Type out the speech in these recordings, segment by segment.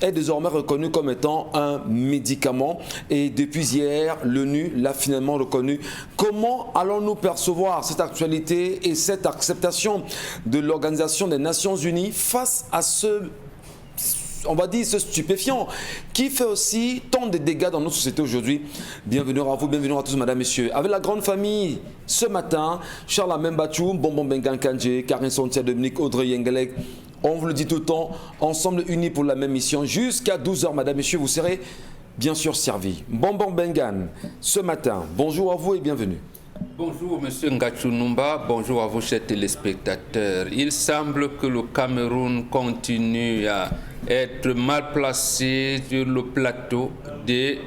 est désormais reconnu comme étant un médicament et depuis hier, l'ONU l'a finalement reconnu. Comment allons-nous percevoir cette actualité et cette acceptation de l'Organisation des Nations Unies face à ce stupéfiant qui fait aussi tant de dégâts dans notre société aujourd'hui? Bienvenue à vous, bienvenue à tous, madame, messieurs. Avec la grande famille, ce matin, Charles Membachou, Bonbon Bengan Kandje, Karine Sontia, Dominique Audrey Yengelek, on vous le dit tout le temps, ensemble unis pour la même mission. Jusqu'à 12h, madame, messieurs, vous serez bien sûr servis. Bonbon Bengan, ce matin, bonjour à vous et bienvenue. Bonjour Monsieur Ngachunumba, bonjour à vos chers téléspectateurs. Il semble que le Cameroun continue à être mal placé sur le plateau des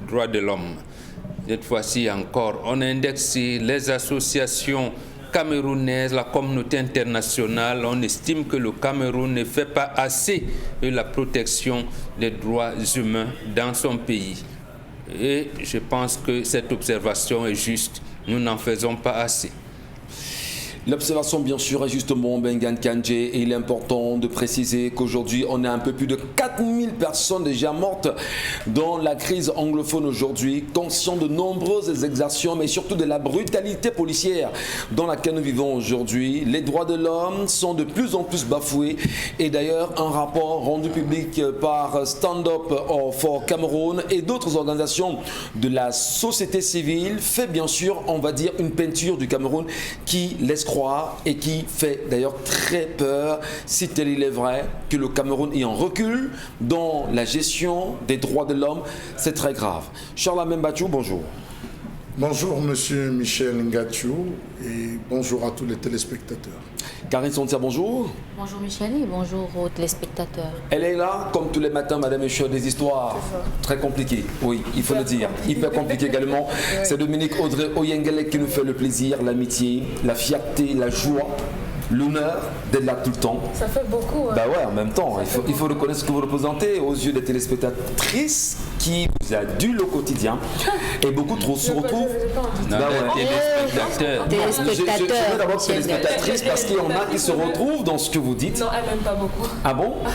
droits de l'homme. Cette fois-ci encore, on a indexé les associations camerounaises, la communauté internationale. On estime que le Cameroun ne fait pas assez de la protection des droits humains dans son pays. Et je pense que cette observation est juste. Nous n'en faisons pas assez. L'observation, bien sûr, est justement Bengan Kandje et il est important de préciser qu'aujourd'hui, on a un peu plus de 4000 personnes déjà mortes dans la crise anglophone aujourd'hui, conscients de nombreuses exactions, mais surtout de la brutalité policière dans laquelle nous vivons aujourd'hui. Les droits de l'homme sont de plus en plus bafoués et d'ailleurs, un rapport rendu public par Stand Up for Cameroun et d'autres organisations de la société civile fait bien sûr, on va dire, une peinture du Cameroun qui laisse croire et qui fait d'ailleurs très peur, si tel il est vrai, que le Cameroun est en recul dans la gestion des droits de l'homme. C'est très grave. Charles Membachou, bonjour. Bonjour Monsieur Michel Ngachou et bonjour à tous les téléspectateurs. Karine Sontia, bonjour. Bonjour Michel et bonjour aux téléspectateurs. Elle est là, comme tous les matins, madame et messieurs, des histoires très compliquées. Oui, il faut le dire. Hyper compliquées également. C'est Dominique Audrey Oyengelek qui nous fait le plaisir, l'amitié, la fierté, la joie, l'honneur d'être là tout le temps. Ça fait beaucoup. Bah ouais, en même temps, il faut reconnaître ce que vous représentez aux yeux des téléspectatrices qui vous adulent au quotidien et beaucoup trop se retrouvent. Non, Bah ouais. téléspectateurs. Je veux d'abord téléspectatrices parce qu'il y en a qui se retrouvent dans ce que vous dites. Non, elle m'aime pas beaucoup. Ah bon? Ah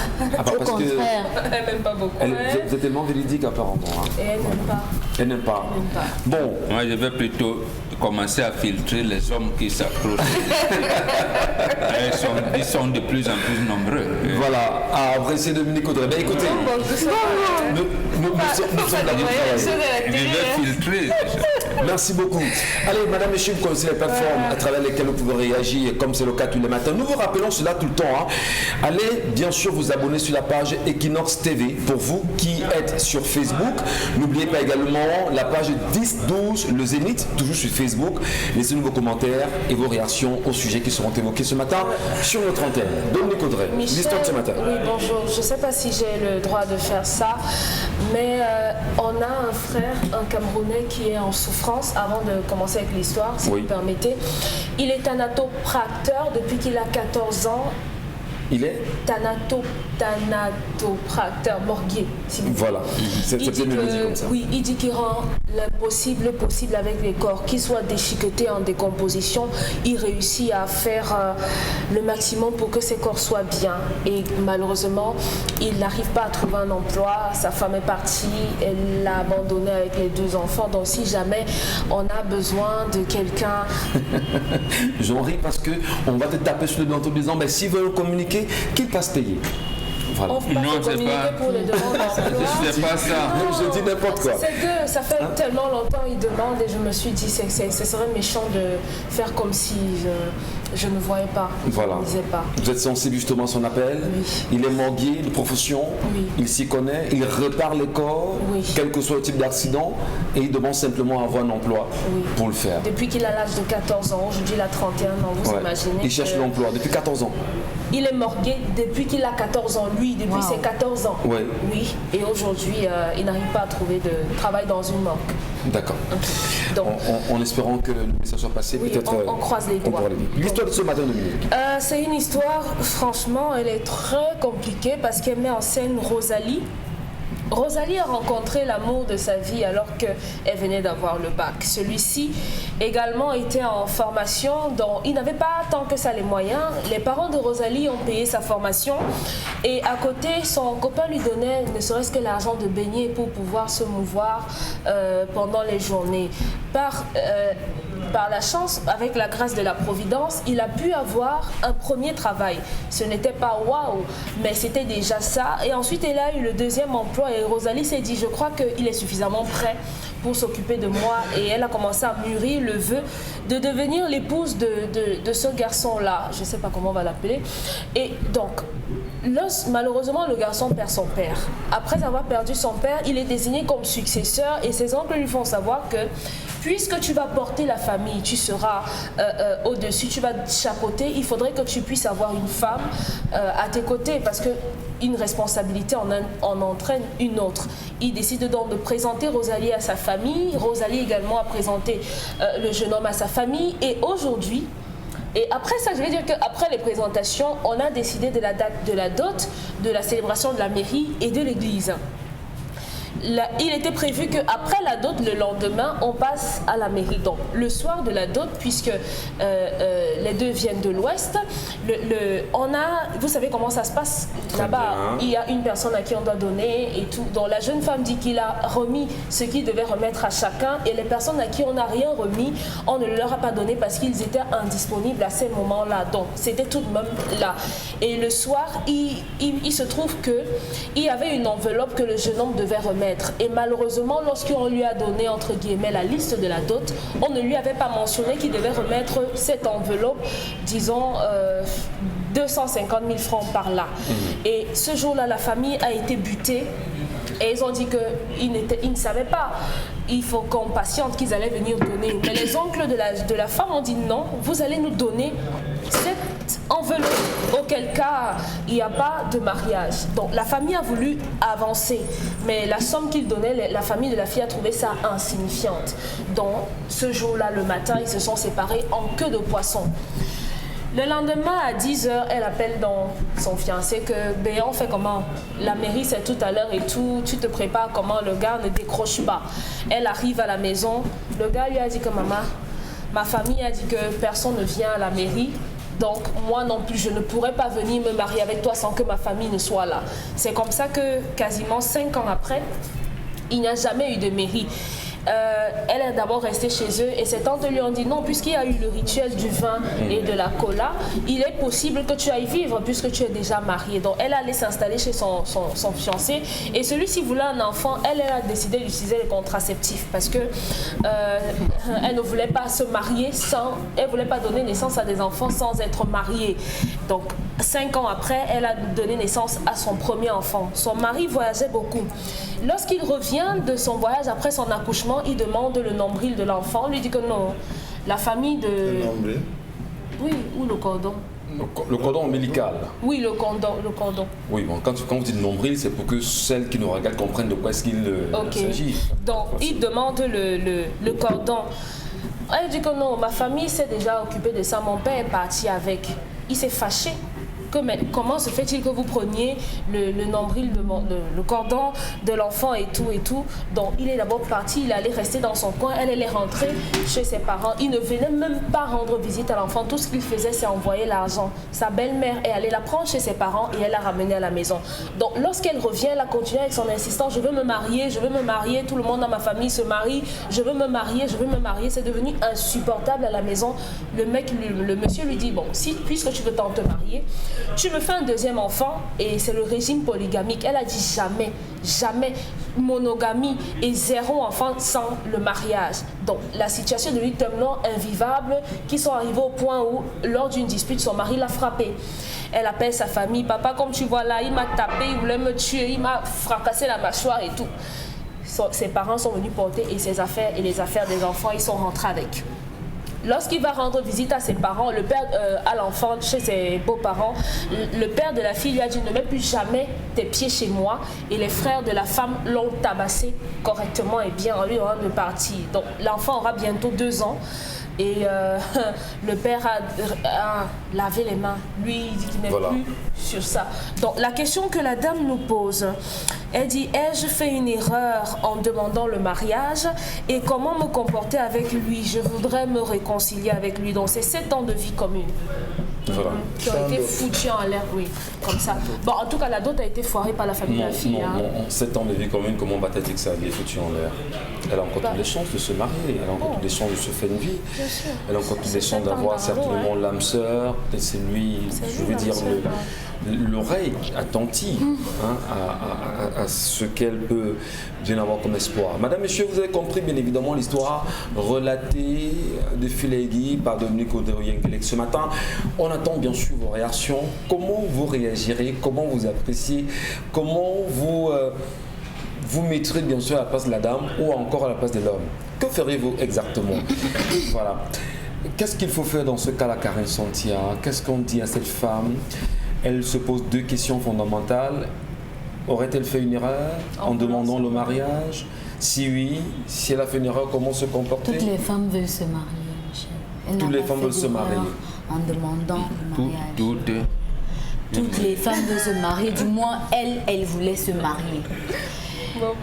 bah, Au parce que contraire. Elle m'aime pas beaucoup. vous êtes tellement véridique apparemment. Hein. Et elle n'aime pas. Elle n'aime pas. Elle n'aime pas. Bon. Moi, je vais plutôt commencer à filtrer les hommes qui s'approchent. Ils sont de plus en plus nombreux. Voilà, à apprécier Dominique Audrey. Ben écoutez, nous sommes là pour travailler. Je vais filtrer. Merci beaucoup. Allez, madame, messieurs, vous connaissez les plateformes à travers lesquelles vous pouvez réagir, comme c'est le cas tous les matins. Nous vous rappelons cela tout le temps. Hein. Allez, bien sûr, vous abonner sur la page Equinox TV pour vous qui êtes sur Facebook. N'oubliez pas également la page 10-12, le Zénith, toujours sur Facebook. Laissez-nous vos commentaires et vos réactions aux sujets qui seront évoqués ce matin sur notre antenne. Dominique Audrey, l'histoire de ce matin. Oui, bonjour. Je ne sais pas si j'ai le droit de faire ça, mais on a un frère, un Camerounais qui est en souffrance. Avant de commencer avec l'histoire, si vous permettez. Il est thanatopracteur depuis qu'il a 14 ans. Il est thanatopracteur, morguier, si vous voulez. Voilà, c'est bien dit comme ça. Oui, il dit qu'il rend l'impossible possible avec les corps, qu'ils soient déchiquetés en décomposition. Il réussit à faire le maximum pour que ces corps soient bien. Et malheureusement, il n'arrive pas à trouver un emploi. Sa femme est partie, elle l'a abandonné avec les 2 enfants. Donc si jamais on a besoin de quelqu'un... J'en ris parce qu'on va te taper sur le dos en te disant, mais s'ils veulent communiquer, qu'ils passent payer. Voilà. On peut pas se communiquer pour les demandes d'emploi. C'est pas ça. Je dis n'importe quoi. C'est que ça fait tellement longtemps qu'ils demandent et je me suis dit que ce serait méchant de faire comme si je ne voyais pas, Voilà. je ne disais pas. Vous êtes sensible justement à son appel. Oui. Il est morguier de profession. Oui. Il s'y connaît. Il répare les corps, Oui. quel que soit le type d'accident, et il demande simplement à avoir un emploi pour le faire. Depuis qu'il a l'âge de 14 ans, aujourd'hui il a 31 ans, vous Ouais. imaginez. Il cherche l'emploi depuis 14 ans. Il est morgué depuis qu'il a 14 ans, lui, depuis ses 14 ans. Ouais. Oui, et aujourd'hui, il n'arrive pas à trouver de travail dans une morgue. D'accord. Donc, En espérant que le message soit passé, oui, peut-être on croise les doigts. pourra l'aider. L'histoire de ce matin, Dominique. C'est une histoire, franchement, elle est très compliquée parce qu'elle met en scène Rosalie. Rosalie a rencontré l'amour de sa vie alors qu'elle venait d'avoir le bac. Celui-ci également était en formation dont il n'avait pas tant que ça les moyens. Les parents de Rosalie ont payé sa formation et à côté, son copain lui donnait ne serait-ce que l'argent de baigner pour pouvoir se mouvoir pendant les journées. Par la chance, avec la grâce de la Providence, il a pu avoir un premier travail. Ce n'était pas waouh, mais c'était déjà ça. Et ensuite, elle a eu le deuxième emploi et Rosalie s'est dit, je crois qu'il est suffisamment prêt pour s'occuper de moi. Et elle a commencé à mûrir le vœu de devenir l'épouse de ce garçon-là. Je ne sais pas comment on va l'appeler. Et donc, malheureusement, le garçon perd son père. Après avoir perdu son père, il est désigné comme successeur et ses oncles lui font savoir que puisque tu vas porter la famille, tu seras au-dessus, tu vas chapeauter, il faudrait que tu puisses avoir une femme à tes côtés parce qu'une responsabilité en entraîne une autre. Il décide donc de présenter Rosalie à sa famille. Rosalie également a présenté le jeune homme à sa famille et aujourd'hui, et après ça, je vais dire qu'après les présentations, on a décidé de la date de la dot, de la célébration de la mairie et de l'église. Il était prévu qu'après la dot, le lendemain, on passe à la mairie. Donc, le soir de la dot, puisque les deux viennent de l'Ouest, vous savez comment ça se passe là-bas. Il y a une personne à qui on doit donner et tout. Donc, la jeune femme dit qu'il a remis ce qu'il devait remettre à chacun et les personnes à qui on n'a rien remis, on ne leur a pas donné parce qu'ils étaient indisponibles à ces moments-là. Donc, c'était tout de même là. Et le soir, il se trouve qu'il y avait une enveloppe que le jeune homme devait remettre. Et malheureusement, lorsqu'on lui a donné, entre guillemets, la liste de la dot, on ne lui avait pas mentionné qu'il devait remettre cette enveloppe, disons, 250 000 francs par là. Et ce jour-là, la famille a été butée. Et ils ont dit qu'ils ne savaient pas. Il faut qu'on patiente, qu'ils allaient venir donner. Mais les oncles de la femme ont dit non, vous allez nous donner cette enveloppe. Auquel cas, il n'y a pas de mariage. Donc la famille a voulu avancer. Mais la somme qu'ils donnaient, la famille de la fille a trouvé ça insignifiante. Donc ce jour-là, le matin, ils se sont séparés en queue de poisson. Le lendemain, à 10h, elle appelle dans son fiancé que on fait comment? La mairie, c'est tout à l'heure et tout. Tu te prépares comment? Le gars ne décroche pas. Elle arrive à la maison. Le gars lui a dit que maman, ma famille a dit que personne ne vient à la mairie. Donc, moi non plus, je ne pourrais pas venir me marier avec toi sans que ma famille ne soit là. C'est comme ça que, quasiment 5 ans après, il n'y a jamais eu de mairie. Elle est d'abord restée chez eux et ses tantes lui ont dit non, puisqu'il y a eu le rituel du vin et de la cola, il est possible que tu ailles vivre puisque tu es déjà mariée. Donc elle allait s'installer chez son fiancé et celui-ci voulait un enfant. Elle a décidé d'utiliser les contraceptifs parce que elle ne voulait pas se marier elle ne voulait pas donner naissance à des enfants sans être mariée. Donc 5 ans après, elle a donné naissance à son premier enfant. Son mari voyageait beaucoup. Lorsqu'il revient de son voyage après son accouchement, il demande le nombril de l'enfant. On lui dit que non, la famille de... Le nombril? Oui, ou le cordon. Le cordon ombilical. Oui, le cordon. Oui, bon, quand vous dites nombril, c'est pour que celles qui nous regardent comprennent de quoi est-ce qu'il s'agit. Donc, il demande le cordon. Elle dit que non, ma famille s'est déjà occupée de ça. Mon père est parti avec. Il s'est fâché. Mais comment se fait-il que vous preniez le nombril, le cordon de l'enfant et tout. Donc il est d'abord parti, il allait rester dans son coin, elle est rentrée chez ses parents. Il ne venait même pas rendre visite à l'enfant, tout ce qu'il faisait c'est envoyer l'argent. Sa belle-mère est allée la prendre chez ses parents et elle l'a ramenée à la maison. Donc lorsqu'elle revient, elle a continué avec son insistance, je veux me marier, tout le monde dans ma famille se marie, je veux me marier. C'est devenu insupportable à la maison. Le monsieur lui dit, bon, puisque tu veux tant te marier, tu me fais un deuxième enfant et c'est le régime polygamique. Elle a dit jamais monogamie et 0 enfant sans le mariage. Donc la situation est devenue tellement invivable qu'ils sont arrivés au point où lors d'une dispute, son mari l'a frappée. Elle appelle sa famille, papa comme tu vois là, il m'a tapé, il voulait me tuer, il m'a fracassé la mâchoire et tout. Ses parents sont venus porter et ses affaires et les affaires des enfants, ils sont rentrés avec. Lorsqu'il va rendre visite à ses parents, le père à l'enfant, chez ses beaux-parents, le père de la fille lui a dit ne mets plus jamais tes pieds chez moi. Et les frères de la femme l'ont tabassé correctement et bien en lui de partir. Donc l'enfant aura bientôt 2 ans. Et le père a lavé les mains. Lui, il dit qu'il n'est plus sur ça. Donc la question que la dame nous pose, elle dit, ai-je fait une erreur en demandant le mariage et comment me comporter avec lui? Je voudrais me réconcilier avec lui. Donc c'est 7 ans de vie commune. Voilà. Qui ont été foutus en l'air, oui, comme ça. Bon, en tout cas, la dot a été foirée par la famille de la fille. Non, 7 ans de vie commune, comment va-t-elle dire que ça a été foutu en l'air? Elle a encore toutes les chances de se marier, elle a encore toutes les chances de se faire une vie. Bien sûr. Elle a encore toutes les chances d'avoir certainement l'âme sœur, et c'est lui, je veux dire, l'oreille attentive à ce qu'elle peut bien avoir comme espoir. Madame, Monsieur, vous avez compris bien évidemment l'histoire relatée de fil à aiguille par Dominique Audrey-Yengelek ce matin. On attend bien sûr vos réactions. Comment vous réagirez? Comment vous appréciez? Comment vous mettrez bien sûr à la place de la dame ou encore à la place de l'homme? Que ferez-vous exactement? Voilà. Qu'est-ce qu'il faut faire dans ce cas-là, Karine Santia? Qu'est-ce qu'on dit à cette femme? Elle se pose 2 questions fondamentales. Aurait-elle fait une erreur en demandant le mariage? Si oui, si elle a fait une erreur, comment se comporter? Toutes les femmes veulent se marier, Michel. Toutes les femmes veulent se marier. En demandant le mariage. Toutes les femmes veulent se marier, du moins elle voulait se marier.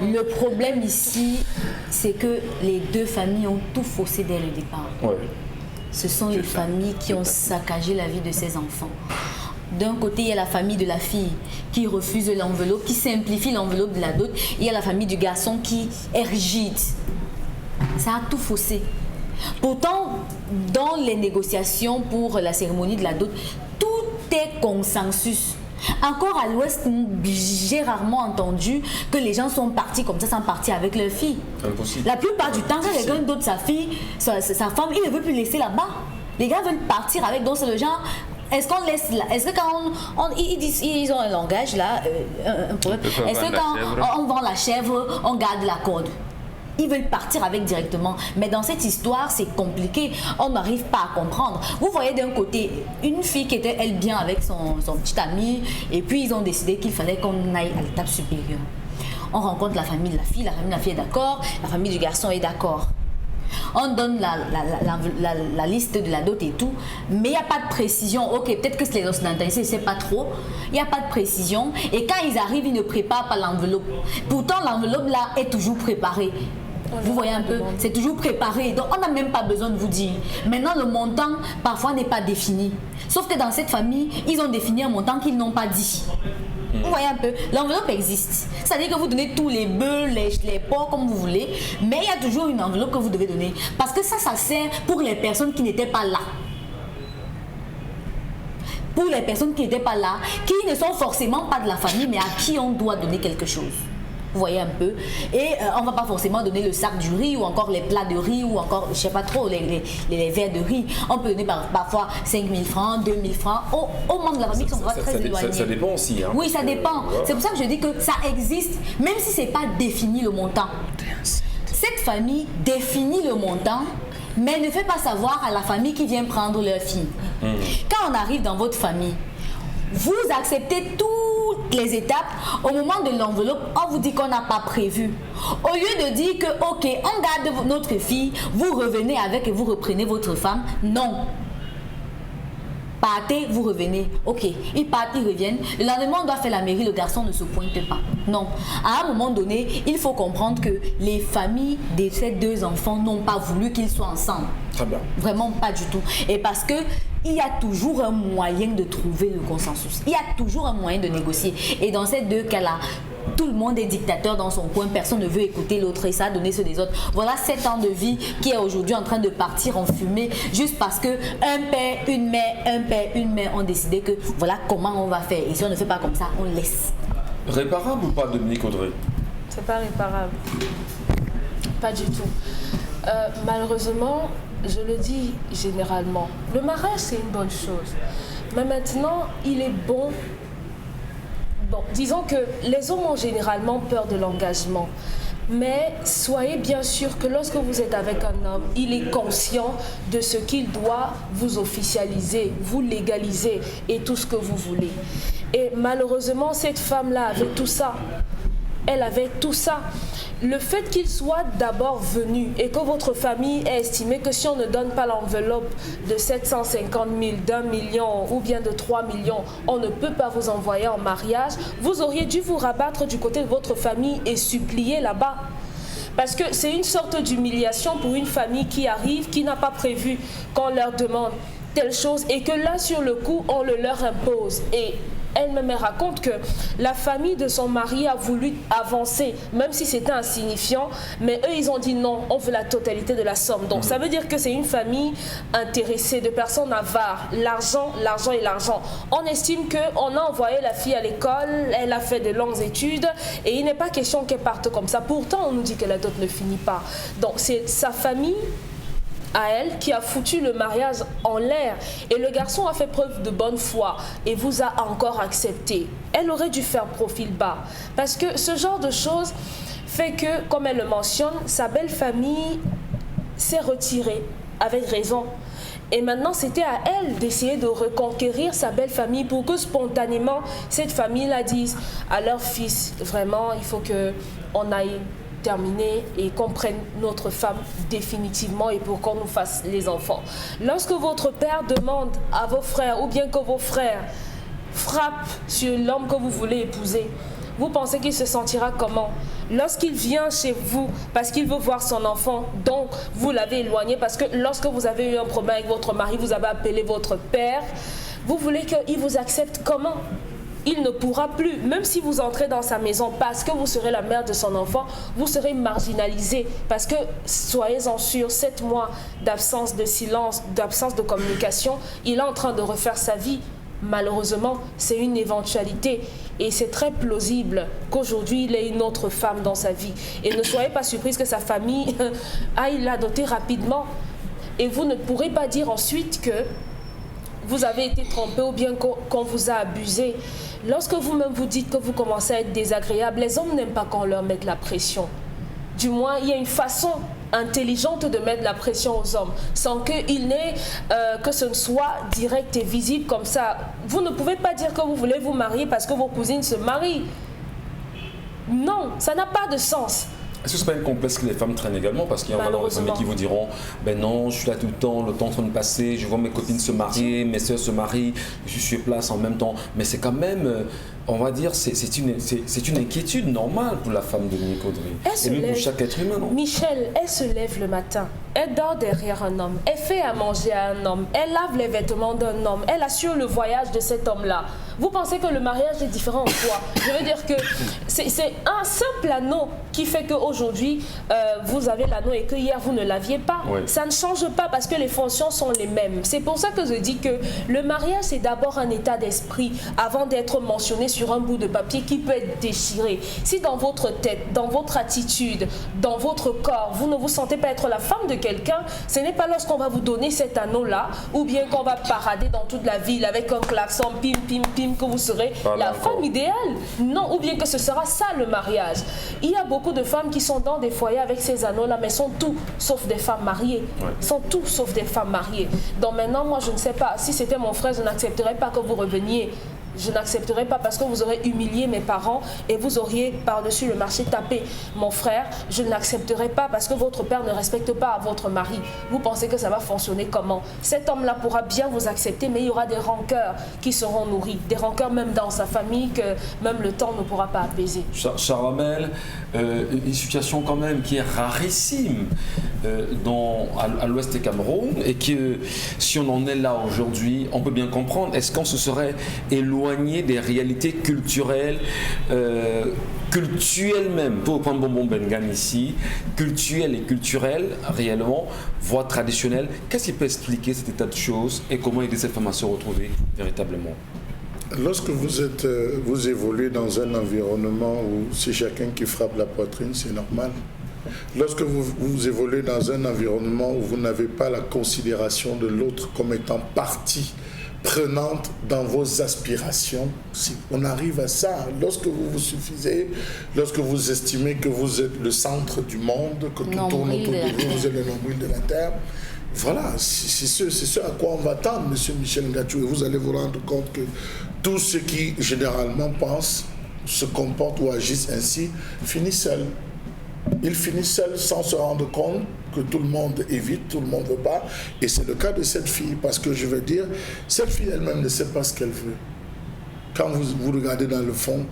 Le problème ici, c'est que les 2 familles ont tout faussé dès le départ. Ouais. Ce sont les familles qui ont saccagé la vie de ces enfants. D'un côté, il y a la famille de la fille qui refuse l'enveloppe, qui simplifie l'enveloppe de la dot. Il y a la famille du garçon qui est rigide. Ça a tout faussé. Pourtant, dans les négociations pour la cérémonie de la dot, tout est consensus. Encore à l'ouest, j'ai rarement entendu que les gens sont partis comme ça, sans partir avec leur fille. Impossible. La plupart du temps, quand quelqu'un d'autre, sa fille, sa femme, il ne veut plus laisser là-bas. Les gars veulent partir avec, donc c'est le genre... Est-ce qu'on laisse là? Est-ce que quand ils ont un langage là, un problème. Est-ce que quand on vend la chèvre, on garde la corde? Ils veulent partir avec directement. Mais dans cette histoire, c'est compliqué. On n'arrive pas à comprendre. Vous voyez d'un côté, une fille qui était, elle, bien avec son petit ami, et puis ils ont décidé qu'il fallait qu'on aille à l'étape supérieure. On rencontre la famille de la fille est d'accord, la famille du garçon est d'accord. On donne la liste de la dot et tout, mais il n'y a pas de précision. Ok, peut-être que c'est les occidentalistes, je ne sais pas trop. Il n'y a pas de précision. Et quand ils arrivent, ils ne préparent pas l'enveloppe. Pourtant, l'enveloppe là est toujours préparée. Vous voyez un peu, c'est toujours préparé. Donc, on n'a même pas besoin de vous dire. Maintenant, le montant, parfois, n'est pas défini. Sauf que dans cette famille, ils ont défini un montant qu'ils n'ont pas dit. Vous voyez un peu, l'enveloppe existe. C'est-à-dire que vous donnez tous les bœufs, les porcs, comme vous voulez, mais il y a toujours une enveloppe que vous devez donner. Parce que ça sert pour les personnes qui n'étaient pas là. Pour les personnes qui n'étaient pas là, qui ne sont forcément pas de la famille, mais à qui on doit donner quelque chose. Vous voyez un peu. Et on ne va pas forcément donner le sac du riz ou encore les plats de riz ou encore, je ne sais pas trop, les verres de riz. On peut donner parfois 5 000 francs, 2 000 francs aux membres de la famille qui sont très éloignés. Ça dépend aussi. Hein. Oui, ça dépend. C'est pour ça que je dis que ça existe, même si ce n'est pas défini le montant. Cette famille définit le montant, mais ne fait pas savoir à la famille qui vient prendre leur fille. Quand on arrive dans votre famille, vous acceptez toutes les étapes. Au moment de l'enveloppe, on vous dit qu'on n'a pas prévu. Au lieu de dire que, ok, on garde notre fille, vous revenez avec et vous reprenez votre femme. Non. Partez, vous revenez. Ok, ils partent, ils reviennent. Le lendemain, on doit faire la mairie, le garçon ne se pointe pas. Non. À un moment donné, il faut comprendre que les familles de ces 2 enfants n'ont pas voulu qu'ils soient ensemble. Très bien. Vraiment pas du tout. Et parce que il y a toujours un moyen de trouver le consensus. Il y a toujours un moyen de négocier. Et dans ces 2 cas-là, tout le monde est dictateur dans son coin, personne ne veut écouter l'autre et ça a donné ceux des autres. Voilà 7 ans de vie qui est aujourd'hui en train de partir en fumée juste parce que un père, une mère ont décidé que voilà comment on va faire. Et si on ne fait pas comme ça, on laisse. Réparable ou pas, Dominique Audrey? C'est pas réparable. Pas du tout. Malheureusement, je le dis généralement, le mariage c'est une bonne chose. Mais maintenant, il est bon. Bon, disons que les hommes ont généralement peur de l'engagement. Mais soyez bien sûr que lorsque vous êtes avec un homme, il est conscient de ce qu'il doit vous officialiser, vous légaliser et tout ce que vous voulez. Et malheureusement, cette femme-là avait tout ça. elle avait tout ça. Le fait qu'il soit d'abord venu et que votre famille ait estimé que si on ne donne pas l'enveloppe de 750 000, d'1 million ou bien de 3 millions, on ne peut pas vous envoyer en mariage, vous auriez dû vous rabattre du côté de votre famille et supplier là-bas. Parce que c'est une sorte d'humiliation pour une famille qui arrive, qui n'a pas prévu qu'on leur demande telle chose et que là, sur le coup, on le leur impose. Et elle me raconte que la famille de son mari a voulu avancer, même si c'était insignifiant, mais eux, ils ont dit non, on veut la totalité de la somme. Donc, ça veut dire que c'est une famille intéressée, de personnes avares. L'argent, l'argent et l'argent. On estime qu'on a envoyé la fille à l'école, elle a fait de longues études, et il n'est pas question qu'elle parte comme ça. Pourtant, on nous dit que la dot ne finit pas. Donc, c'est sa famille à elle qui a foutu le mariage en l'air et le garçon a fait preuve de bonne foi et vous a encore accepté. Elle aurait dû faire profil bas parce que ce genre de choses fait que, comme elle le mentionne, sa belle famille s'est retirée avec raison. Et maintenant, c'était à elle d'essayer de reconquérir sa belle famille pour que spontanément, cette famille-là dise à leur fils, vraiment, il faut qu'on aille terminer et qu'on prenne notre femme définitivement et pour qu'on nous fasse les enfants. Lorsque votre père demande à vos frères ou bien que vos frères frappent sur l'homme que vous voulez épouser, vous pensez qu'il se sentira comment? Lorsqu'il vient chez vous parce qu'il veut voir son enfant, donc vous l'avez éloigné parce que lorsque vous avez eu un problème avec votre mari, vous avez appelé votre père, vous voulez qu'il vous accepte comment? Il ne pourra plus, même si vous entrez dans sa maison parce que vous serez la mère de son enfant, vous serez marginalisé parce que, soyez-en sûrs, 7 mois d'absence de silence, d'absence de communication, il est en train de refaire sa vie. Malheureusement, c'est une éventualité et c'est très plausible qu'aujourd'hui il ait une autre femme dans sa vie. Et ne soyez pas surprise que sa famille aille l'adopter rapidement. Et vous ne pourrez pas dire ensuite que vous avez été trompé ou bien qu'on vous a abusé. Lorsque vous-même vous dites que vous commencez à être désagréable, les hommes n'aiment pas qu'on leur mette la pression. Du moins, il y a une façon intelligente de mettre la pression aux hommes, sans que ce ne soit direct et visible comme ça. Vous ne pouvez pas dire que vous voulez vous marier parce que vos cousines se marient. Non, ça n'a pas de sens. Est-ce que ce n'est pas un complexe que les femmes traînent également? Parce qu'il y en a des femmes qui vous diront ben non, je suis là tout le temps est en train de passer, je vois mes copines se marier, mes soeurs se marient, je suis sur place en même temps. Mais c'est quand même, on va dire, c'est une inquiétude normale pour la femme de Monique Audrey. Et même pour chaque être humain, non? Michel, elle se lève le matin, elle dort derrière un homme, elle fait à manger à un homme, elle lave les vêtements d'un homme, elle assure le voyage de cet homme-là. Vous pensez que le mariage est différent en quoi? Je veux dire que c'est un simple anneau qui fait qu'aujourd'hui, vous avez l'anneau et que hier, vous ne l'aviez pas. Oui. Ça ne change pas parce que les fonctions sont les mêmes. C'est pour ça que je dis que le mariage, c'est d'abord un état d'esprit avant d'être mentionné sur un bout de papier qui peut être déchiré. Si dans votre tête, dans votre attitude, dans votre corps, vous ne vous sentez pas être la femme de quelqu'un, ce n'est pas lorsqu'on va vous donner cet anneau-là ou bien qu'on va parader dans toute la ville avec un klaxon, pim, pim, pim, que vous serez la femme idéale. Non, ou bien que ce sera ça le mariage. Il y a beaucoup de femmes qui sont dans des foyers avec ces anneaux-là, mais sont tout sauf des femmes mariées. Sont tout sauf des femmes mariées. Donc maintenant, moi, je ne sais pas. Si c'était mon frère, je n'accepterais pas que vous reveniez. Je n'accepterai pas parce que vous aurez humilié mes parents et vous auriez par-dessus le marché tapé mon frère. Je n'accepterai pas parce que votre père ne respecte pas votre mari. Vous pensez que ça va fonctionner comment? Cet homme-là pourra bien vous accepter, mais il y aura des rancœurs qui seront nourries. Des rancœurs même dans sa famille que même le temps ne pourra pas apaiser. Charamel, une situation quand même qui est rarissime à l'ouest du Cameroun et que si on en est là aujourd'hui, on peut bien comprendre. Est-ce qu'on se serait éloigné des réalités culturelles, culturelles même, pour prendre Bonbon Bengan ici, culturelles et culturelles réellement, voire traditionnelles. Qu'est-ce qui peut expliquer cet état de choses et comment aider cette femme à se retrouver véritablement? Lorsque vous évoluez dans un environnement où c'est chacun qui frappe la poitrine, c'est normal. Lorsque vous évoluez dans un environnement où vous n'avez pas la considération de l'autre comme étant partie prenante dans vos aspirations, si on arrive à ça, lorsque vous vous suffisez, lorsque vous estimez que vous êtes le centre du monde, que tout tourne autour de vous, vous êtes le nombril de la terre, voilà, c'est ce à quoi on va tendre, M. Michel Ngatsou, et vous allez vous rendre compte que tous ceux qui généralement pensent se comportent ou agissent ainsi finissent seuls. Ils finissent seuls sans se rendre compte que tout le monde évite, tout le monde ne veut pas. Et c'est le cas de cette fille, parce que je veux dire, cette fille elle-même ne sait pas ce qu'elle veut. Quand vous regardez dans le fond,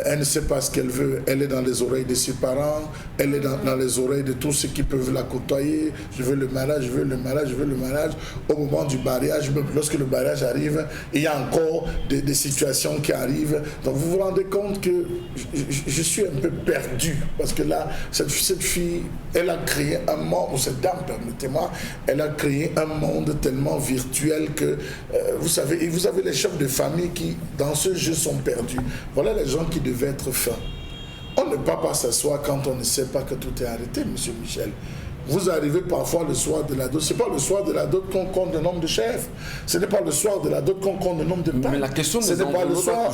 elle ne sait pas ce qu'elle veut. Elle est dans les oreilles de ses parents, elle est dans les oreilles de tous ceux qui peuvent la côtoyer. Je veux le mariage, je veux le mariage, je veux le mariage. Au moment du mariage, lorsque le mariage arrive, il y a encore des situations qui arrivent. Donc vous vous rendez compte que je suis un peu perdu. Parce que là, cette fille, elle a créé un monde, ou cette dame, permettez-moi, elle a créé un monde tellement virtuel que, vous savez, et vous avez les chefs de famille qui, dans ce jeu, sont perdus. Voilà les gens qui devaient être fins. On ne peut pas s'asseoir quand on ne sait pas que tout est arrêté, monsieur Michel. Vous arrivez parfois le soir de la dot. Ce n'est pas le soir de la dot qu'on compte le nombre de chefs. Ce n'est pas le soir de la dot qu'on compte le nombre de pains. Mais la question ce n'est pas le soir.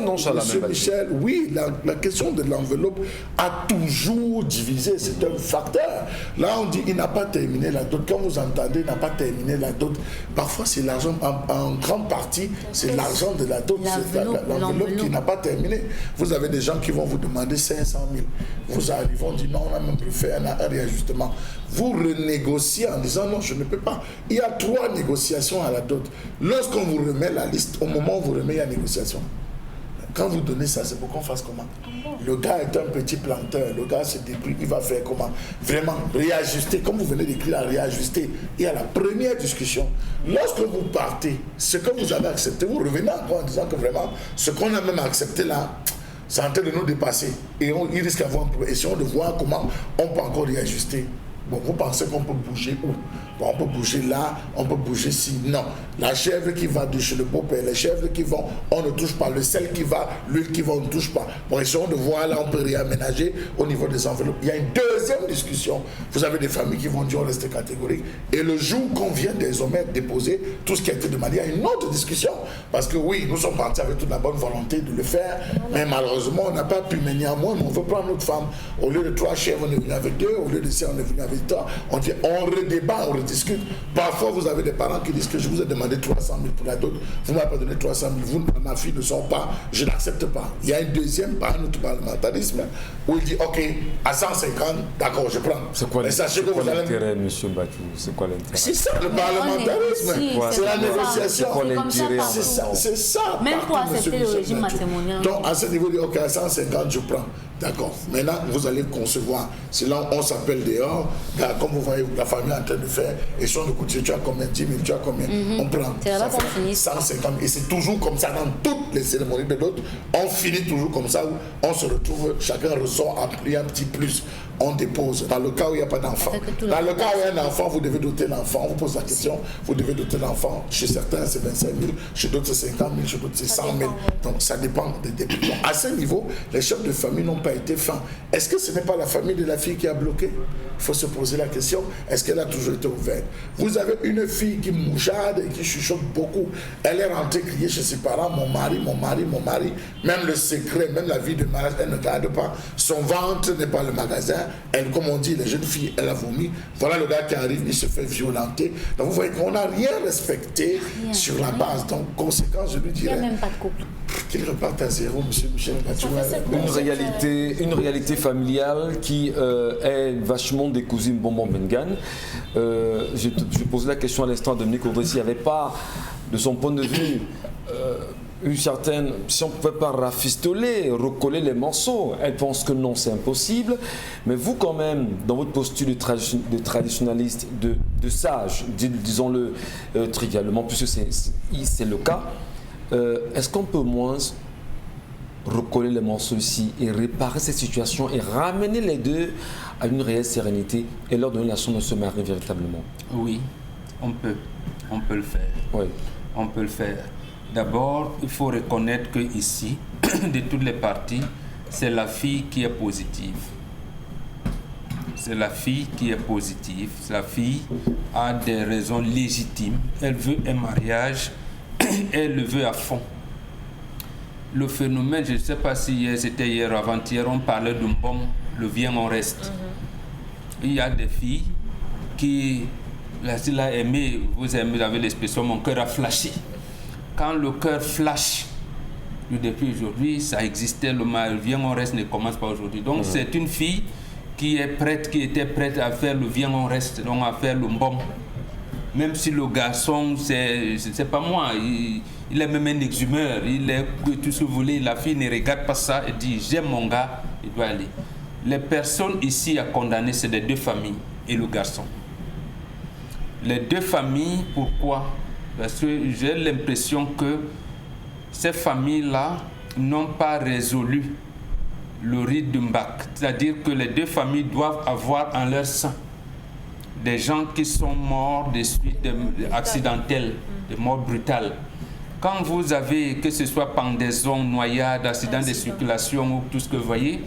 Non, monsieur Michel, oui, la question de l'enveloppe a toujours divisé. C'est un facteur. Là, on dit il n'a pas terminé la dot. Quand vous entendez il n'a pas terminé la dot, parfois c'est l'argent, en grande partie, c'est l'argent de la dot. C'est l'enveloppe qui n'a pas terminé. Vous avez des gens qui vont vous demander 500 000. Vous arrivez, on dit non, on a même pu faire un réajustement. Vous renégociez en disant non, je ne peux pas. Il y a 3 négociations à la dot. Lorsqu'on vous remet la liste, au moment où vous remet la négociation, quand vous donnez ça, c'est pour qu'on fasse comment? Le gars est un petit planteur, le gars se débrouille, il va faire comment? Vraiment, réajuster, comme vous venez d'écrire, réajuster. Il y a la première discussion. Lorsque vous partez, ce que vous avez accepté, vous revenez encore en disant que vraiment, ce qu'on a même accepté là, c'est en train de nous dépasser. Et il risque d'avoir une progression de voir comment on peut encore réajuster. Bon, vous pensez qu'on peut bouger où? Bon, on peut bouger là, on peut bouger ici. Non. La chèvre qui va de chez le beau-père, les chèvres qui vont, on ne touche pas. Le sel qui va, l'huile qui va, on ne touche pas. Bon, essayons de voir là, on peut réaménager au niveau des enveloppes. Il y a une deuxième discussion. Vous avez des familles qui vont dire on reste catégorique. Et le jour qu'on vient désormais déposer tout ce qui a été demandé, il y a une autre discussion. Parce que oui, nous sommes partis avec toute la bonne volonté de le faire, mais malheureusement, on n'a pas pu. Mais néanmoins, on veut prendre notre femme. Au lieu de 3 chèvres, on est venu avec 2. Au lieu de ça, on est venu avec 3. On dit, on redébat, on rediscute. Parfois, vous avez des parents qui disent que je vous ai demandé 300 000 pour la dot. Vous ne m'avez pas donné 300 000. Vous, ma fille ne sort pas. Je n'accepte pas. Il y a une deuxième part, notre parlementarisme, où il dit, OK, à 150, d'accord, je prends. C'est quoi l'intérêt, M. Bachou? C'est quoi l'intérêt? C'est ça, le parlementarisme. C'est la négociation. C'est ça. Même pour accepter le régime matrimonial. Donc, à ce niveau, il dit, OK, à 150, je prends. D'accord. Maintenant, vous allez concevoir. C'est là où on s'appelle dehors. Comme vous voyez, la famille est en train de faire. Et si on écoute, tu as combien? 10 000, tu as combien? On prend. C'est là-bas qu'on finit. 150. Et c'est toujours comme ça dans toutes les cérémonies de l'autre. On finit toujours comme ça où on se retrouve, chacun ressort un petit plus. On dépose. Dans le cas où il n'y a pas d'enfant. Dans le cas où il y a un enfant, vous devez doter l'enfant. On vous pose la question, vous devez doter l'enfant. Chez certains, c'est 25 000. Chez d'autres, c'est 50 000. Chez d'autres, c'est 100 000. Donc, ça dépend des députés. À ce niveau, les chefs de famille n'ont pas été fins. Est-ce que ce n'est pas la famille de la fille qui a bloqué? Il faut se poser la question. Est-ce qu'elle a toujours été ouverte? Vous avez une fille qui mouchade et qui chuchote beaucoup. Elle est rentrée crier chez ses parents, mon mari, mon mari, mon mari. Même le secret, même la vie de mariage, elle ne garde pas. Son ventre n'est pas le magasin. Elle, comme on dit, les jeunes filles, elle a vomi. Voilà le gars qui arrive, il se fait violenter. Donc vous voyez qu'on n'a rien respecté sur la base. Donc, conséquence, je lui dirais. Il n'y a même pas de couple. Qu'il reparte à zéro, monsieur Michel. Une réalité familiale qui est vachement décousue Bonbon Bengan. Je posais la question à l'instant à Dominique Audrey s'il n'y avait pas, de son point de vue, une certaine, si on ne pouvait pas rafistoler, recoller les morceaux. Elle pense que non, c'est impossible. Mais vous, quand même, dans votre posture de traditionnaliste, de sage, disons-le trivialement, puisque c'est le cas, est-ce qu'on peut moins recoller les morceaux ici et réparer cette situation et ramener les deux à une réelle sérénité et leur donner la chance de se marier véritablement? Oui, on peut le faire. Oui. On peut le faire. D'abord, il faut reconnaître que ici, de toutes les parties, c'est la fille qui est positive. C'est la fille qui est positive. La fille a des raisons légitimes. Elle veut un mariage, elle le veut à fond. Le phénomène, je ne sais pas si c'était hier ou avant-hier, on parlait d'un bon, le viens, on reste. Il y a des filles qui, vous avez l'expression, mon cœur a flashé. Quand le cœur flash, Depuis aujourd'hui, ça existait, le viens on reste ne commence pas aujourd'hui. Donc c'est une fille qui était prête à faire le viens on reste, donc à faire le mbom. Même si le garçon, c'est pas moi, il est même un exhumeur, il est tout ce que vous voulez, la fille ne regarde pas ça et dit j'aime mon gars, il doit aller. Les personnes ici à condamner, c'est les deux familles et le garçon. Les deux familles, pourquoi? Parce que j'ai l'impression que ces familles-là n'ont pas résolu le rite de Mbak. C'est-à-dire que les deux familles doivent avoir en leur sein des gens qui sont morts de suite accidentelles, de morts brutales. Quand vous avez, que ce soit pendaison, noyade, accident de circulation ou tout ce que vous voyez,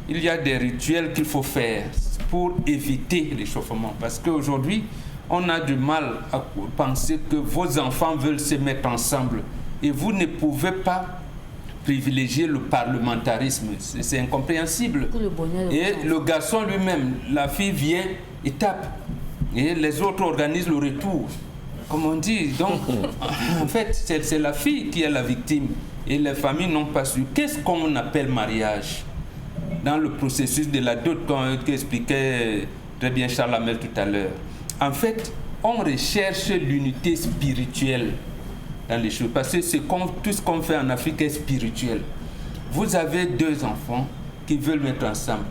il y a des rituels qu'il faut faire pour éviter l'échauffement. Parce qu'aujourd'hui, on a du mal à penser que vos enfants veulent se mettre ensemble et vous ne pouvez pas privilégier le parlementarisme. C'est incompréhensible. Et le garçon lui-même, la fille vient et tape. Et les autres organisent le retour. Comme on dit, donc, en fait, c'est la fille qui est la victime. Et les familles n'ont pas su. Qu'est-ce qu'on appelle mariage? Dans le processus de la dot qu'expliquait très bien Charles Hamel tout à l'heure. En fait, on recherche l'unité spirituelle dans les choses. Parce que tout ce qu'on fait en Afrique est spirituel. Vous avez deux enfants qui veulent mettre ensemble.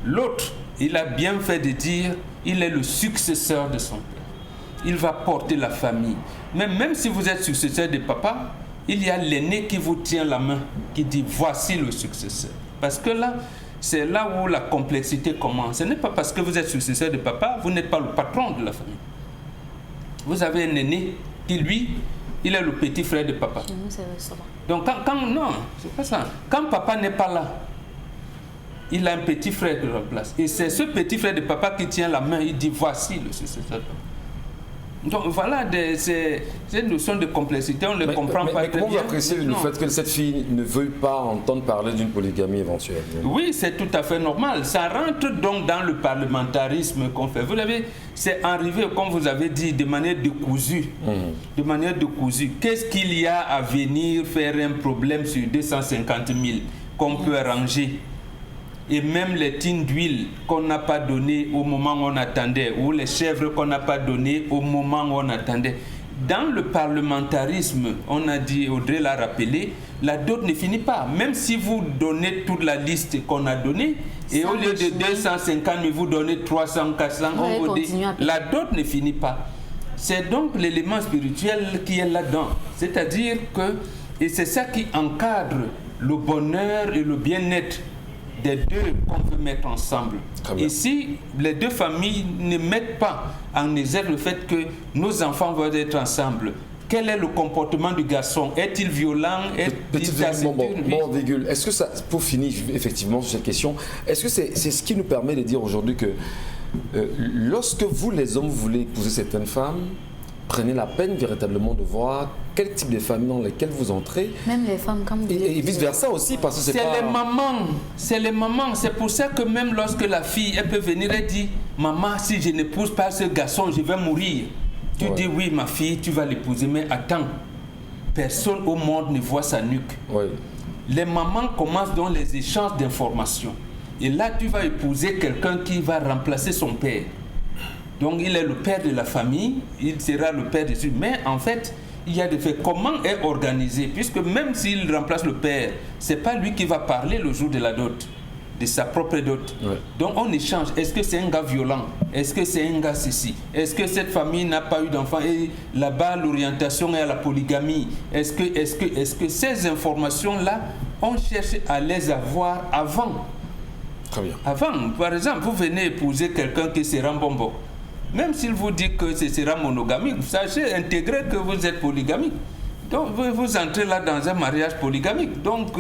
L'autre, il a bien fait de dire, il est le successeur de son père. Il va porter la famille. Mais même si vous êtes successeur de papa, il y a l'aîné qui vous tient la main, qui dit, voici le successeur. Parce que là, c'est là où la complexité commence. Ce n'est pas parce que vous êtes successeur de papa, vous n'êtes pas le patron de la famille. Vous avez un aîné qui, lui, il est le petit frère de papa. Donc, non, c'est pas ça. Quand papa n'est pas là, il a un petit frère qui le remplace. Et c'est ce petit frère de papa qui tient la main, il dit, voici le successeur. Donc voilà, ces notions de complexité, on ne les comprend pas très bien. Mais comment vous appréciez le fait que cette fille ne veuille pas entendre parler d'une polygamie éventuelle? Oui, c'est tout à fait normal. Ça rentre donc dans le parlementarisme qu'on fait. Vous savez, c'est arrivé, comme vous avez dit, de manière décousue. De manière décousue. Qu'est-ce qu'il y a à venir faire un problème sur 250 000 qu'on peut arranger? Et même les tines d'huile qu'on n'a pas données au moment où on attendait, ou les chèvres qu'on n'a pas données au moment où on attendait. Dans le parlementarisme, on a dit, Audrey l'a rappelé, la dot ne finit pas. Même si vous donnez toute la liste qu'on a donnée, et au lieu de 250 000, vous donnez 300, 400, on vous dit, la dot ne finit pas. C'est donc l'élément spirituel qui est là-dedans. C'est-à-dire que, et c'est ça qui encadre le bonheur et le bien-être des deux qu'on veut mettre ensemble. Ici, les deux familles ne mettent pas en exergue le fait que nos enfants vont être ensemble. Quel est le comportement du garçon? Est-il violent? Virgule. Est-ce que ça, pour finir effectivement sur cette question, est-ce que c'est ce qui nous permet de dire aujourd'hui que lorsque vous, les hommes, vous voulez épouser certaines femmes, prenez la peine véritablement de voir quel type de famille dans lesquelles vous entrez. Même les femmes, comme vous et vice-versa aussi, parce que c'est pas... C'est les mamans. C'est pour ça que même lorsque la fille, elle peut venir et dire, maman, si je n'épouse pas ce garçon, je vais mourir. Tu dis, oui, ma fille, tu vas l'épouser, mais attends, personne au monde ne voit sa nuque. Les mamans commencent dans les échanges d'informations. Et là, tu vas épouser quelqu'un qui va remplacer son père. Donc, il est le père de la famille, il sera le père dessus. Mais en fait, il y a des faits. Comment est organisé? Puisque même s'il remplace le père, ce n'est pas lui qui va parler le jour de la dot, de sa propre dot. Donc, on échange. Est-ce que c'est un gars violent? Est-ce que c'est un gars ceci? Est-ce que cette famille n'a pas eu d'enfant? Et là-bas, l'orientation est à la polygamie. Est-ce que ces informations-là, on cherche à les avoir avant? Très bien. Avant, par exemple, vous venez épouser quelqu'un qui sera Mbombo. Même s'il vous dit que ce sera monogamique, sachez intégrer que vous êtes polygamique. Donc vous entrez là dans un mariage polygamique. Donc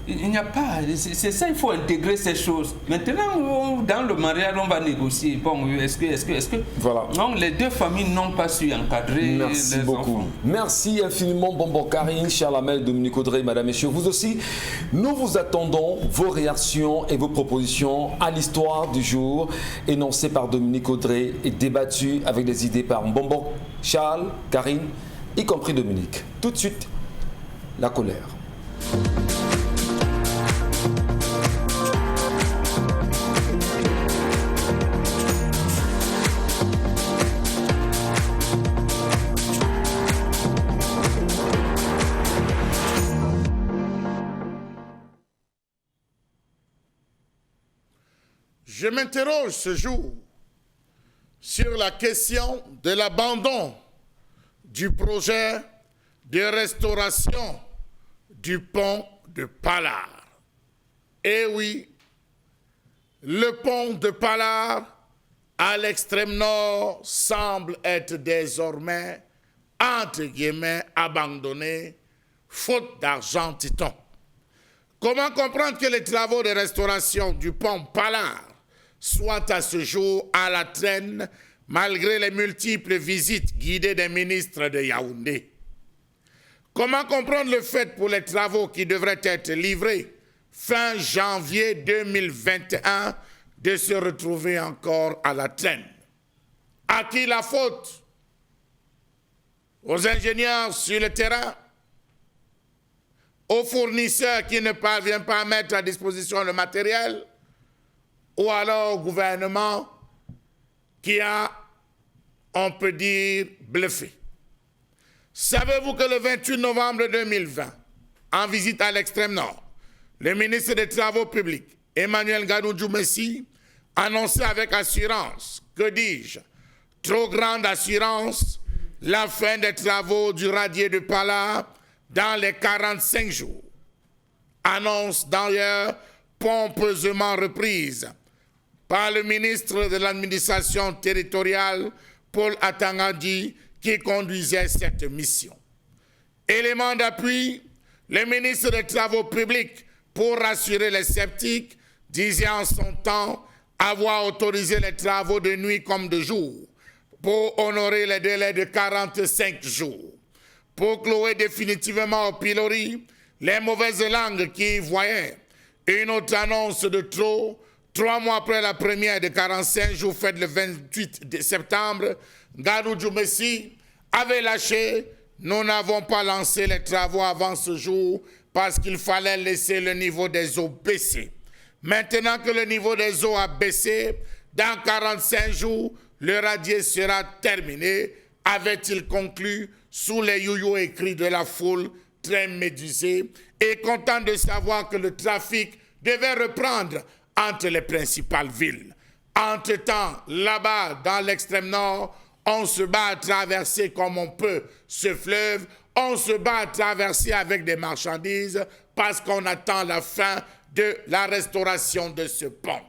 il n'y a pas... C'est ça, il faut intégrer ces choses. Maintenant, dans le mariage, on va négocier. Bon, est-ce que... Voilà. Non, les deux familles n'ont pas su encadrer Merci les beaucoup. enfants. Merci infiniment, Bonbon Karine, Charles Hamel, Dominique Audrey, Madame, Messieurs. Vous aussi, nous vous attendons vos réactions et vos propositions à l'histoire du jour énoncée par Dominique Audrey et débattue avec des idées par Bonbon, Charles, Karine, y compris Dominique. Tout de suite, la colère. Je m'interroge ce jour sur la question de l'abandon du projet de restauration du pont de Pallard. Eh oui, le pont de Pallard à l'extrême nord semble être désormais, entre guillemets, abandonné, faute d'argent, dit-on. Comment comprendre que les travaux de restauration du pont Pallard soient à ce jour à la traîne malgré les multiples visites guidées des ministres de Yaoundé? Comment comprendre le fait pour les travaux qui devraient être livrés fin janvier 2021 de se retrouver encore à la traîne? À qui la faute? Aux ingénieurs sur le terrain? Aux fournisseurs qui ne parviennent pas à mettre à disposition le matériel? Ou alors au gouvernement qui a, on peut dire, bluffé? Savez-vous que le 28 novembre 2020, en visite à l'extrême nord, le ministre des Travaux publics, Emmanuel Gadou Messi, annonçait avec assurance, que dis-je, trop grande assurance, la fin des travaux du radier de Pallard dans les 45 jours. Annonce d'ailleurs pompeusement reprise par le ministre de l'administration territoriale, Paul Atangadi, qui conduisait cette mission. Élément d'appui, le ministre des Travaux publics, pour rassurer les sceptiques, disait en son temps avoir autorisé les travaux de nuit comme de jour pour honorer les délais de 45 jours. Pour clouer définitivement au pilori les mauvaises langues qui y voyaient une autre annonce de trop, 3 mois après la première de 45 jours faite le 28 septembre, Gadou Messi avait lâché « Nous n'avons pas lancé les travaux avant ce jour parce qu'il fallait laisser le niveau des eaux baisser. Maintenant que le niveau des eaux a baissé, dans 45 jours, le radier sera terminé », avait-il conclu sous les youyos écrits de la foule, très médusée, et content de savoir que le trafic devait reprendre entre les principales villes. Entre-temps, là-bas, dans l'extrême nord, on se bat à traverser comme on peut ce fleuve, on se bat à traverser avec des marchandises parce qu'on attend la fin de la restauration de ce pont.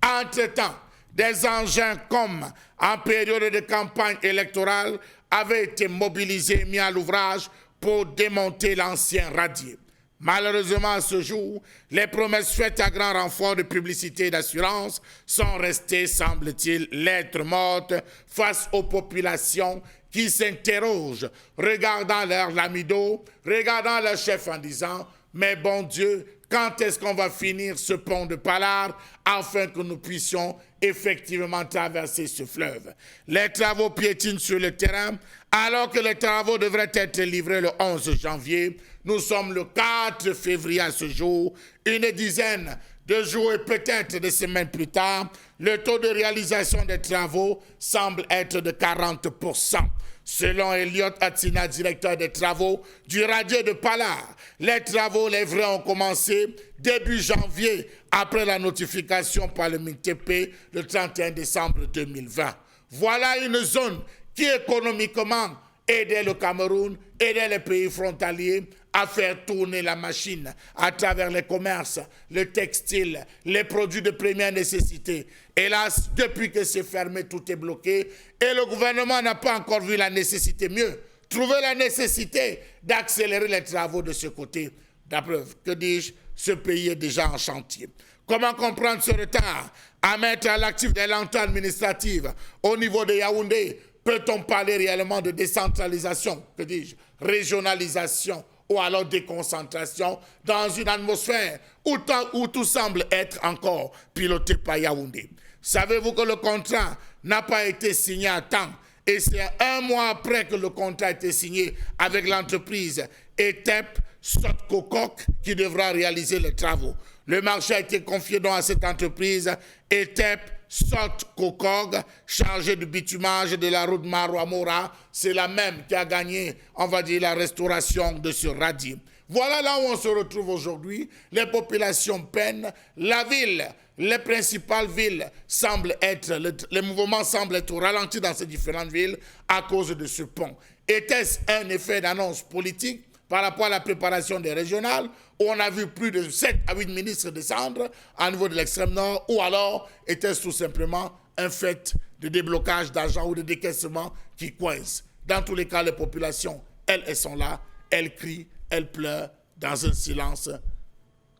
Entre-temps, des engins comme en période de campagne électorale avaient été mobilisés et mis à l'ouvrage pour démonter l'ancien radier. Malheureusement, à ce jour, les promesses faites à grand renfort de publicité et d'assurance sont restées, semble-t-il, lettres mortes face aux populations qui s'interrogent, regardant leur lamido, regardant leur chef en disant « Mais bon Dieu, quand est-ce qu'on va finir ce pont de Pallard afin que nous puissions effectivement traverser ce fleuve ?» Les travaux piétinent sur le terrain alors que les travaux devraient être livrés le 11 janvier. Nous sommes le 4 février à ce jour, une dizaine de jours et peut-être des semaines plus tard, le taux de réalisation des travaux semble être de 40%. Selon Elliot Atina, directeur des travaux du radier de Pallard, les travaux livrés ont commencé début janvier après la notification par le MINTP le 31 décembre 2020. Voilà une zone qui économiquement aidait le Cameroun, aidait les pays frontaliers à faire tourner la machine à travers les commerces, le textile, les produits de première nécessité. Hélas, depuis que c'est fermé, tout est bloqué et le gouvernement n'a pas encore vu la nécessité, mieux, trouver la nécessité d'accélérer les travaux de ce côté. D'après, que dis-je, ce pays est déjà en chantier. Comment comprendre ce retard à mettre à l'actif des lenteurs administratives au niveau de Yaoundé? Peut-on parler réellement de décentralisation, que dis-je, régionalisation ou alors déconcentration dans une atmosphère où tout semble être encore piloté par Yaoundé? Savez-vous que le contrat n'a pas été signé à temps et c'est 1 mois après que le contrat a été signé avec l'entreprise ETEP Sot-Kokok qui devra réaliser les travaux. Le marché a été confié donc à cette entreprise ETEP Sot-Kokok, chargée du bitumage de la route Maroua-Mora. C'est la même qui a gagné, on va dire, la restauration de ce radier. Voilà là où on se retrouve aujourd'hui. Les populations peinent. La ville les principales villes semblent être, les mouvements semblent être ralentis dans ces différentes villes à cause de ce pont. Était-ce un effet d'annonce politique par rapport à la préparation des régionales, où on a vu plus de 7 à 8 ministres descendre au niveau de l'extrême nord, ou alors était-ce tout simplement un fait de déblocage d'argent ou de décaissement qui coince? Dans tous les cas, les populations, elles sont là, elles crient, elles pleurent dans un silence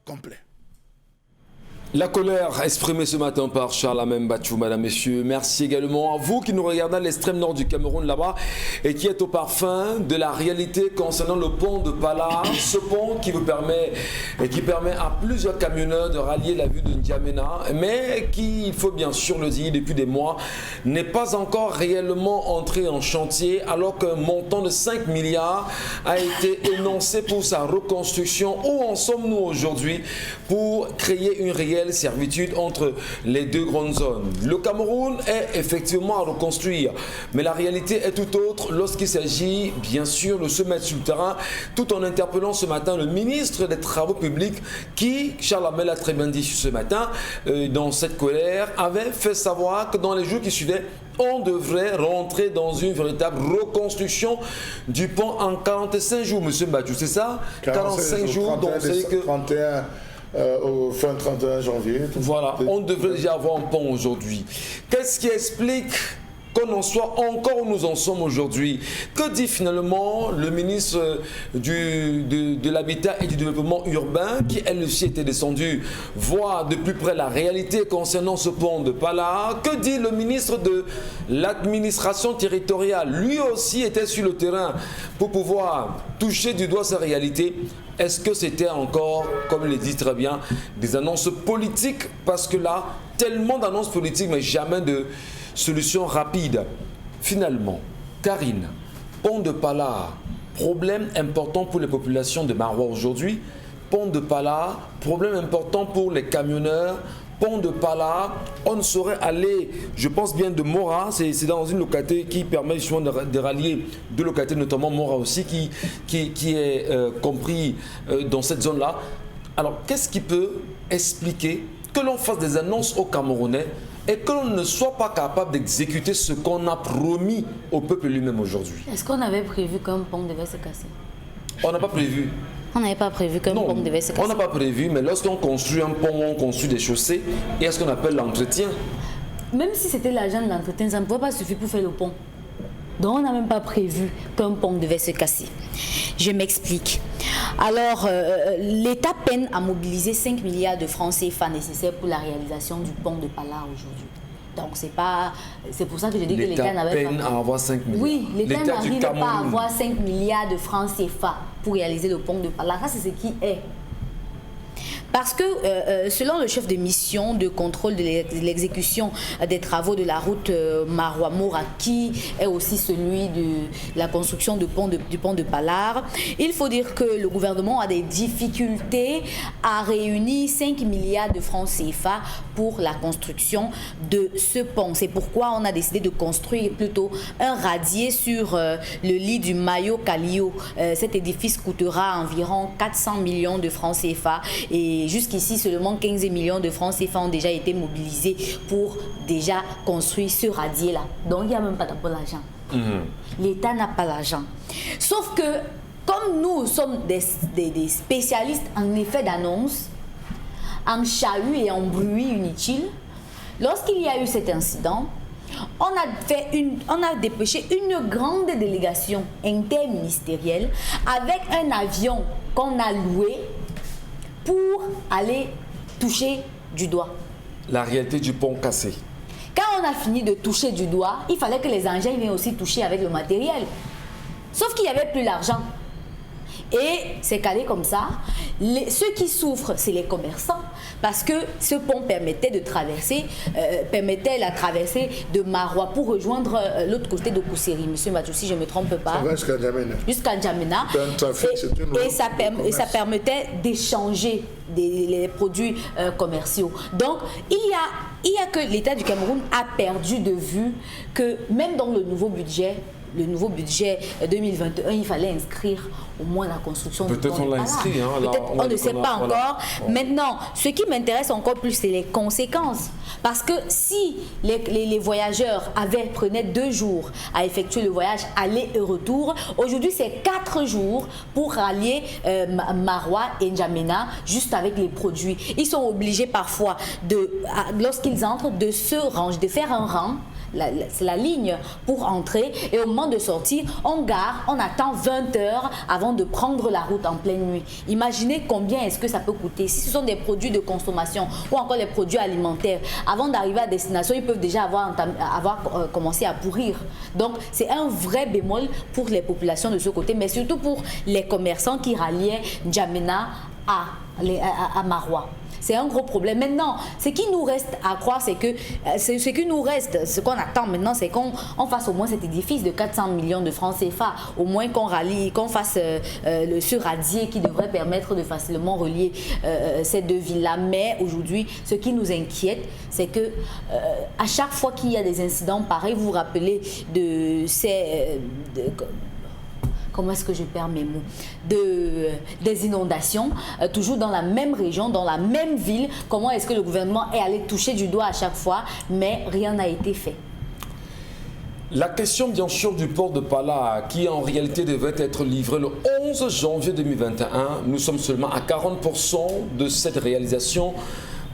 complet. La colère exprimée ce matin par Charles Bachou, madame, messieurs. Merci également à vous qui nous regardez à l'extrême nord du Cameroun là-bas et qui êtes au parfum de la réalité concernant le pont de Pala. Ce pont qui permet à plusieurs camionneurs de rallier la vue de N'Djamena, mais qui, il faut bien sûr le dire, depuis des mois, n'est pas encore réellement entré en chantier alors qu'un montant de 5 milliards a été énoncé pour sa reconstruction. Où en sommes-nous aujourd'hui pour créer une réelle servitude entre les deux grandes zones? Le Cameroun est effectivement à reconstruire, mais la réalité est tout autre lorsqu'il s'agit bien sûr de se mettre sur le terrain, tout en interpellant ce matin le ministre des Travaux publics qui, Charles Hamel a très bien dit ce matin, dans cette colère, avait fait savoir que dans les jours qui suivaient, on devrait rentrer dans une véritable reconstruction du pont en 45 jours, monsieur Mbadjou, c'est ça? 45 jours, donc c'est que... 31 au fin 31 janvier. Voilà, on devrait déjà avoir un pont aujourd'hui. Qu'est-ce qui explique qu'on en soit encore où nous en sommes aujourd'hui? Que dit finalement le ministre de l'Habitat et du Développement urbain, qui elle aussi était descendu voir de plus près la réalité concernant ce pont de Pala? Que dit le ministre de l'administration territoriale? Lui aussi était sur le terrain pour pouvoir toucher du doigt sa réalité. Est-ce que c'était encore, comme il le dit très bien, des annonces politiques? Parce que là, tellement d'annonces politiques, mais jamais de solution rapide. Finalement, Karine, pont de Pala, problème important pour les populations de Marois aujourd'hui. Pont de Pala, problème important pour les camionneurs. Pont de Pala, on ne saurait aller, je pense bien de Mora, c'est dans une localité qui permet justement de rallier deux localités, notamment Mora aussi, qui est compris dans cette zone-là. Alors, qu'est-ce qui peut expliquer que l'on fasse des annonces aux Camerounais et que l'on ne soit pas capable d'exécuter ce qu'on a promis au peuple lui-même aujourd'hui? Est-ce qu'on avait prévu qu'un pont devait se casser? On n'a pas prévu. On n'avait pas prévu qu'un pont devait se casser. On n'a pas prévu, mais lorsqu'on construit un pont, on construit des chaussées, et ce qu'on appelle l'entretien. Même si c'était l'argent de l'entretien, ça ne pouvait pas suffire pour faire le pont. Donc on n'a même pas prévu qu'un pont devait se casser. Je m'explique. Alors, l'État peine à mobiliser 5 milliards de francs CFA nécessaires pour la réalisation du pont de Pala aujourd'hui. Donc c'est pour ça que je dis que l'État n'avait pas... peine à avoir 5 milliards. Oui, l'État n'arrive pas à avoir 5 milliards de francs CFA pour réaliser le pont de Pala. Ça, c'est ce qui est. Parce que selon le chef de mission de contrôle de l'exécution des travaux de la route Marois-Mora, qui est aussi celui de la construction du pont de Palar, il faut dire que le gouvernement a des difficultés à réunir 5 milliards de francs CFA pour la construction de ce pont. C'est pourquoi on a décidé de construire plutôt un radier sur le lit du Mayo Kalio. Cet édifice coûtera environ 400 millions de francs CFA et jusqu'ici, seulement 15 millions de francs CFA ont déjà été mobilisés pour déjà construire ce radier-là. Donc, il n'y a même pas d'argent. L'État n'a pas l'argent. Sauf que, comme nous sommes des spécialistes en effet d'annonce, en chahut et en bruit inutile, lorsqu'il y a eu cet incident, on a dépêché une grande délégation interministérielle avec un avion qu'on a loué pour aller toucher du doigt la réalité du pont cassé. Quand on a fini de toucher du doigt, il fallait que les engins viennent aussi toucher avec le matériel. Sauf qu'il n'y avait plus l'argent. Et c'est calé comme ça. Ceux qui souffrent, c'est les commerçants. Parce que ce pont permettait la traversée de Marois pour rejoindre l'autre côté de Kousseri. Monsieur Mathieu, si je ne me trompe pas. Ça va jusqu'à N'Djamena. Jusqu'à N'Djamena. Et ça permettait d'échanger les produits commerciaux. Donc, il y a que l'État du Cameroun a perdu de vue que même dans le nouveau budget, le nouveau budget 2021, il fallait inscrire au moins la construction du pont. Peut-être on l'a inscrit. Hein, peut-être on ne sait pas encore. Maintenant, ce qui m'intéresse encore plus, c'est les conséquences. Parce que si les voyageurs prenaient 2 jours à effectuer le voyage aller et retour, aujourd'hui c'est 4 jours pour rallier Maroua et N'Djamena juste avec les produits. Ils sont obligés parfois, lorsqu'ils entrent, de faire un rang. C'est la ligne pour entrer, et au moment de sortir, on attend 20 heures avant de prendre la route en pleine nuit. Imaginez combien est-ce que ça peut coûter. Si ce sont des produits de consommation ou encore les produits alimentaires, avant d'arriver à destination, ils peuvent déjà avoir commencé à pourrir. Donc c'est un vrai bémol pour les populations de ce côté, mais surtout pour les commerçants qui ralliaient N'Djamena à Maroua. C'est un gros problème. Maintenant, ce qui nous reste à croire, c'est que ce qu'on attend maintenant, c'est qu'on fasse au moins cet édifice de 400 millions de francs CFA, au moins qu'on fasse ce radier qui devrait permettre de facilement relier ces 2 villes-là. Mais aujourd'hui, ce qui nous inquiète, c'est que à chaque fois qu'il y a des incidents pareils, vous vous rappelez de ces... comment est-ce que je perds mes mots, des inondations, toujours dans la même région, dans la même ville. Comment est-ce que le gouvernement est allé toucher du doigt à chaque fois, mais rien n'a été fait? La question bien sûr du port de Pala, qui en réalité devait être livré le 11 janvier 2021, nous sommes seulement à 40% de cette réalisation.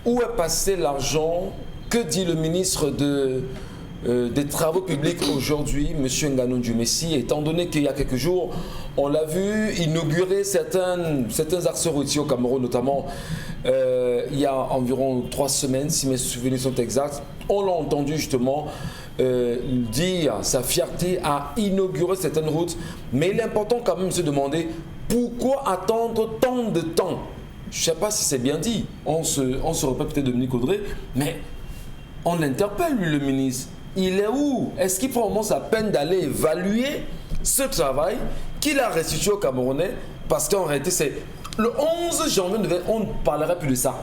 Où est passé l'argent? Que dit le ministre des Travaux publics aujourd'hui, M. Nganou Djoumessi, étant donné qu'il y a quelques jours, on l'a vu inaugurer certains axes routiers au Cameroun, notamment il y a environ 3 semaines, si mes souvenirs sont exacts, on l'a entendu justement dire sa fierté à inaugurer certaines routes, mais il est important quand même de se demander pourquoi attendre tant de temps. Je ne sais pas si c'est bien dit, on se répète peut-être Dominique Audrey, mais on interpelle lui, le ministre. Il est où? Est-ce qu'il prend vraiment sa peine d'aller évaluer ce travail qu'il a restitué aux Camerounais? Parce qu'en réalité, c'est le 11 janvier, on ne parlerait plus de ça.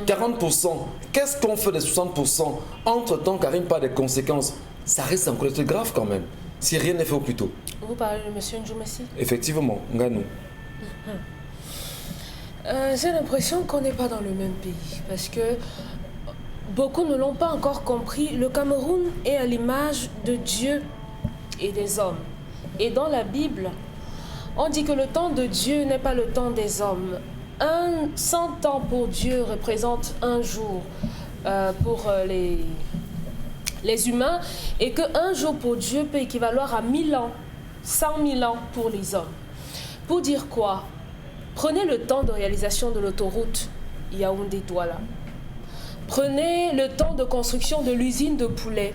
40%. Qu'est-ce qu'on fait des 60%? Entre-temps, Karim parle des conséquences. Ça reste encore très grave quand même, si rien n'est fait au plus tôt. Vous parlez de M. Djoumessi? Effectivement, Nganou. J'ai l'impression qu'on n'est pas dans le même pays, parce que beaucoup ne l'ont pas encore compris. Le Cameroun est à l'image de Dieu et des hommes. Et dans la Bible, on dit que le temps de Dieu n'est pas le temps des hommes. 100 ans pour Dieu représente un jour pour les humains, et qu'un jour pour Dieu peut équivaloir à 1000 ans, 100 000 ans pour les hommes. Pour dire quoi? Prenez le temps de réalisation de l'autoroute Yaoundé-Douala. Prenez le temps de construction de l'usine de poulet.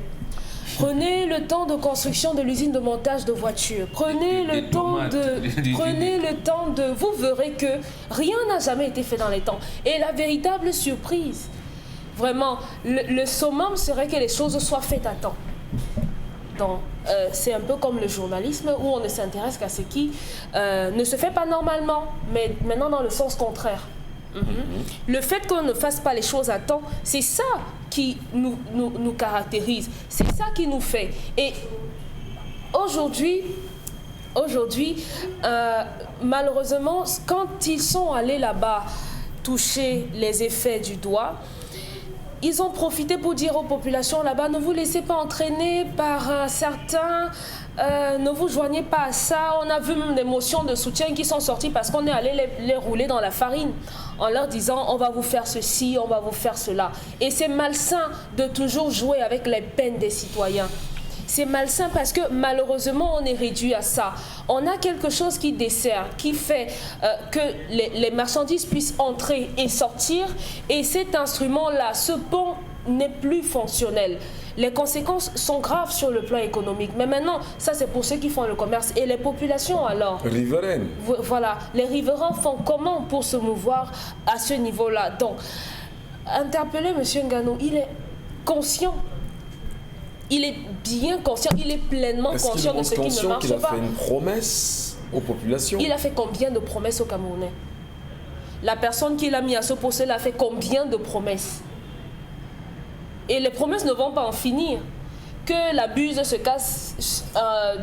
Prenez le temps de construction de l'usine de montage de voitures. Prenez le temps de... Vous verrez que rien n'a jamais été fait dans les temps. Et la véritable surprise, vraiment, le summum serait que les choses soient faites à temps. Donc, c'est un peu comme le journalisme où on ne s'intéresse qu'à ce qui ne se fait pas normalement, mais maintenant dans le sens contraire. Le fait qu'on ne fasse pas les choses à temps, c'est ça qui nous caractérise, c'est ça qui nous fait. Et aujourd'hui, malheureusement, quand ils sont allés là-bas toucher les effets du doigt, ils ont profité pour dire aux populations là-bas, ne vous laissez pas entraîner par certains, ne vous joignez pas à ça. On a vu même des motions de soutien qui sont sorties parce qu'on est allé les rouler dans la farine en leur disant on va vous faire ceci, on va vous faire cela. Et c'est malsain de toujours jouer avec les peines des citoyens. C'est malsain parce que malheureusement on est réduit à ça. On a quelque chose qui dessert, qui fait que les marchandises puissent entrer et sortir, et cet instrument-là, ce pont n'est plus fonctionnel. Les conséquences sont graves sur le plan économique. Mais maintenant, ça c'est pour ceux qui font le commerce. Et les populations alors? Riveraines. Voilà, les riverains font comment pour se mouvoir à ce niveau-là? Donc, interpeller M. Nganou, il est conscient. Il est bien conscient, il est pleinement conscient de ce qui ne marche pas. Est-ce qu'il a fait une promesse aux populations? Il a fait combien de promesses aux Camerounais? La personne qui l'a mis à ce poste-là a fait combien de promesses? Et les promesses ne vont pas en finir. que la buse se casse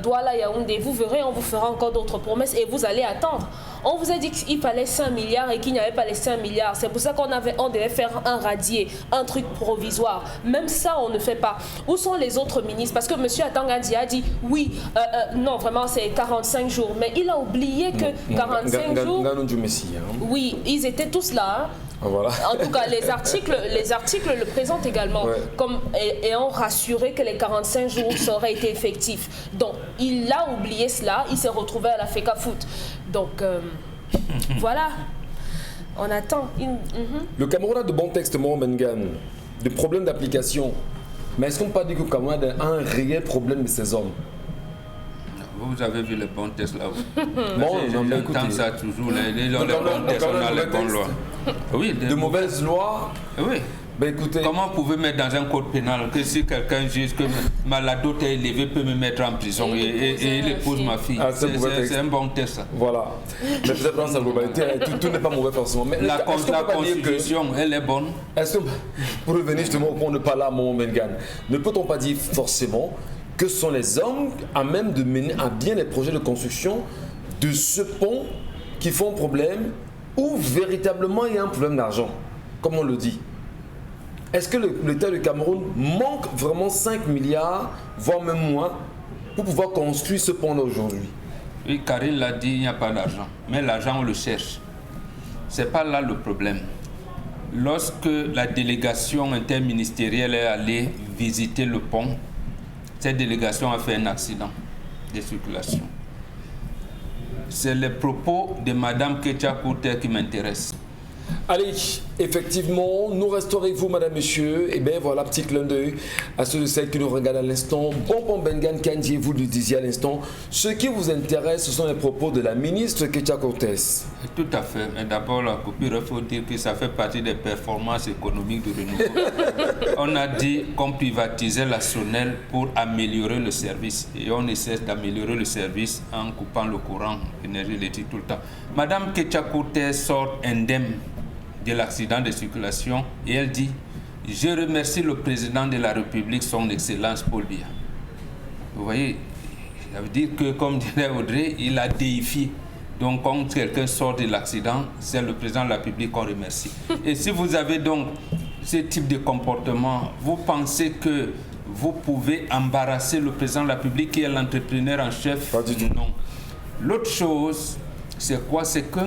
Douala Yaoundé, vous verrez, on vous fera encore d'autres promesses et vous allez attendre. On vous a dit qu'il fallait 5 milliards et qu'il n'y avait pas les 5 milliards. C'est pour ça qu'on devait faire un radier, un truc provisoire. Même ça, on ne fait pas. Où sont les autres ministres? Parce que M. Atangandi a dit, oui, non, vraiment, c'est 45 jours. Mais il a oublié que 45 jours... Oui, ils étaient tous là. Hein. Voilà. En tout cas, les articles le présentent également comme ayant rassuré que les 45 jours ça aurait été effectif. Donc, il a oublié cela, il s'est retrouvé à la FECA Foot. Donc, voilà, on attend. Le Cameroun a de bons textes, Mohamed Bengan, de problèmes d'application. Mais est-ce qu'on peut pas dire que le Cameroun a un réel problème de ces hommes? Vous avez vu les bons tests là-haut. Bon, j'entends ça toujours. Les bons tests, on a les bonnes lois. Oui, de mauvaises lois. Oui. Ben écoutez, comment vous pouvez mettre dans un code pénal que si quelqu'un juge que ma dot est élevée peut me mettre en prison et il épouse ma fille? C'est un bon test. Ça. Voilà. Mais peut-être dans sa globalité, tout n'est pas mauvais forcément. Mais la constitution, elle est bonne. Est-ce que, pour revenir justement au point de parler à mon Bengan, ne peut-on pas dire forcément que ce sont les hommes à même de mener à bien les projets de construction de ce pont qui font problème ou véritablement il y a un problème d'argent, comme on le dit? Est-ce que l'État du Cameroun manque vraiment 5 milliards, voire même moins, pour pouvoir construire ce pont-là aujourd'hui? Oui, Karine l'a dit, il n'y a pas d'argent. Mais l'argent, on le cherche. Ce n'est pas là le problème. Lorsque la délégation interministérielle est allée visiter le pont, cette délégation a fait un accident de circulation. C'est les propos de Mme Ketia Kourté qui m'intéressent. Allez, effectivement, nous restons avec vous, madame, monsieur. Et bien voilà, petit clin d'œil à ceux de celles qui nous regardent à l'instant. Bon Bengan Kandji, vous le disiez à l'instant. Ce qui vous intéresse, ce sont les propos de la ministre Ketia Kourté. Tout à fait. Mais d'abord, la coupure, il faut dire que ça fait partie des performances économiques de renouveau. On a dit qu'on privatisait la SONEL pour améliorer le service. Et on essaie d'améliorer le service en coupant le courant, l'énergie électrique tout le temps. Madame Ketia Kourté sort indemne de l'accident de circulation et elle dit « Je remercie le président de la République, son Excellence Paul Biya ». Vous voyez, ça veut dire que, comme dirait Audrey, il a déifié. Donc, quand quelqu'un sort de l'accident, c'est le président de la République qu'on remercie. Et si vous avez donc ce type de comportement, vous pensez que vous pouvez embarrasser le président de la République qui est l'entrepreneur en chef? Pas du tout. Non. L'autre chose, c'est quoi? C'est que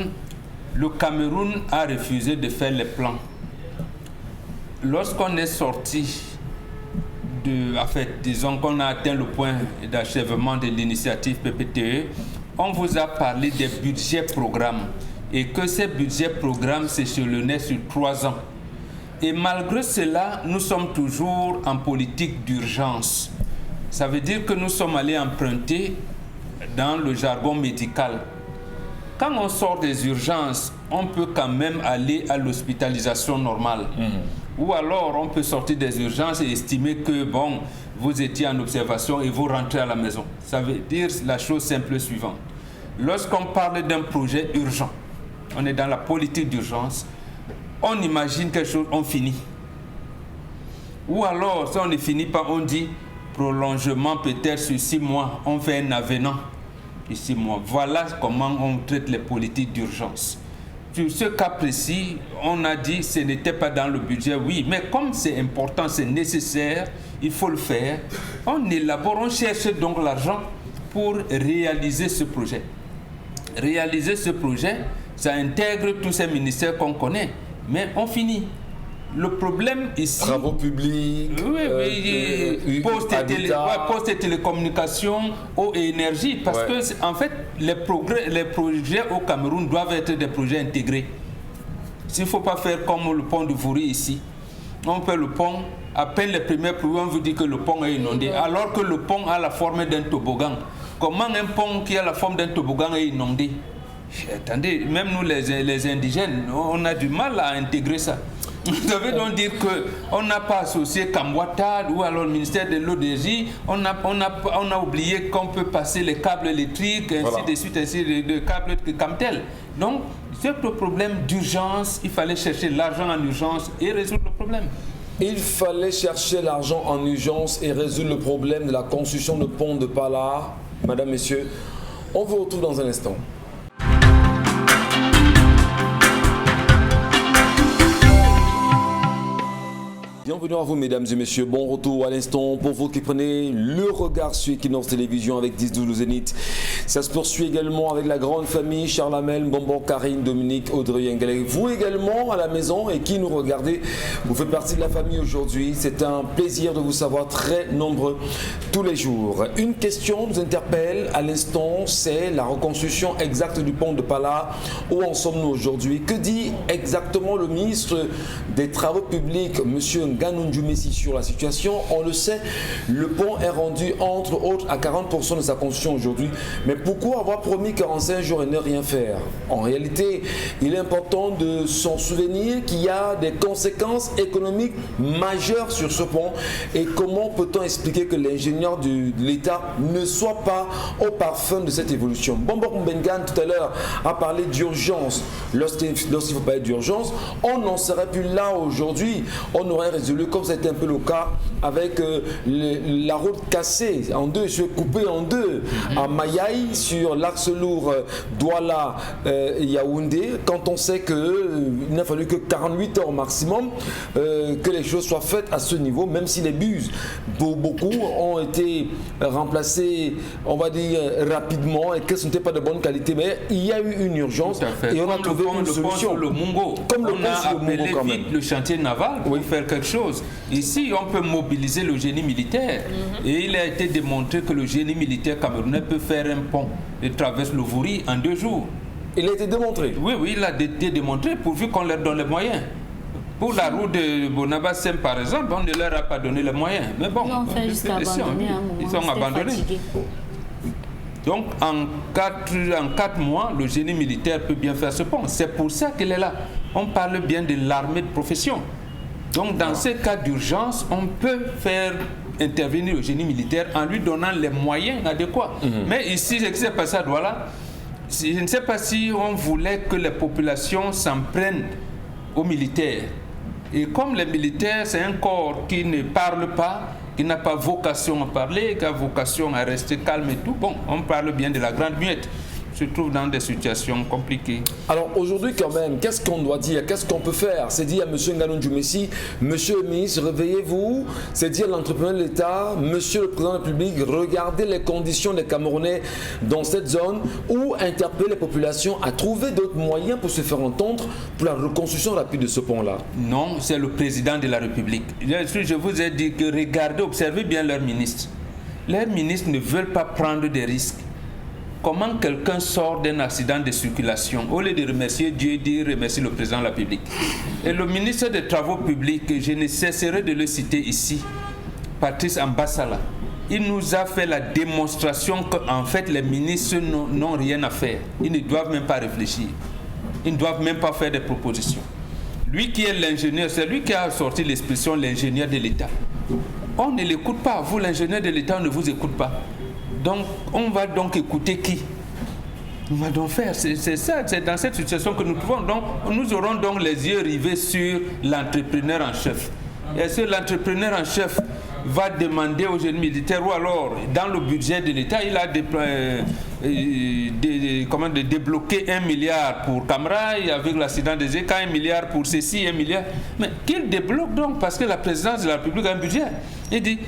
le Cameroun a refusé de faire les plans. Lorsqu'on est sorti disons qu'on a atteint le point d'achèvement de l'initiative PPTE, on vous a parlé des budgets programmes et que ces budgets programmes s'échelonnaient sur 3 ans. Et malgré cela, nous sommes toujours en politique d'urgence. Ça veut dire que nous sommes allés emprunter dans le jargon médical. Quand on sort des urgences, on peut quand même aller à l'hospitalisation normale. Ou alors, on peut sortir des urgences et estimer que, bon, vous étiez en observation et vous rentrez à la maison. Ça veut dire la chose simple suivante. Lorsqu'on parle d'un projet urgent, on est dans la politique d'urgence, on imagine quelque chose, on finit. Ou alors, si on ne finit pas, on dit prolongement peut-être sur 6 mois, on fait un avenant. Ici, moi. Voilà comment on traite les politiques d'urgence. Sur ce cas précis, on a dit que ce n'était pas dans le budget, oui, mais comme c'est important, c'est nécessaire, il faut le faire, on élabore, on cherche donc l'argent pour réaliser ce projet. Réaliser ce projet, ça intègre tous ces ministères qu'on connaît, mais on finit. Le problème ici... Travaux publics, poste et télécommunications, eau et énergie. Parce que, en fait, les projets au Cameroun doivent être des projets intégrés. S'il ne faut pas faire comme le pont de Vouri ici. On fait le pont, à peine les premiers projets, on vous dit que le pont est inondé. Alors que le pont a la forme d'un toboggan. Comment un pont qui a la forme d'un toboggan est inondé? Attendez, même nous les indigènes, on a du mal à intégrer ça. Ça veut donc dire qu'on n'a pas associé Kamwata ou alors le ministère de l'ODJ, on a oublié qu'on peut passer les câbles électriques, ainsi de suite, ainsi de câbles comme tel. Donc, c'est le problème d'urgence, il fallait chercher l'argent en urgence et résoudre le problème. Il fallait chercher l'argent en urgence et résoudre le problème de la construction de pont de Pala. Madame, Messieurs, on vous retrouve dans un instant. Bienvenue à vous, mesdames et messieurs. Bon retour à l'instant pour vous qui prenez le regard sur Equinox Télévision avec 10-12 Zénith. Ça se poursuit également avec la grande famille Charles Hamel, Bonbon, Karine, Dominique, Audrey Yengalé. Vous également à la maison et qui nous regardez, vous faites partie de la famille aujourd'hui. C'est un plaisir de vous savoir très nombreux tous les jours. Une question nous interpelle à l'instant, c'est la reconstruction exacte du pont de Pala. Où en sommes-nous aujourd'hui? Que dit exactement le ministre des Travaux publics, monsieur Nganou Ndjumesi, sur la situation? On le sait, le pont est rendu entre autres à 40% de sa construction aujourd'hui. Mais pourquoi avoir promis 45 jours et ne rien faire? En réalité, il est important de s'en souvenir qu'il y a des conséquences économiques majeures sur ce pont. Et comment peut-on expliquer que l'ingénieur de l'État ne soit pas au parfum de cette évolution? Bonbon Mbengan tout à l'heure a parlé d'urgence. Lorsqu'il faut parler d'urgence, on n'en serait plus là aujourd'hui. On aurait résolu, comme c'était un peu le cas avec la route cassée en deux, coupée en deux à Mayaï sur l'axe lourd Douala-Yaoundé, quand on sait qu'il n'a fallu que 48 heures maximum que les choses soient faites à ce niveau, même si les bus, pour beaucoup, ont été remplacés, on va dire, rapidement et que ce n'était pas de bonne qualité, mais il y a eu une urgence et on a trouvé une solution. Le Mungo. Comme le on a appelé vite le chantier naval pour faire quelque chose. Ici, on peut mobiliser le génie militaire. Et il a été démontré que le génie militaire camerounais peut faire un pont et traverse le Vouri en 2 jours. Il a été démontré? Oui, il a été démontré pourvu qu'on leur donne les moyens. Pour la route de Bonabasem, par exemple, on ne leur a pas donné les moyens. Mais bon, ils ont abandonné. Donc, en 4 mois, le génie militaire peut bien faire ce pont. C'est pour ça qu'il est là. On parle bien de l'armée de profession. Donc, dans ces cas d'urgence, on peut faire intervenir le génie militaire en lui donnant les moyens adéquats. Mais ici, ce qui s'est passé à Douala, je ne sais pas si on voulait que les populations s'en prennent aux militaires. Et comme les militaires, c'est un corps qui ne parle pas, qui n'a pas vocation à parler, qui a vocation à rester calme et tout, bon, on parle bien de la grande muette. Se trouve dans des situations compliquées. Alors aujourd'hui quand même, qu'est-ce qu'on doit dire? Qu'est-ce qu'on peut faire? C'est dire à M. Nganou Ndjumesi, monsieur le ministre, réveillez-vous. C'est dire à l'entrepreneur de l'État, monsieur le président de la République, regardez les conditions des Camerounais dans cette zone, ou interpeller les populations à trouver d'autres moyens pour se faire entendre pour la reconstruction rapide de ce pont-là. Non, c'est le président de la République. Je vous ai dit que regardez, observez bien leurs ministres. Leurs ministres ne veulent pas prendre des risques. Comment quelqu'un sort d'un accident de circulation, au lieu de remercier Dieu, il dit remercier le président de la République. Et le ministre des Travaux publics, je ne cesserai de le citer ici, Patrice Ambassala, il nous a fait la démonstration qu'en fait les ministres n'ont rien à faire. Ils ne doivent même pas réfléchir. Ils ne doivent même pas faire des propositions. Lui qui est l'ingénieur, c'est lui qui a sorti l'expression l'ingénieur de l'État. On ne l'écoute pas. Vous, l'ingénieur de l'État, on ne vous écoute pas. Donc, on va donc écouter qui? On va donc faire. C'est ça, c'est dans cette situation que nous trouvons. Donc, nous aurons donc les yeux rivés sur l'entrepreneur en chef. Est-ce que l'entrepreneur en chef va demander au génie militaire ou alors, dans le budget de l'État, il a débloqué 1 milliard pour Camraï avec l'accident des Éca, 1 milliard pour ceci, 1 milliard. Mais qu'il débloque donc, parce que la présidence de la République a un budget. Il dit,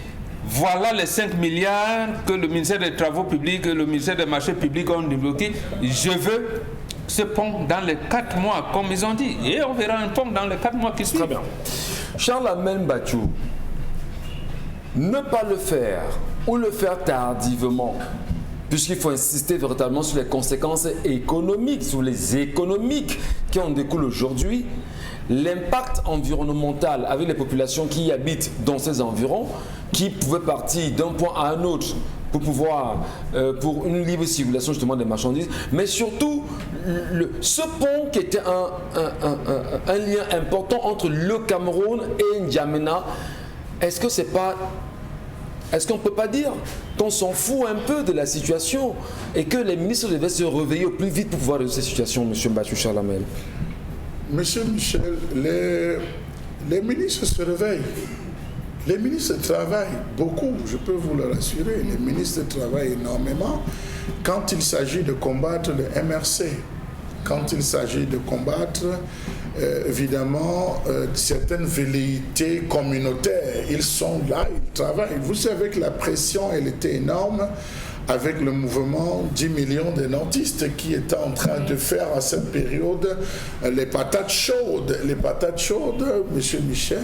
voilà les 5 milliards que le ministère des Travaux publics et le ministère des Marchés publics ont débloqués. Je veux ce pont dans les 4 mois, comme ils ont dit. Et on verra un pont dans les 4 mois qui suivent. Très bien. Charles Hamel Bachou, ne pas le faire ou le faire tardivement, puisqu'il faut insister véritablement sur les conséquences économiques, sur les économiques qui en découlent aujourd'hui, l'impact environnemental avec les populations qui y habitent dans ces environs, qui pouvaient partir d'un point à un autre pour pouvoir, pour une libre circulation justement des marchandises, mais surtout ce pont qui était un lien important entre le Cameroun et N'Djamena. Est-ce que c'est pas, est-ce qu'on ne peut pas dire qu'on s'en fout un peu de la situation et que les ministres devaient se réveiller au plus vite pour pouvoir résoudre cette situation, M. Bachou Charles Hamel? Monsieur Michel, les ministres se réveillent. Les ministres travaillent beaucoup, je peux vous le rassurer. Les ministres travaillent énormément quand il s'agit de combattre le MRC, quand il s'agit de combattre évidemment certaines velléités communautaires. Ils sont là, ils travaillent. Vous savez que la pression, elle était énorme avec le mouvement 10 millions de nordistes qui était en train de faire à cette période les patates chaudes. Les patates chaudes, M. Michel,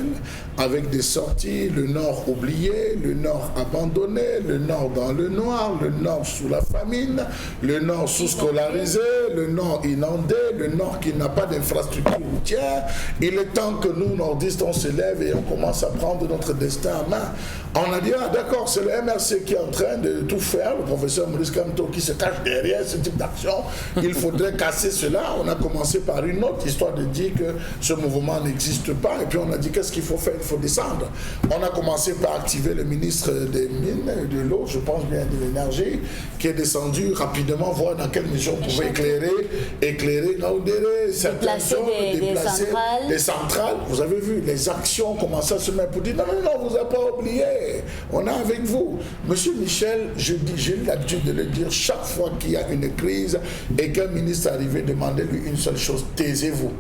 avec des sorties, le Nord oublié, le Nord abandonné, le Nord dans le noir, le Nord sous la famine, le Nord sous-scolarisé, le Nord inondé, le Nord qui n'a pas d'infrastructure routière. Il est temps que nous, nordistes, on se lève et on commence à prendre notre destin en main. On a dit, ah d'accord, c'est le MRC qui est en train de tout faire, le professeur Maurice Kamto qui se cache derrière ce type d'action. Il faudrait casser cela. On a commencé par une autre histoire de dire que ce mouvement n'existe pas. Et puis on a dit, qu'est-ce qu'il faut faire? Il faut descendre. On a commencé par activer le ministre des Mines, de l'eau, je pense bien de l'énergie, qui est descendu rapidement, voir dans quelle mesure on pouvait éclairer Naoudéré, certaines zones, déplacer des centrales. Vous avez vu, les actions ont commencé à se mettre pour dire, non, vous n'avez pas oublié. On est avec vous. Monsieur Michel, j'ai eu l'habitude de le dire chaque fois qu'il y a une crise et qu'un ministre arrive, demandez-lui une seule chose, taisez-vous,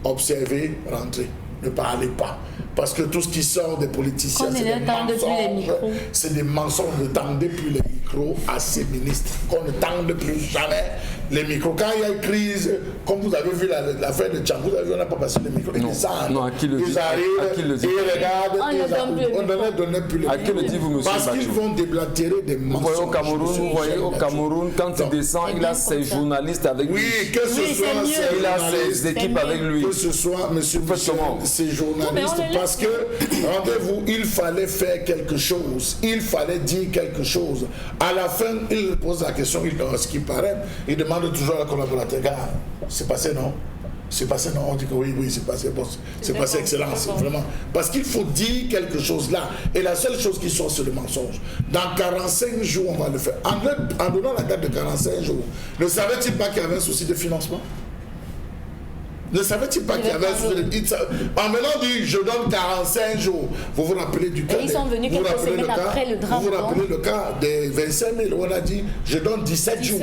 observez, rentrez, ne parlez pas. Parce que tout ce qui sort des politiciens, c'est des mensonges. C'est des mensonges. Ne tendez plus les micros à ces ministres. Qu'on ne tende plus jamais les micros. Quand il y a une crise, comme vous avez vu l'affaire de Tchang, vous avez vu, on n'a pas passé les micros. Non, à qui le dit? Ils arrivent, ils regardent, on ne leur donne plus les micros. À qui le dit, vous, monsieur Parce qu'ils vont déblatérer des mensonges. Vous voyez au Cameroun, quand il descend, il a ses journalistes avec lui. Oui, que ce soit il a ses équipes avec lui. Que ce soit, monsieur Michel, ces journalistes, parce que, rendez-vous, il fallait faire quelque chose. Il fallait dire quelque chose. À la fin, il pose la question, ce qui paraît, il demande toujours à la collaborateur, gars, c'est passé, non? C'est passé, non? On dit que oui, c'est passé, bon, c'est passé, excellence, vraiment. Parce qu'il faut dire quelque chose là. Et la seule chose qui sort, c'est le mensonge. Dans 45 jours, on va le faire. En donnant la date de 45 jours, ne savait-il pas qu'il y avait un souci de financement? Ne savait-il pas qu'il y avait un souci de... En venant dire, je donne 45 jours, vous vous rappelez du cas... Et ils sont venus quelques semaines après le drame. Vous vous rappelez le cas des 25 000, on a dit, je donne 17 jours.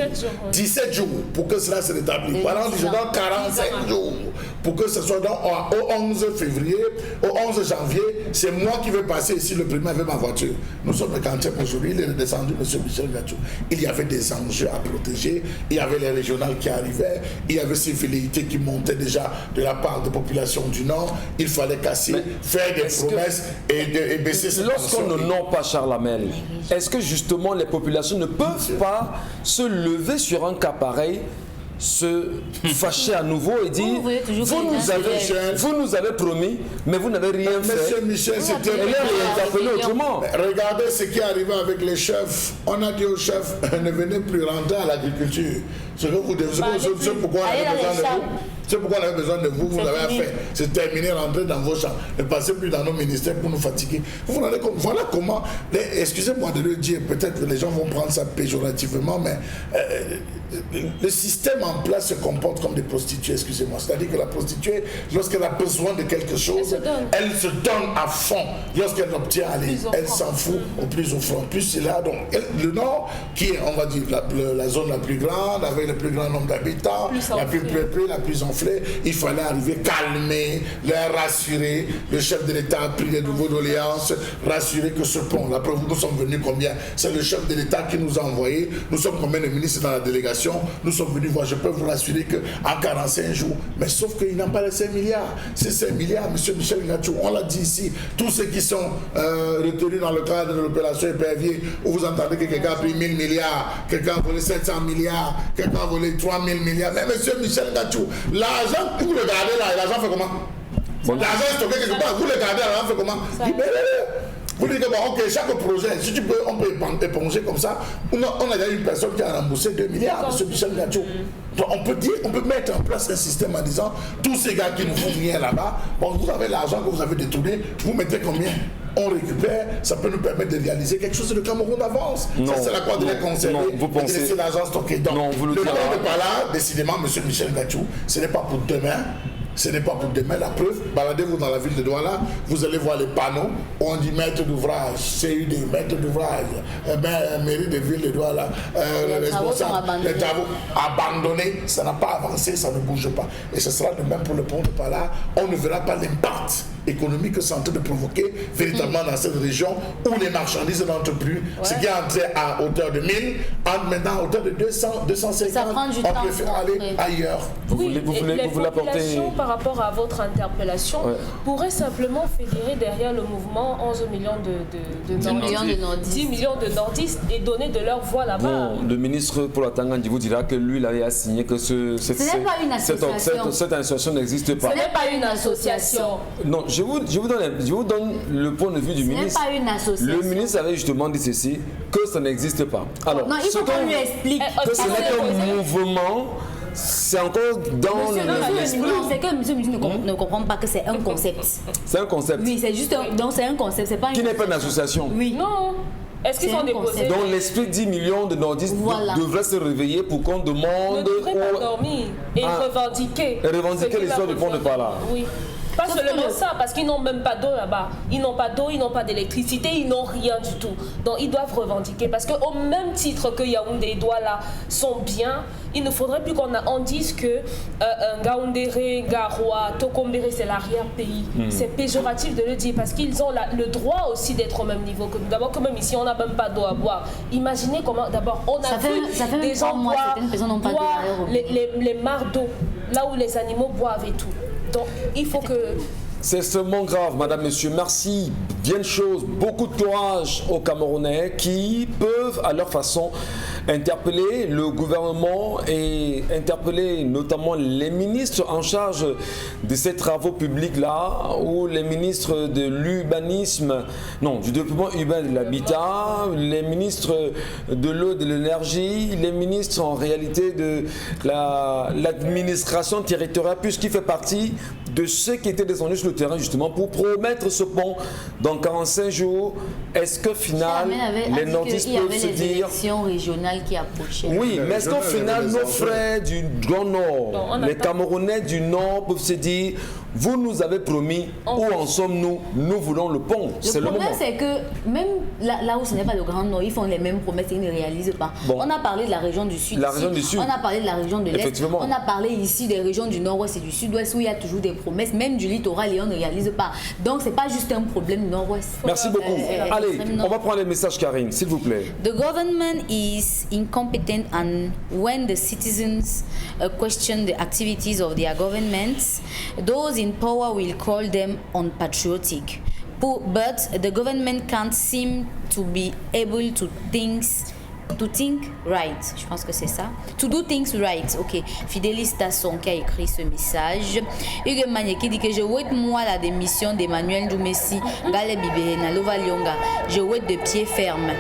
17 jours pour que cela se rétablisse. Par exemple, je donne 45 jours pour que ce soit au 11 février, au 11 janvier, c'est moi qui vais passer ici le premier avec ma voiture. Nous sommes le quantième aujourd'hui, il est redescendu, M. Michel Gachou. Il y avait des enjeux à protéger, il y avait les régionales qui arrivaient, il y avait ces velléités qui montaient déjà de la part des populations du Nord. Il fallait casser, faire des promesses et baisser cette Lorsqu'on ne nomme pas Charles Hamel, est-ce que justement les populations ne peuvent pas se lever sur un cas pareil, se fâcher à nouveau et dire vous nous avez promis, mais vous n'avez rien fait. Monsieur Michel, c'était autrement. Regardez ce qui est arrivé avec les chefs. On a dit aux chefs, ne venez plus rentrer à l'agriculture. C'est pourquoi on avait besoin de vous. C'est pourquoi on avait besoin de vous, vous l'avez fait. C'est terminé, rentrer dans vos champs. Ne passez plus dans nos ministères pour nous fatiguer. Vous voilà comment, excusez-moi de le dire, peut-être que les gens vont prendre ça péjorativement, mais le système en place se comporte comme des prostituées, excusez-moi. C'est-à-dire que la prostituée, lorsqu'elle a besoin de quelque chose, elle se donne à fond. Lorsqu'elle obtient, elle s'en fout au plus offrant. Plus c'est là, donc le Nord, qui est, on va dire, la zone la plus grande, avec le plus grand nombre d'habitants, la plus peuplée, la plus enflée, il fallait arriver, calmer, les rassurer. Le chef de l'État a pris des nouveaux doléances, rassurer que ce pont, la preuve, nous sommes venus combien? C'est le chef de l'État qui nous a envoyé. Nous sommes combien de ministres dans la délégation? Nous sommes venus voir, je peux vous rassurer qu'en 45 jours, mais sauf qu'ils n'ont pas les 5 milliards. Ces 5 milliards, M. Michel Gachou, on l'a dit ici, tous ceux qui sont retenus dans le cadre de l'opération épervier, où vous entendez que quelqu'un a pris 1000 milliards, quelqu'un a volé 700 milliards, quelqu'un a volé 3000 milliards. Mais M. Michel Gachou, l'argent, vous le gardez là, et l'argent fait comment? L'argent est stocké quelque part, vous le gardez, l'argent fait comment? Vous dites que bon, ok, chaque projet, si tu peux, on peut éponger comme ça. On a déjà une personne qui a remboursé 2 milliards, M. Michel Gachou. Donc on peut mettre en place un système en disant, tous ces gars qui ne font rien là-bas, bon, vous avez l'argent que vous avez détourné, vous mettez combien? On récupère, ça peut nous permettre de réaliser quelque chose et le Cameroun avance. Ça, c'est la quoi de les conserver et de laisser l'argent stocké. Donc, le temps n'est pas là, décidément, M. Michel Gachou, ce n'est pas pour demain. Ce n'est pas pour demain. La preuve, baladez-vous dans la ville de Douala, vous allez voir les panneaux où on dit maître d'ouvrage, CUD, maître d'ouvrage, mairie de ville de Douala, responsable, les travaux abandonnés. Ça n'a pas avancé, ça ne bouge pas. Et ce sera de même pour le pont de Pala. On ne verra pas l'impact économique que c'est en train de provoquer véritablement dans cette région où les marchandises n'entrent plus. Ce qui est entré à hauteur de 1000 entre maintenant à hauteur de 200, 250. On préfère aller ailleurs. Les populations, par rapport à votre interpellation, pourraient simplement fédérer derrière le mouvement 11 millions de nordistes, 10 millions de nordistes et donner de leur voix là-bas. Bon, le ministre pour la Tanganyika vous dira que lui, il a signé que cette association n'existe pas. Ce n'est pas une association. Non, je vous donne le point de vue du ministre. Ce n'est pas une association. Le ministre avait justement dit ceci, que ça n'existe pas. Alors, non, il faut qu'on lui explique. Que ce n'est qu'un mouvement, c'est encore dans l'esprit. C'est que monsieur ne comprend pas que c'est un concept. C'est un concept. Oui, c'est juste c'est un concept. C'est pas qui n'est pas une association. Oui. Non. Est-ce qu'ils sont déposés? Donc l'esprit 10 millions de nordistes devrait se réveiller pour qu'on demande... Ne devrait pas dormir et revendiquer. Et revendiquer l'histoire du pont de Pala. Oui. Pas seulement ça, parce qu'ils n'ont même pas d'eau là-bas. Ils n'ont pas d'eau, ils n'ont pas d'électricité, ils n'ont rien du tout. Donc ils doivent revendiquer. Parce qu'au même titre que Yaoundé et Douala sont bien, il ne faudrait plus qu'on dise que Ngaoundéré, Garoua, Tokombéré, c'est l'arrière-pays. C'est péjoratif de le dire parce qu'ils ont le droit aussi d'être au même niveau que nous. D'abord, que même ici, on n'a même pas d'eau à boire. Imaginez comment, d'abord, on a vu des gens boire les mares d'eau, là où les animaux boivent et tout. Donc, il faut que... C'est extrêmement grave, madame, monsieur. Merci. Bien de choses, beaucoup de courage aux Camerounais qui peuvent, à leur façon, interpeller le gouvernement et interpeller notamment les ministres en charge de ces travaux publics-là, ou les ministres de l'urbanisme, non, du développement urbain et de l'habitat, les ministres de l'eau et de l'énergie, les ministres en réalité de l'administration territoriale, puisqu'il fait partie de ceux qui étaient descendus sur le terrain justement pour promettre ce pont dans 45 jours. Est-ce que final les nordistes peuvent se dire... Il y avait des élections régionales qui approchaient. Oui, mais est-ce qu'au final nos frères du Grand Nord, les Camerounais du Nord peuvent se dire, vous nous avez promis, où en sommes-nous? Nous voulons le pont. C'est le moment. Le problème, c'est que même là où ce n'est pas le Grand Nord, ils font les mêmes promesses et ils ne réalisent pas. Bon. On a parlé de la région du Sud. La région du Sud. On a parlé de la région de l'Est. On a parlé ici des régions du Nord-Ouest et du Sud-Ouest où il y a toujours des promesses, même du littoral, et on ne réalise pas. Donc, ce n'est pas juste un problème du Nord-Ouest. Merci beaucoup. Allez, on va prendre les messages, Karine, s'il vous plaît. The government is incompetent, and when the citizens question the activities of their governments, those in power will call them unpatriotic. But the government can't seem to be able to think right. Je pense que c'est ça. To do things right. Ok. Fidélis Tasson qui a écrit ce message. Hugues Magne qui dit que je souhaite moi la démission d'Emmanuel Doumessi, Gale Bibé, Nalova Lyonga. Je souhaite de pied ferme.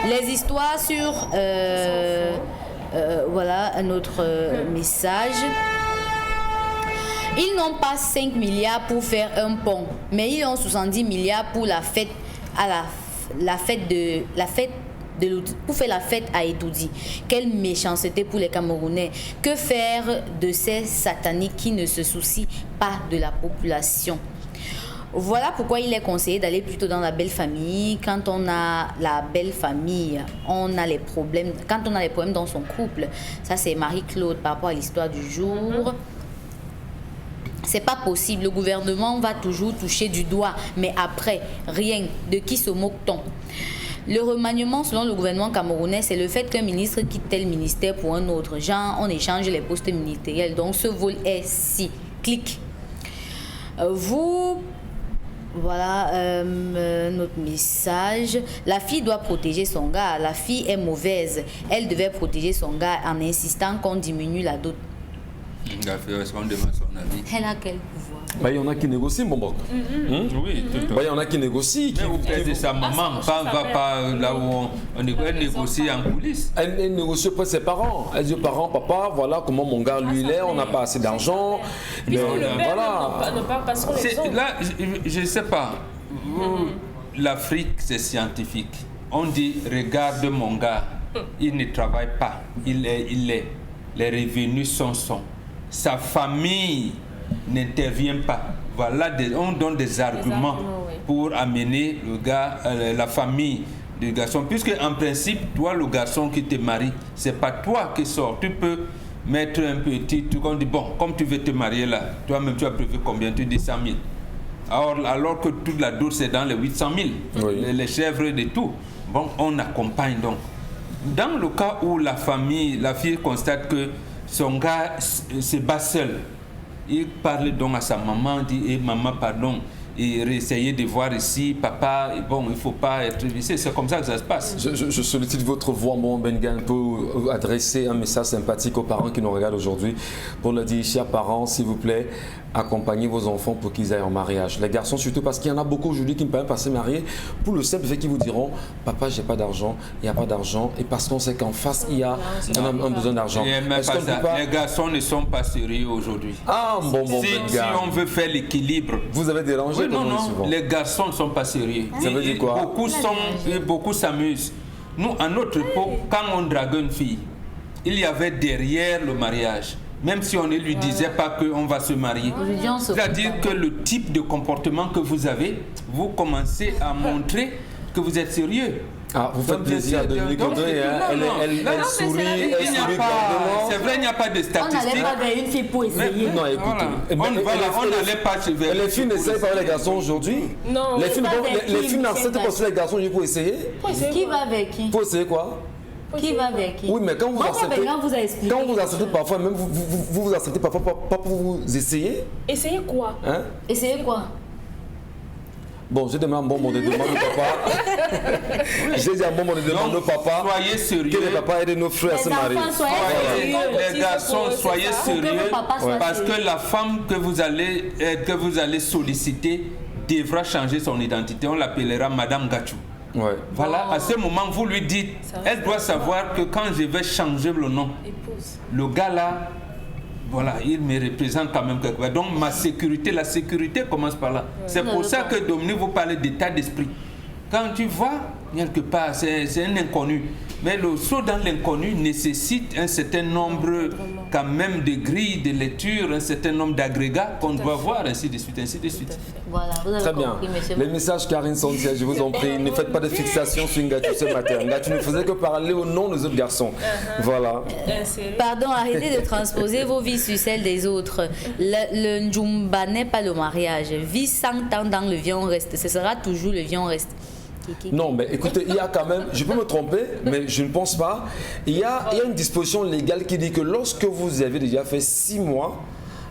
Les histoires sur... voilà un autre message. Ils n'ont pas 5 milliards pour faire un pont, mais ils ont 70 milliards pour la fête pour faire la fête à Edoudi. Quelle méchanceté pour les Camerounais. Que faire de ces sataniques qui ne se soucient pas de la population? Voilà pourquoi il est conseillé d'aller plutôt dans la belle famille. Quand on a la belle famille, on a les problèmes. Quand on a les problèmes dans son couple, ça c'est Marie-Claude par rapport à l'histoire du jour. C'est pas possible. Le gouvernement va toujours toucher du doigt, mais après, rien. De qui se moque-t-on? Le remaniement, selon le gouvernement camerounais, c'est le fait qu'un ministre quitte tel ministère pour un autre. Genre, on échange les postes ministériels. Donc, ce vol est cyclique. Voilà notre message. La fille doit protéger son gars. La fille est mauvaise. Elle devait protéger son gars en insistant qu'on diminue la dot. La fille, est-ce qu'on demande son avis? Elle a quel pouvoir? Il y en a qui négocient, bon bon. Oui, tout Il y en a qui négocient. Mais vous plaisez sa maman, quand on va pas là où on négocie en coulisses. Elle négocie auprès de ses parents. Elle dit aux parents, papa, voilà comment mon gars lui il est, on n'a pas assez d'argent. Mais voilà. Ne parle pas sur les autres. Là, je ne sais pas. L'Afrique, c'est scientifique. On dit, regarde mon gars, il ne travaille pas. Il est. Les revenus sont. Sa famille n'intervient pas. Voilà, on donne des arguments pour amener le gars, la famille du garçon. Puisque en principe, toi, le garçon qui te marie, c'est pas toi qui sors. Tu peux mettre un petit truc, on dit, bon, comme tu veux te marier là, toi-même tu as prévu combien? Tu dis 100 000. Alors que toute la dot c'est dans les 800 000, les chèvres et tout. Bon, on accompagne donc. Dans le cas où la fille constate que son gars se bat seul, il parle donc à sa maman, dit maman, pardon, et essayer de voir ici, papa, bon, il ne faut pas être vicié. C'est comme ça que ça se passe. Je sollicite votre voix, mon Bengan, pour adresser un message sympathique aux parents qui nous regardent aujourd'hui, pour leur dire, chers parents, s'il vous plaît, accompagnez vos enfants pour qu'ils aillent en mariage. Les garçons surtout, parce qu'il y en a beaucoup aujourd'hui qui ne peuvent pas se marier pour le simple fait qu'ils vous diront, papa, j'ai pas d'argent, il n'y a pas d'argent, et parce qu'on sait qu'en face, il y a un besoin d'argent. Les garçons ne sont pas sérieux aujourd'hui. Ah, bon, si on veut faire l'équilibre. Vous avez dérangé non, les garçons ne sont pas sérieux. Ça veut dire quoi? Beaucoup s'amusent. Nous, à notre époque, quand on draguait une fille, il y avait derrière le mariage. Même si on ne lui disait pas qu'on va se marier. C'est-à-dire que le type de comportement que vous avez, vous commencez à montrer que vous êtes sérieux. Ah, vous faites plaisir à Dominique Audrey, elle sourit, elle sourit grandement. C'est vrai, il n'y a pas de statistiques. On n'allait pas vers une fille pour essayer. Non, écoutez. On n'allait pas vers les filles n'essayent pas les garçons aujourd'hui. Non. Les filles n'acceptent pas sur les garçons pour essayer. Qui va avec qui? Pour essayer quoi? Qui va avec qui? Oui, mais quand vous acceptez parfois, même vous acceptez parfois pas pour vous essayer. Essayez quoi? Hein? Essayez quoi? Bon, je demande un bon mot de demande au papa. J'ai dit un bon mot de demande au papa. Soyez sérieux. Que les papas aident nos frères à se marier. Les garçons, soyez sérieux. Parce que la femme que vous allez solliciter devra changer son identité. On l'appellera Madame Gachou. Ouais. Voilà, à ce moment, vous lui dites, elle doit savoir que quand je vais changer le nom, le gars là, voilà, il me représente quand même quelque part. Donc ma sécurité, la sécurité commence par là. C'est pour ça que Dominique vous parle d'état d'esprit. Quand tu vois quelque part, c'est un inconnu. Mais le saut dans l'inconnu nécessite un certain nombre quand même de grilles de lecture, un certain nombre d'agrégats qu'on doit voir, ainsi de suite, ainsi de suite. Voilà, vous avez très compris, bien. Monsieur. Les messages, Karine Santia, je vous en prie, ne faites pas de fixation sur Ngachou ce matin. Ngachou ne faisait que parler au nom des autres garçons. Voilà. Pardon, arrêtez de transposer vos vies sur celles des autres. Le Njumba n'est pas le mariage. Vie 100 ans dans le vion reste. Ce sera toujours le vion reste. Non, mais écoutez, il y a quand même, je peux me tromper, mais je ne pense pas. Il y a une disposition légale qui dit que lorsque vous avez déjà fait 6 mois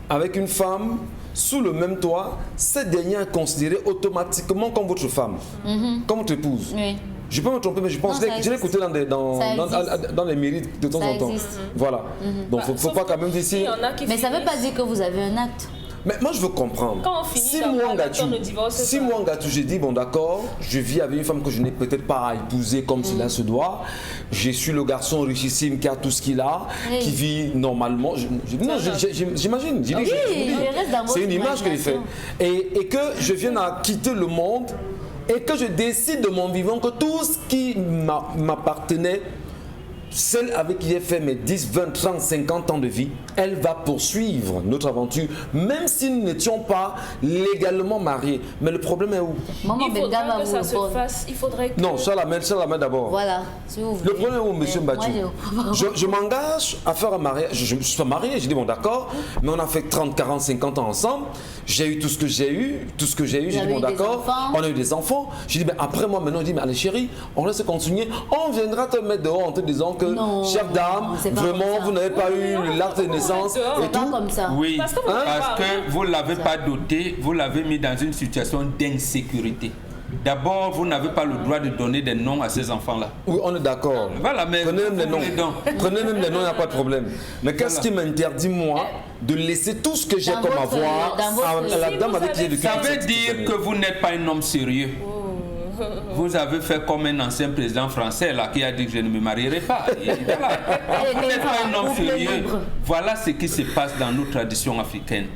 avec une femme sous le même toit, cette dernière est considérée automatiquement comme votre femme, comme votre épouse. Oui. Je peux me tromper, mais je pense que je l'ai écouté dans les mairies de temps en temps. Voilà. Donc, il ne faut pas quand même dire ici. Mais ça ne veut pas dire que vous avez un acte. Mais moi, je veux comprendre. Quand on finit 6 mois en gâteau, j'ai dit, bon d'accord, je vis avec une femme que je n'ai peut-être pas à épouser comme cela se doit. Je suis le garçon richissime qui a tout ce qu'il a, qui vit normalement. J'imagine. C'est une image que j'ai faite. Et que je vienne à quitter le monde et que je décide de mon vivant que tout ce qui m'appartenait, celle avec qui j'ai fait mes 10, 20, 30, 50 ans de vie, elle va poursuivre notre aventure, même si nous n'étions pas légalement mariés. Mais le problème est où? Maman, il faudrait que ça se fasse. Il faudrait que... Non, ça la main d'abord. Voilà. Le problème est où, monsieur Mbachou? Je m'engage à faire un mariage. Je suis marié, j'ai dit, bon d'accord, mais on a fait 30, 40, 50 ans ensemble. J'ai eu tout ce que j'ai eu, j'ai dit, bon d'accord, on a eu des enfants. J'ai dit, ben, après moi, maintenant, je dis, mais allez chérie, on laisse continuer. On viendra te mettre dehors en te disant que, chère dame, vraiment, vous n'avez pas eu l'acte de naissance et tout. Comme ça. Oui, parce que vous ne l'avez pas doté, vous l'avez mis dans une situation d'insécurité. D'abord, vous n'avez pas le droit de donner des noms à ces enfants-là. Oui, on est d'accord. Voilà, mais prenez même les noms. Prenez même les noms, il n'y a pas de problème. Mais qu'est-ce qui m'interdit, moi, de laisser tout ce que j'ai comme avoir à la dame avec qui j'ai vécu? Ça veut dire que vous n'êtes pas un homme sérieux. Vous avez fait comme un ancien président français là, qui a dit que je ne me marierai pas. Voilà. Vous n'êtes pas un homme sérieux. Voilà ce qui se passe dans nos traditions africaines.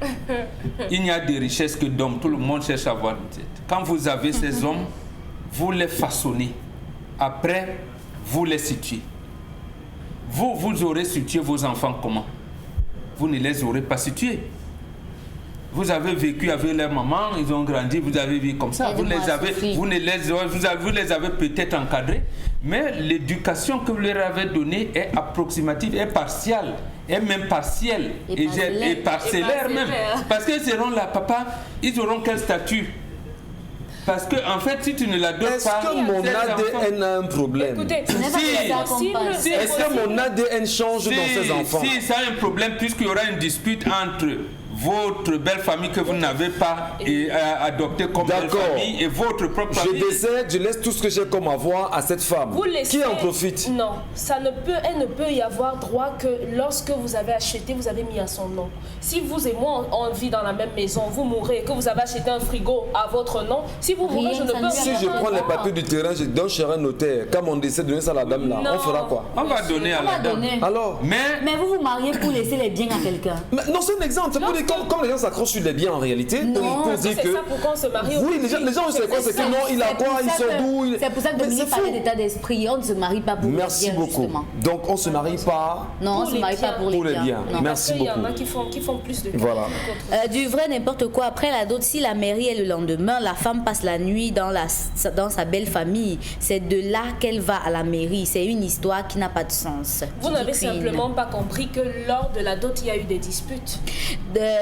Il n'y a de richesses que d'hommes. Tout le monde cherche à avoir une tête. Quand vous avez ces hommes, vous les façonnez. Après, vous les situez. Vous aurez situé vos enfants comment? Vous ne les aurez pas situés. Vous avez vécu avec leur maman, ils ont grandi, vous avez vu comme ça. Vous les avez peut-être encadrés, mais l'éducation que vous leur avez donnée est approximative, est partielle, est même partielle, et parcellaire même. Parce que seront là, papa, ils auront quel statut? Parce que en fait, si tu ne la donnes pas... Est-ce que mon ADN a un problème? Écoutez, est-ce que mon ADN change dans ces enfants? Si ça a un problème, puisqu'il y aura une dispute entre votre belle famille que vous n'avez pas adoptée comme belle famille et votre propre famille. Je décède, je laisse tout ce que j'ai comme avoir à cette femme. Qui en profite? Non, elle ne peut y avoir droit que lorsque vous avez acheté, vous avez mis à son nom. Si vous et moi, on vit dans la même maison, vous mourrez et que vous avez acheté un frigo à votre nom, si vous mourrez, je ne peux Si je prends les papiers du terrain, je donne chez un notaire, quand mon décès donne ça à la dame là, on fera quoi? On va donner à la dame. Alors? Mais vous vous mariez pour laisser les biens à quelqu'un? Non, c'est un exemple. C'est pour dire comme les gens s'accrochent sur les biens en réalité, non, c'est ça pourquoi on se marie. Oui, les gens savent quoi, c'est que non, il a quoi, ils sont d'où. C'est pour ça que Dominique parlait d'état d'esprit. On ne se marie pas pour les biens. Merci beaucoup. Donc on se marie pas. Non, on se marie pas pour les biens. Merci beaucoup. Il y en a qui font plus de voilà. Du vrai n'importe quoi. Après la dot, si la mairie est le lendemain, la femme passe la nuit dans sa belle famille. C'est de là qu'elle va à la mairie. C'est une histoire qui n'a pas de sens. Vous n'avez simplement pas compris que lors de la dot, il y a eu des disputes.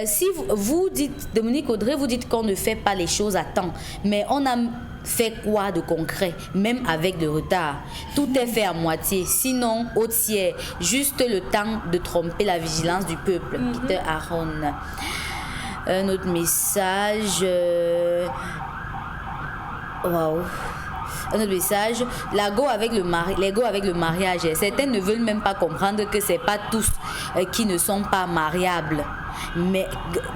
Si vous dites, Dominique Audrey, vous dites qu'on ne fait pas les choses à temps, mais on a fait quoi de concret, même avec de retard? Tout est fait à moitié, sinon au tiers, juste le temps de tromper la vigilance du peuple. Peter Aaron. Un autre message. Waouh. Un autre message, l'ego avec le mariage. Certains ne veulent même pas comprendre que c'est pas tous qui ne sont pas mariables. Mais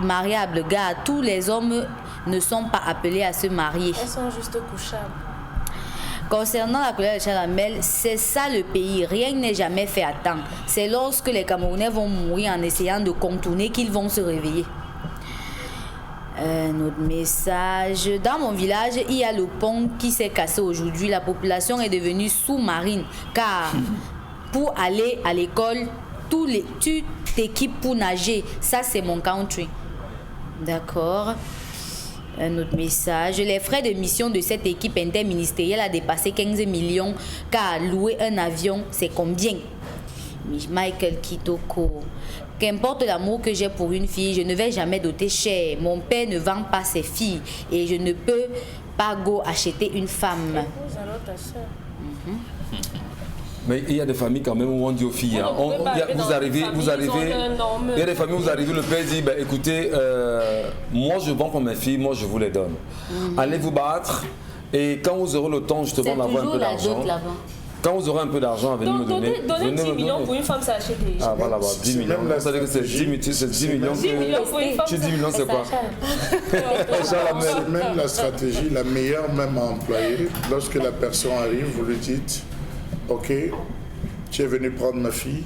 mariables, gars, tous les hommes ne sont pas appelés à se marier. Elles sont juste couchables. Concernant la colère de Chalamel, c'est ça le pays. Rien n'est jamais fait à temps. C'est lorsque les Camerounais vont mourir en essayant de contourner qu'ils vont se réveiller. Un autre message. Dans mon village, il y a le pont qui s'est cassé aujourd'hui. La population est devenue sous-marine. Car pour aller à l'école, tu t'équipes pour nager. Ça, c'est mon country. D'accord. Un autre message. Les frais de mission de cette équipe interministérielle a dépassé 15 millions. Car louer un avion, c'est combien? Michael Kitoko. Qu'importe l'amour que j'ai pour une fille, je ne vais jamais doter cher. Mon père ne vend pas ses filles et je ne peux pas acheter une femme. Mais il y a des familles quand même où on dit aux filles, vous arrivez, il y a des familles où vous arrivez, le père dit, ben, écoutez, moi je vends pour mes filles, moi je vous les donne. Allez vous battre et quand vous aurez le temps justement d'avoir un peu d'argent. Quand vous aurez un peu d'argent, venez me donner. Donner 10 millions pour une femme, ça achète des... Ah voilà, 10 millions. Ça veut dire que c'est 10 millions. 10 millions pour une femme. Tu 10 millions, c'est quoi? C'est même la stratégie, la meilleure même à employer. Lorsque la personne arrive, vous lui dites, ok, tu es venu prendre ma fille,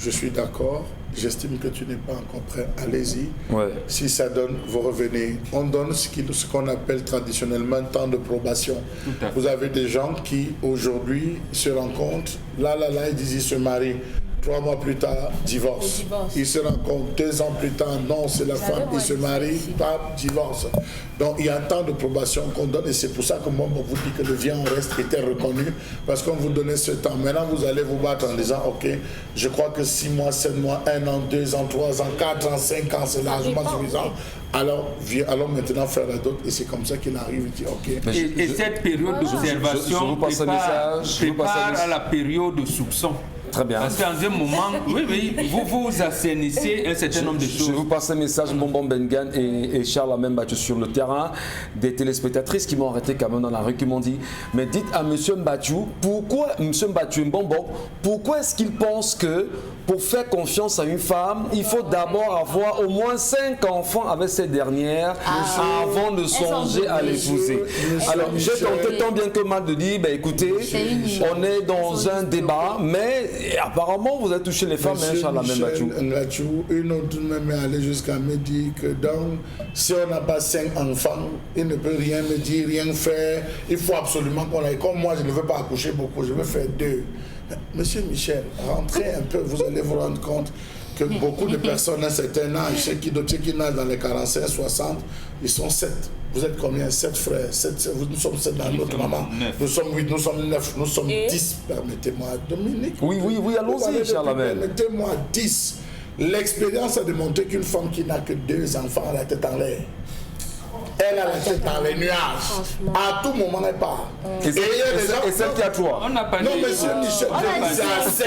je suis d'accord. J'estime que tu n'es pas encore prêt, allez-y. Ouais. Si ça donne, vous revenez. On donne ce qu'on appelle traditionnellement un temps de probation. Vous avez des gens qui, aujourd'hui, se rencontrent, là, ils disent ils se marient. 3 mois plus tard, divorce. Ils se rencontrent 2 ans plus tard, non, c'est la femme, ils se marient, pas divorce. Donc il y a un temps de probation qu'on donne et c'est pour ça que moi, on vous dit que le viens en reste était reconnu parce qu'on vous donnait ce temps. Maintenant, vous allez vous battre en disant, ok, je crois que 6 mois, 7 mois, 1 an, 2 ans, 3 ans, 4 ans, 5 ans, c'est largement suffisant. Alors maintenant faire la dot et c'est comme ça qu'il arrive et dit, ok. Et cette période d'observation prépare à la période de soupçon. Très bien. Parce qu'en un moment, vous assainissez un certain nombre de choses. Je vous passe un message, Bonbon Bengan et Charles Amem battu sur le terrain, des téléspectatrices qui m'ont arrêté quand même dans la rue, qui m'ont dit, mais dites à M. Mbattu, pourquoi M. Mbattu Bonbon, pourquoi est-ce qu'il pense que pour faire confiance à une femme, il faut d'abord avoir au moins 5 enfants avec cette dernière avant de songer à l'épouser. Alors, j'ai tenté tant bien que mal de dire, ben, écoutez, on est dans un débat, mais apparemment, vous avez touché les femmes, Charles Amem Battu. Une autre même est allée jusqu'à me dire que donc, si on n'a pas 5 enfants, il ne peut rien me dire, rien faire. Il faut absolument qu'on aille. Comme moi, je ne veux pas accoucher beaucoup, je veux faire 2. Monsieur Michel, rentrez un peu, vous allez vous rendre compte que beaucoup de personnes à un certain âge, ceux qui nagent dans les 45, 60, ils sont 7. Vous êtes combien? 7 frères, nous sommes 7 dans notre maman. Nous sommes 8, nous sommes 9, nous sommes 10. Permettez-moi, Dominique. Oui, allons-y, Charlemagne. Permettez-moi, 10. L'expérience a démontré qu'une femme qui n'a que 2 enfants a la tête en l'air. Elle a la tête dans les nuages. À tout moment, elle part. Et celle qui a 3. On n'a pas Non, dit- monsieur Michel, c'est à 5.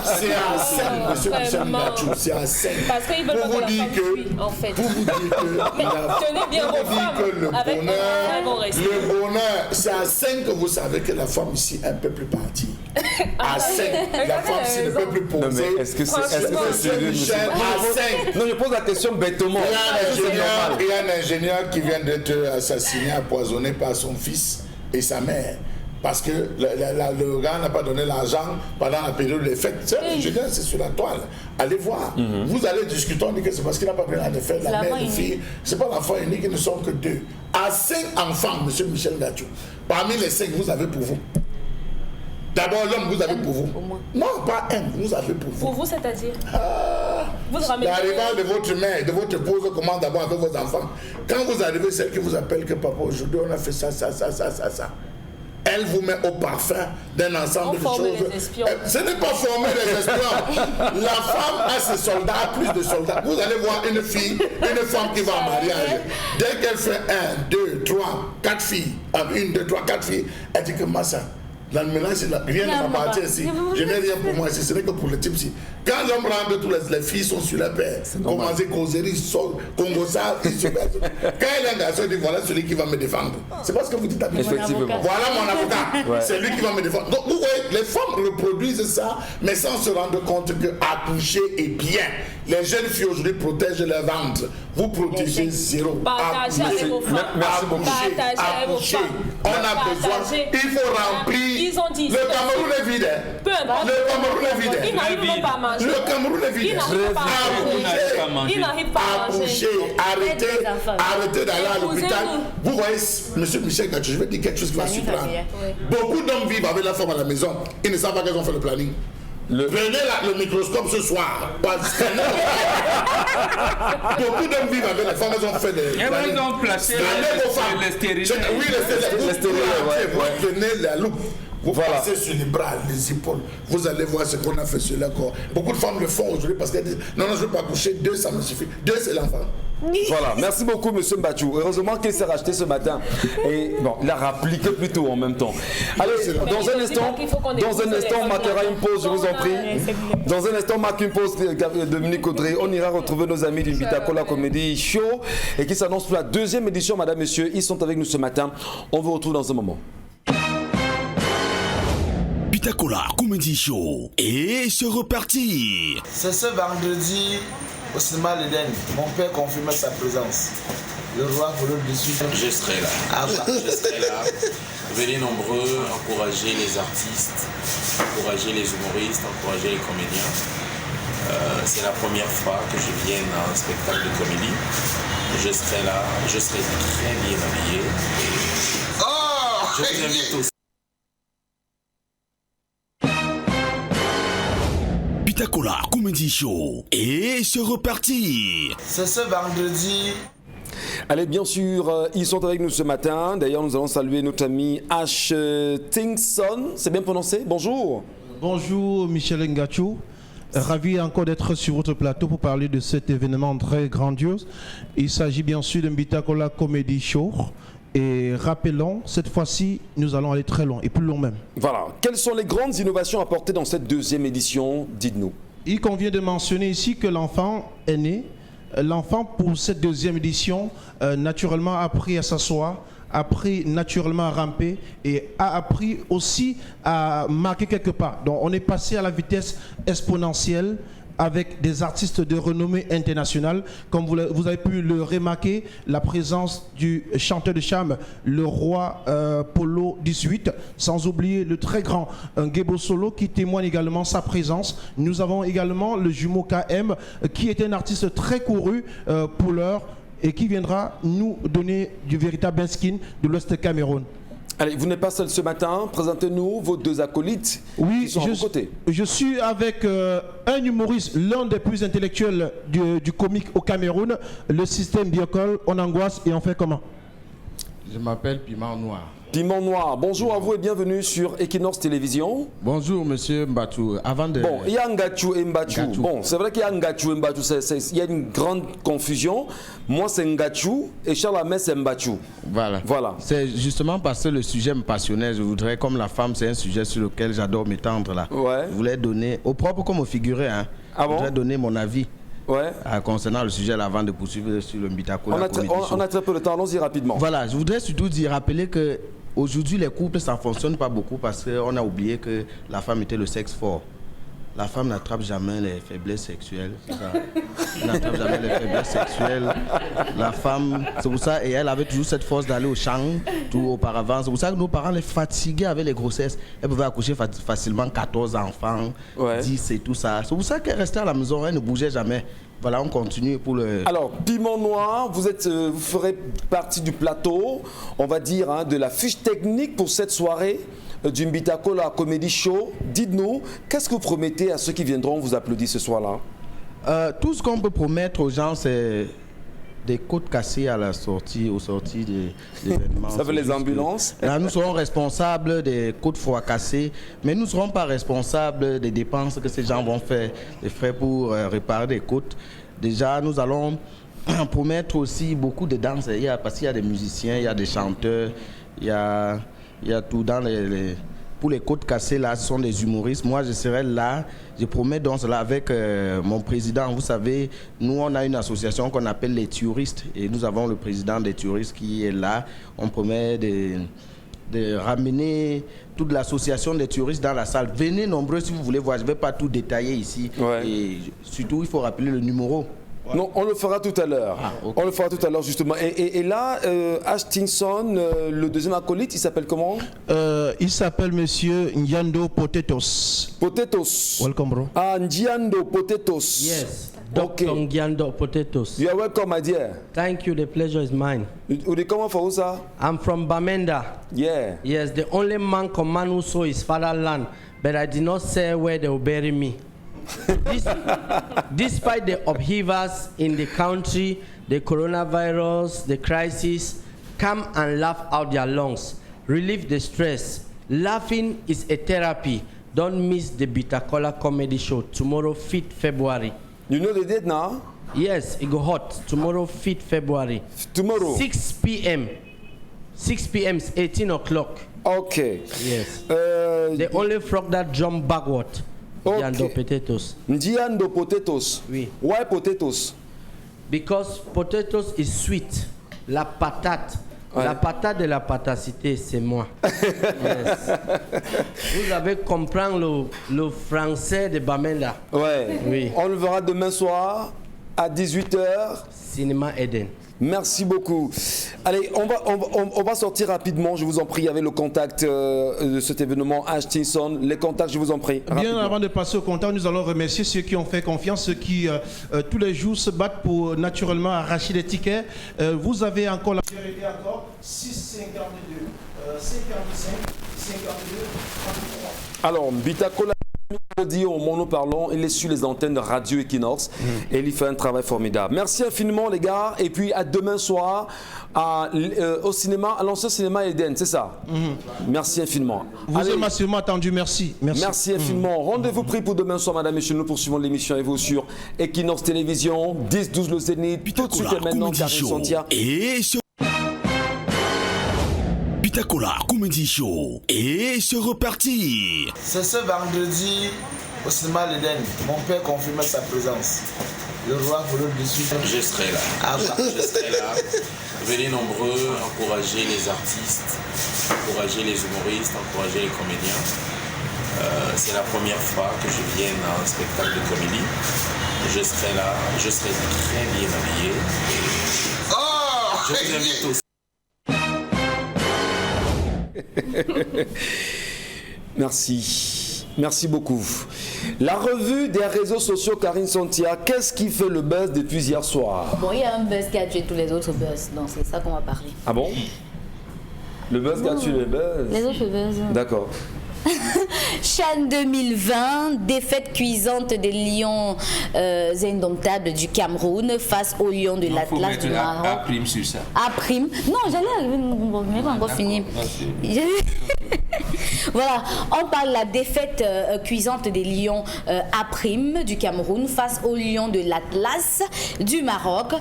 C'est à 5, monsieur Michel Ngachou, c'est à 5. Parce qu'ils veulent pas que la femme fuit, en fait. Pour vous dire que, tenez bien vos femmes avec un bon respect. le bonheur, c'est à 5 que vous savez que la femme ici est un peu plus partie. À 5, la femme ici ne peut plus Non, poser. mais est-ce que c'est Monsieur sérieux, monsieur? Michel, à 5. Non, je pose la question bêtement. Il y a un ingénieur qui vient d'être assassiné, empoisonné par son fils et sa mère. Parce que le gars n'a pas donné l'argent pendant la période des fêtes. C'est un ingénieur, c'est sur la toile. Allez voir. Vous allez discuter, on dit que c'est parce qu'il n'a pas pris la fête, la mère, la fille. C'est pas l'enfant unique, ils ne sont que 2. À 5 enfants, monsieur Michel Ngachou, parmi les 5, vous avez pour vous. D'abord, l'homme, vous avez pour vous. Non, pas un, vous avez pour vous. Pour vous, c'est-à-dire vous ramenez. L'arrivée de votre mère, de votre épouse commence d'abord avec vos enfants. Quand vous arrivez, celle qui vous appelle que papa, aujourd'hui on a fait ça. Elle vous met au parfum d'un ensemble de choses. Les espions. Ce n'est pas former les espions. La femme a ses soldats, plus de soldats. Vous allez voir une femme qui va en mariage. Dès qu'elle fait 1, 2, 3, 4 filles, 1, 2, 3, 4 filles, elle dit que Massa, dans le mélange, rien ne m'appartient ici. Je n'ai rien pour moi ici, ce n'est que pour le type ici. Quand l'homme rentre, toutes les filles sont sur la paix. Commencez causerie, Congosa, ils se mettent. Quand il y a un garçon, il dit voilà celui qui va me défendre. C'est pas ce que vous dites à moi. Effectivement. Voilà mon avocat. C'est lui qui va me défendre. Donc vous voyez, les femmes reproduisent ça, mais sans se rendre compte que accoucher est bien. Les jeunes filles aujourd'hui protègent leur ventre. Vous protégez zéro. Partagez avec vos femmes. Merci beaucoup. Partagez avec vos femmes. On a besoin. Il faut remplir. Ils ont dit. Le Cameroun est vide. Peu importe. Le Cameroun est vide. Ils n'arrivent même pas à manger. Le Cameroun est vide. Ils n'arrivent pas à manger. Ils n'arrivent pas à manger. Arrêtez d'aller à l'hôpital. Vous voyez, monsieur Michel Ngachou, je vais dire quelque chose qui va surprendre. Beaucoup d'hommes vivent avec la femme à la maison. Ils ne savent pas qu'ils ont fait le planning. Prenez le microscope ce soir. Parce que beaucoup d'hommes vivent avec la femme, ils ont fait des plannings. Ils ont placé les stériles. Oui, les stériles. Vous prenez la loupe. Vous passez sur les bras, les épaules. Vous allez voir ce qu'on a fait sur le corps. Beaucoup de femmes le font aujourd'hui parce qu'elles disent non, je ne veux pas coucher. 2, ça me suffit. 2, c'est l'enfant. Voilà, merci beaucoup monsieur Mbachou. Heureusement qu'il s'est racheté ce matin. Et bon, il a rappliqué plutôt en même temps. Allez, dans un instant, on marquera une pause, je vous en prie. Dans un instant, on marque une pause, Dominique Audrey. On ira retrouver nos amis du Bitakola Comedy Show et qui s'annonce pour la 2e édition, madame, messieurs. Ils sont avec nous ce matin. On vous retrouve dans un moment. Bitakola Comedy Show. Et c'est reparti. C'est ce vendredi au cinéma l'Éden. Mon père confirme sa présence. Le roi Claude dessus. Je serai là. Ah, voilà. Je serai là. Venez nombreux, encourager les artistes, encourager les humoristes, encourager les comédiens. C'est la première fois que je viens à un spectacle de comédie. Je serai là, je serai très bien habillé. Et je vous invite tous. Bitakola Comedy Show. Et c'est reparti. C'est ce vendredi. Allez, bien sûr, ils sont avec nous ce matin. D'ailleurs, nous allons saluer notre ami Ash Tingson. C'est bien prononcé? Bonjour. Bonjour Michel Ngachou. Ravi encore d'être sur votre plateau pour parler de cet événement très grandiose. Il s'agit bien sûr d'un Bitakola Comedy Show. Et rappelons, cette fois-ci, nous allons aller très loin et plus loin même. Voilà. Quelles sont les grandes innovations apportées dans cette 2e édition? Dites-nous. Il convient de mentionner ici que l'enfant est né. L'enfant, pour cette 2e édition, naturellement a appris à s'asseoir, a appris naturellement à ramper et a appris aussi à marquer quelque part. Donc on est passé à la vitesse exponentielle avec des artistes de renommée internationale. Comme vous avez pu le remarquer, la présence du chanteur de charme, le roi Polo 18, sans oublier le très grand Ngebo Solo qui témoigne également sa présence. Nous avons également le jumeau KM qui est un artiste très couru pour l'heure et qui viendra nous donner du véritable skin de l'Ouest Cameroun. Allez, vous n'êtes pas seul ce matin. Présentez-nous vos deux acolytes qui sont à vos côtés. Je suis avec un humoriste, l'un des plus intellectuels du comique au Cameroun, le système Biocol. On angoisse et on fait comment? Je m'appelle Piment Noir. Piment Noir, bonjour à vous et bienvenue sur Equinox Télévision. Bonjour monsieur Mbatou. Avant de... Bon, il y a Ngachou et Mbatou. Bon, c'est vrai qu'il y a Ngachou et Mbatou, il y a une grande confusion. Moi c'est Ngachou et Charles Amès c'est Mbatou. Voilà. C'est justement parce que le sujet me passionnait. Je voudrais, comme la femme, c'est un sujet sur lequel j'adore m'étendre là. Ouais. Je voulais donner, au propre comme au figuré, hein, je voudrais donner mon avis. Ouais. Concernant le sujet avant de poursuivre sur le Mbitakola. On a très peu de temps, allons-y rapidement. Voilà, je voudrais surtout rappeler que aujourd'hui les couples ça ne fonctionne pas beaucoup parce qu'on a oublié que la femme était le sexe fort. La femme n'attrape jamais les faiblesses sexuelles. Elle n'attrape jamais les faiblesses sexuelles. La femme, c'est pour ça, et elle avait toujours cette force d'aller au champ, tout auparavant. C'est pour ça que nos parents les fatiguaient avec les grossesses. Elle pouvait accoucher facilement 14 enfants, 10 et tout ça. C'est pour ça qu'elle restait à la maison, elle ne bougeait jamais. Voilà, on continue pour le... Alors, Piment Noir, vous ferez partie du plateau, on va dire, hein, de la fiche technique pour cette soirée du Mbitakola Comedy Show. Dites-nous, qu'est-ce que vous promettez à ceux qui viendront vous applaudir ce soir-là? Tout ce qu'on peut promettre aux gens, c'est des côtes cassées à la sortie, aux sorties des événements. Ça veut les ambulances? Là, nous serons responsables des côtes cassées, mais nous ne serons pas responsables des dépenses que ces gens vont faire, des frais pour réparer des côtes. Déjà, nous allons promettre aussi beaucoup de danse, parce qu'il y a des musiciens, il y a des chanteurs, il y a tout dans pour les côtes cassées, là, ce sont des humoristes. Moi, je serai là. Je promets donc cela avec mon président. Vous savez, nous, on a une association qu'on appelle les touristes. Et nous avons le président des touristes qui est là. On promet de ramener toute l'association des touristes dans la salle. Venez nombreux si vous voulez voir. Je ne vais pas tout détailler ici. Ouais. Et surtout, il faut rappeler le numéro. Non, on le fera tout à l'heure. Okay. On le fera tout à l'heure, justement. Et là, Ashtinson, le deuxième acolyte, il s'appelle comment? Il s'appelle Monsieur Ndiando Potatoes. Potatoes. Welcome, bro. Ah, Ndiando Potatoes. Yes. Dr. Ndiando Potatoes. You are welcome, my dear. Thank you. The pleasure is mine. You come from Usa? I'm from Bamenda. Yeah. Yes, the only man command who saw his fatherland, but I did not say where they will bury me. Despite the upheavals in the country, the coronavirus, the crisis, come and laugh out their lungs, relieve the stress. Laughing is a therapy. Don't miss the Mbitakola Comedy Show tomorrow, 5th February. You know the date now? Yes, it go hot. Tomorrow, 5th February. Tomorrow? 6 p.m. 6 p.m. is 18 o'clock. Okay. Yes. The only frog that jump backward. Okay. Ndiando Potatoes. Ndiando Potatoes. Oui. Why potatoes? Because potatoes is sweet. La patate. Ouais. La patate de la patacité, c'est moi. Yes. Vous avez compris le français de Bamenda. Ouais. Oui. On le verra demain soir à 18h. Cinéma Eden. Merci beaucoup. Allez, on va sortir rapidement, je vous en prie, avec le contact de cet événement Ashtinson. Les contacts, je vous en prie. Bien rapidement. avant de passer au contact, nous allons remercier ceux qui ont fait confiance, ceux qui tous les jours se battent pour naturellement arracher des tickets. Vous avez encore la priorité encore 6,52, 55, 52, 33. Alors, Mbitakola, au moment où nous parlons, il est sur les antennes de Radio Equinox et il fait un travail formidable. Merci infiniment les gars et puis à demain soir au cinéma, à l'ancien cinéma Eden, c'est ça? Merci infiniment. Vous êtes massivement attendu, merci. Merci infiniment. Rendez-vous pris pour demain soir, madame et messieurs. Nous poursuivons l'émission et vous sur Equinox Télévision, 10-12 le Zénith, tout de suite et maintenant, Karine Santia. Et sur Mbitakola Comedy Show. Et c'est reparti. C'est ce vendredi au cinéma L'Eden. Mon père confirme sa présence. Le roi voulait le dessus. Je serai là. Je serai là. Venez nombreux, encourager les artistes, encourager les humoristes, encourager les comédiens. C'est la première fois que je viens à un spectacle de comédie. Je serai là, je serai très bien habillé. Je vous invite tous. Merci. Merci beaucoup. La revue des réseaux sociaux, Karine Santia, qu'est-ce qui fait le buzz depuis hier soir? Bon, il y a un buzz qui a tué tous les autres buzz, donc c'est ça qu'on va parler. Ah bon? Le buzz qui a tué le buzz. Les autres buzz. D'accord. CHAN 2020, défaite cuisante des Lions indomptables du Cameroun face aux Lions de l'Atlas du Maroc. A prime sur ça. A prime. Non, j'allais arriver, mais pas encore fini. Voilà, on parle de la défaite cuisante des Lions A prime du Cameroun face aux Lions de l'Atlas du Maroc.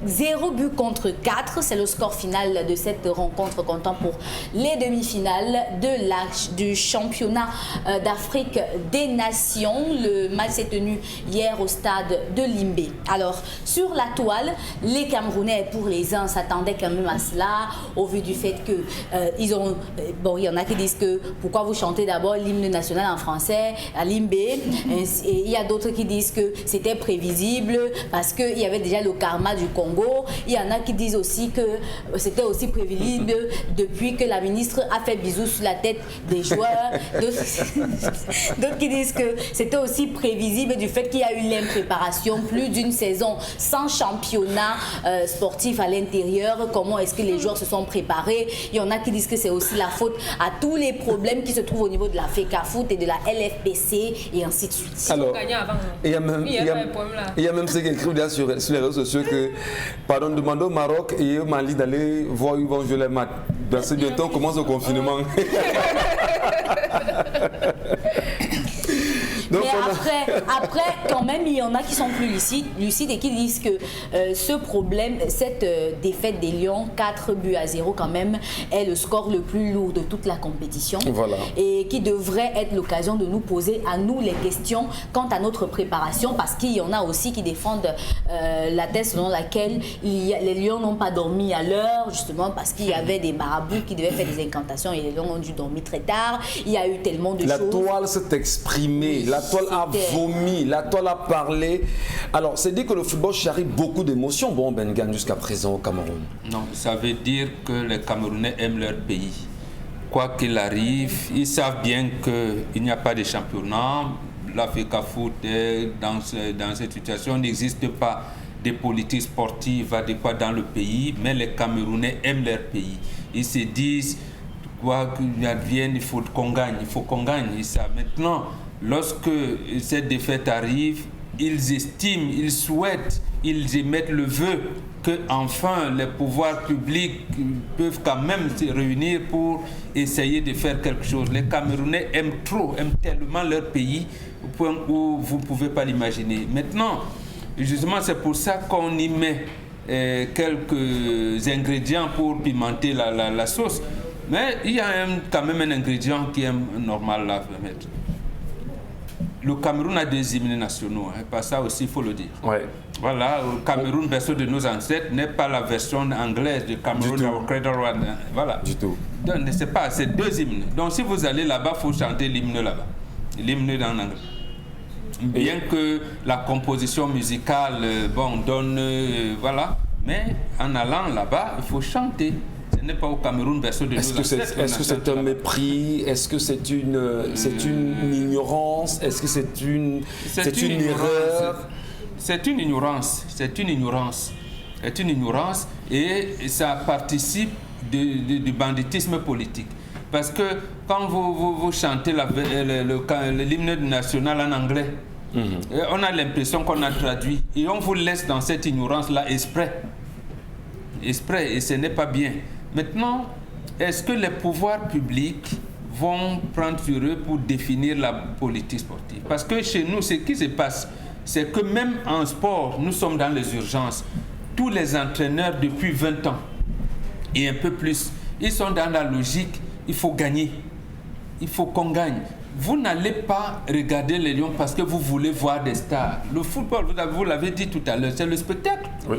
0 but contre 4, c'est le score final de cette rencontre comptant pour les demi-finales du championnat d'Afrique des Nations. Le match s'est tenu hier au stade de Limbé. Alors, sur la toile, les Camerounais, pour les uns, s'attendaient quand même à cela, au vu du fait que ils ont... bon, il y en a qui disent que pourquoi vous chantez d'abord l'hymne national en français à Limbé, et il y a d'autres qui disent que c'était prévisible parce qu'il y avait déjà le karma du Congo. Il y en a qui disent aussi que c'était aussi prévisible depuis que la ministre a fait bisous sur la tête des joueurs. D'autres qui disent que c'était aussi prévisible du fait qu'il y a eu l'impréparation, plus d'une saison sans championnat sportif à l'intérieur. Comment est-ce que les joueurs se sont préparés? Il y en a qui disent que c'est aussi la faute à tous les problèmes qui se trouvent au niveau de la FECAFOOT et de la LFPC et ainsi de suite. Alors, il y a même ceux qui écrivent sur les réseaux sociaux que pardon, demandons au Maroc et au Mali d'aller voir où ils vont jouer les matchs. Dans ce bientôt, on commence le confinement. Donc, mais après, quand même, il y en a qui sont plus lucides et qui disent que ce problème, cette défaite des Lions, 4-0 quand même, est le score le plus lourd de toute la compétition. Voilà. Et qui devrait être l'occasion de nous poser à nous les questions quant à notre préparation, parce qu'il y en a aussi qui défendent la thèse selon laquelle les Lions n'ont pas dormi à l'heure, justement parce qu'il y avait des marabouts qui devaient faire des incantations et les Lions ont dû dormir très tard. Il y a eu tellement de choses. La toile s'est exprimée. La toile a vomi, la toile a parlé. Alors, c'est dit que le football charrie beaucoup d'émotions, bon, Bengan, jusqu'à présent au Cameroun. Non, ça veut dire que les Camerounais aiment leur pays. Quoi qu'il arrive, ils savent bien qu'il n'y a pas de championnat. La FECAFOOT, dans cette situation, n'existe pas de politique sportive adéquate dans le pays, mais les Camerounais aiment leur pays. Ils se disent, quoi qu'il advienne, il faut qu'on gagne, Et ça, maintenant, lorsque cette défaite arrive, ils estiment, ils souhaitent, ils émettent le vœu que enfin les pouvoirs publics peuvent quand même se réunir pour essayer de faire quelque chose. Les Camerounais aiment tellement leur pays au point où vous ne pouvez pas l'imaginer. Maintenant, justement, c'est pour ça qu'on y met quelques ingrédients pour pimenter la sauce. Mais il y a quand même un ingrédient qui est normal là à mettre. Le Cameroun a des hymnes nationaux, hein, pas ça aussi il faut le dire. Ouais. Voilà, le Cameroun, version de nos ancêtres, n'est pas la version anglaise de Cameroun, Our Cradle One. Voilà. Du tout. Donc, c'est deux hymnes. Donc si vous allez là-bas, il faut chanter l'hymne là-bas. L'hymne en anglais. Bien que la composition musicale, donne, voilà. Mais en allant là-bas, il faut chanter. Ce n'est pas au Cameroun version de nos ancêtres. Est-ce que c'est un mépris? Est-ce que c'est une ignorance? Est-ce que c'est une erreur? C'est une ignorance. C'est une ignorance et ça participe du banditisme politique. Parce que quand vous chantez l'hymne national en anglais, on a l'impression qu'on a traduit et on vous laisse dans cette ignorance-là exprès, et ce n'est pas bien. Maintenant, est-ce que les pouvoirs publics vont prendre sur eux pour définir la politique sportive? Parce que chez nous, ce qui se passe, c'est que même en sport, nous sommes dans les urgences. Tous les entraîneurs depuis 20 ans et un peu plus, ils sont dans la logique, il faut gagner, il faut qu'on gagne. Vous n'allez pas regarder les Lions parce que vous voulez voir des stars. Le football, vous l'avez dit tout à l'heure, c'est le spectacle. Oui.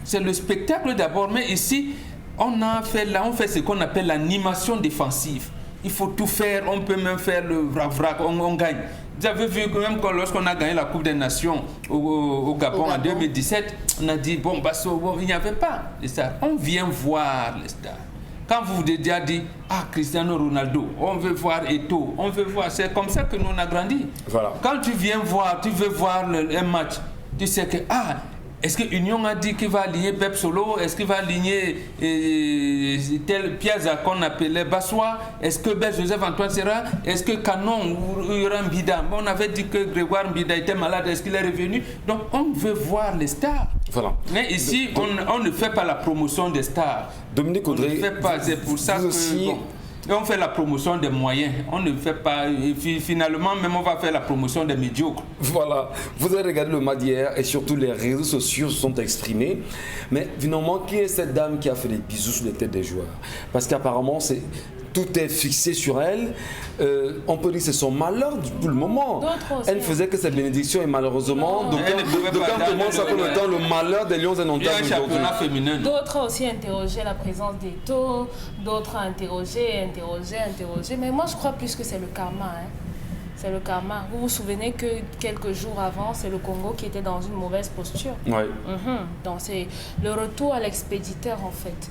C'est le spectacle d'abord, mais ici, on fait ce qu'on appelle l'animation défensive. Il faut tout faire, on peut même faire le vrac, on gagne. Vous avez vu que même lorsqu'on a gagné la Coupe des Nations au Gabon en 2017, on a dit, il n'y avait pas les stars. On vient voir les stars. Quand vous vous déjà dit, Cristiano Ronaldo, on veut voir Eto'o, on veut voir, c'est comme ça que nous on a grandi. Voilà. Quand tu viens voir, tu veux voir un match, tu sais que, Est-ce que Union a dit qu'il va aligner Pep Solo? Est-ce qu'il va aligner tel Piazza qu'on appelait Bassois? Est-ce que Ben Joseph Antoine sera? Est-ce que Canon ou il y aura Mbida? On avait dit que Grégoire Mbida était malade. Est-ce qu'il est revenu? Donc on veut voir les stars. Voilà. Mais ici, on ne fait pas la promotion des stars. Dominique Audrey, on ne fait pas. C'est pour ça que... aussi... Et on fait la promotion des moyens. On ne fait pas... Finalement, même on va faire la promotion des médiocres. Voilà. Vous avez regardé le match d'hier et surtout les réseaux sociaux se sont exprimés. Mais finalement, qui est cette dame qui a fait des bisous sur les têtes des joueurs? Parce qu'apparemment, tout est fixé sur elle. On peut dire que c'est son malheur pour le moment. Elle ne faisait que sa bénédiction et malheureusement, quand commence à prendre le temps, le malheur des Lions et Nantais aujourd'hui. D'autres ont aussi interrogé la présence des taux, d'autres ont interrogé. Mais moi, je crois plus que c'est le karma. Hein. C'est le karma. Vous vous souvenez que quelques jours avant, c'est le Congo qui était dans une mauvaise posture. Ouais. Donc c'est le retour à l'expéditeur en fait,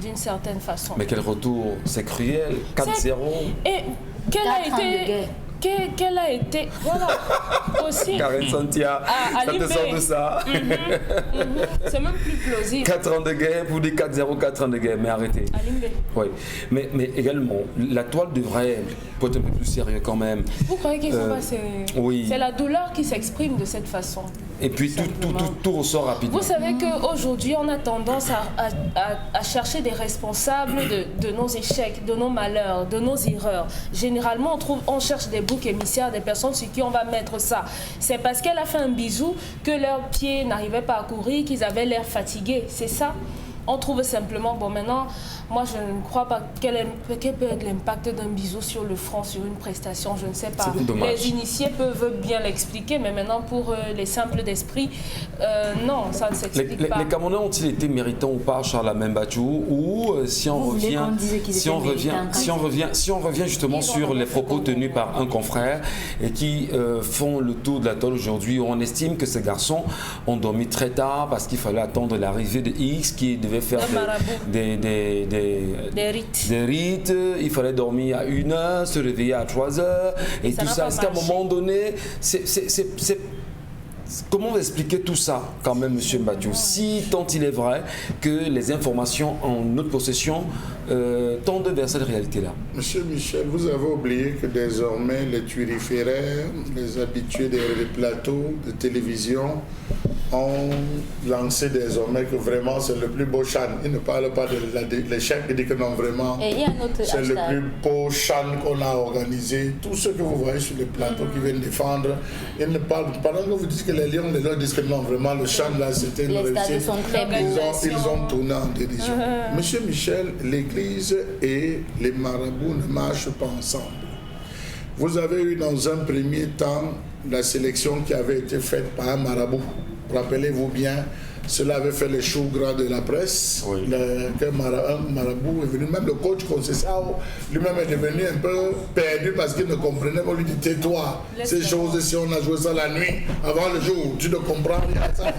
d'une certaine façon. Mais quel retour? C'est cruel. 4-0. Et quelle a été voilà aussi Karen Santia, ça te sort de ça. C'est même plus plausible. 4 ans de guerre, vous dites 4-0, 4 ans de guerre, mais arrêtez. Oui, mais également, la toile devrait être un peu plus sérieux quand même. Vous croyez qu'il faut pas sérieux? Oui. C'est la douleur qui s'exprime de cette façon. Et puis tout ressort rapidement. Vous savez qu'aujourd'hui, on a tendance à chercher des responsables de nos échecs, de nos malheurs, de nos erreurs. Généralement, on cherche des boucs émissaires, des personnes sur qui on va mettre ça. C'est parce qu'elle a fait un bisou que leurs pieds n'arrivaient pas à courir, qu'ils avaient l'air fatigués. C'est ça. On trouve simplement, bon maintenant, moi je ne crois pas quel peut être l'impact d'un bisou sur le front, sur une prestation, je ne sais pas. Les initiés peuvent bien l'expliquer, mais maintenant pour les simples d'esprit, non, ça ne s'explique pas. Les Camerounais ont-ils été méritants ou pas, Charles Mbachou, ou si on revient justement sur les propos tenus par un confrère et qui font le tour de la toile aujourd'hui, on estime que ces garçons ont dormi très tard parce qu'il fallait attendre l'arrivée de X qui devait faire des rites, il fallait dormir à 1h, se réveiller à 3h et tout ça. Est-ce qu'à un moment donné, comment vous expliquez tout ça quand même, M. Mbachou, si tant il est vrai que les informations en notre possession tendent vers cette réalité-là? Monsieur Michel, vous avez oublié que désormais les tuériféraires, les habitués des plateaux de télévision ont lancé désormais que vraiment c'est le plus beau chan. Ils ne parlent pas de l'échec, ils disent que non, vraiment c'est le plus beau chan qu'on a organisé. Tous ceux que vous voyez sur les plateaux qui viennent défendre, ils ne parlent pas. Pendant que vous dites que les Lions, les Lions disent que non, vraiment le chan là c'était une réussite. Ils ont tourné en dérision. Monsieur Michel, l'Église et les marabouts ne marchent pas ensemble. Vous avez eu dans un premier temps la sélection qui avait été faite par un marabout. Rappelez-vous bien, cela avait fait les choux gras de la presse. Oui. Un marabout est venu, même le coach Conceição lui-même est devenu un peu perdu parce qu'il ne comprenait pas. On lui dit tais-toi, ces choses, si on a joué ça la nuit, avant le jour, tu ne comprends rien à ça.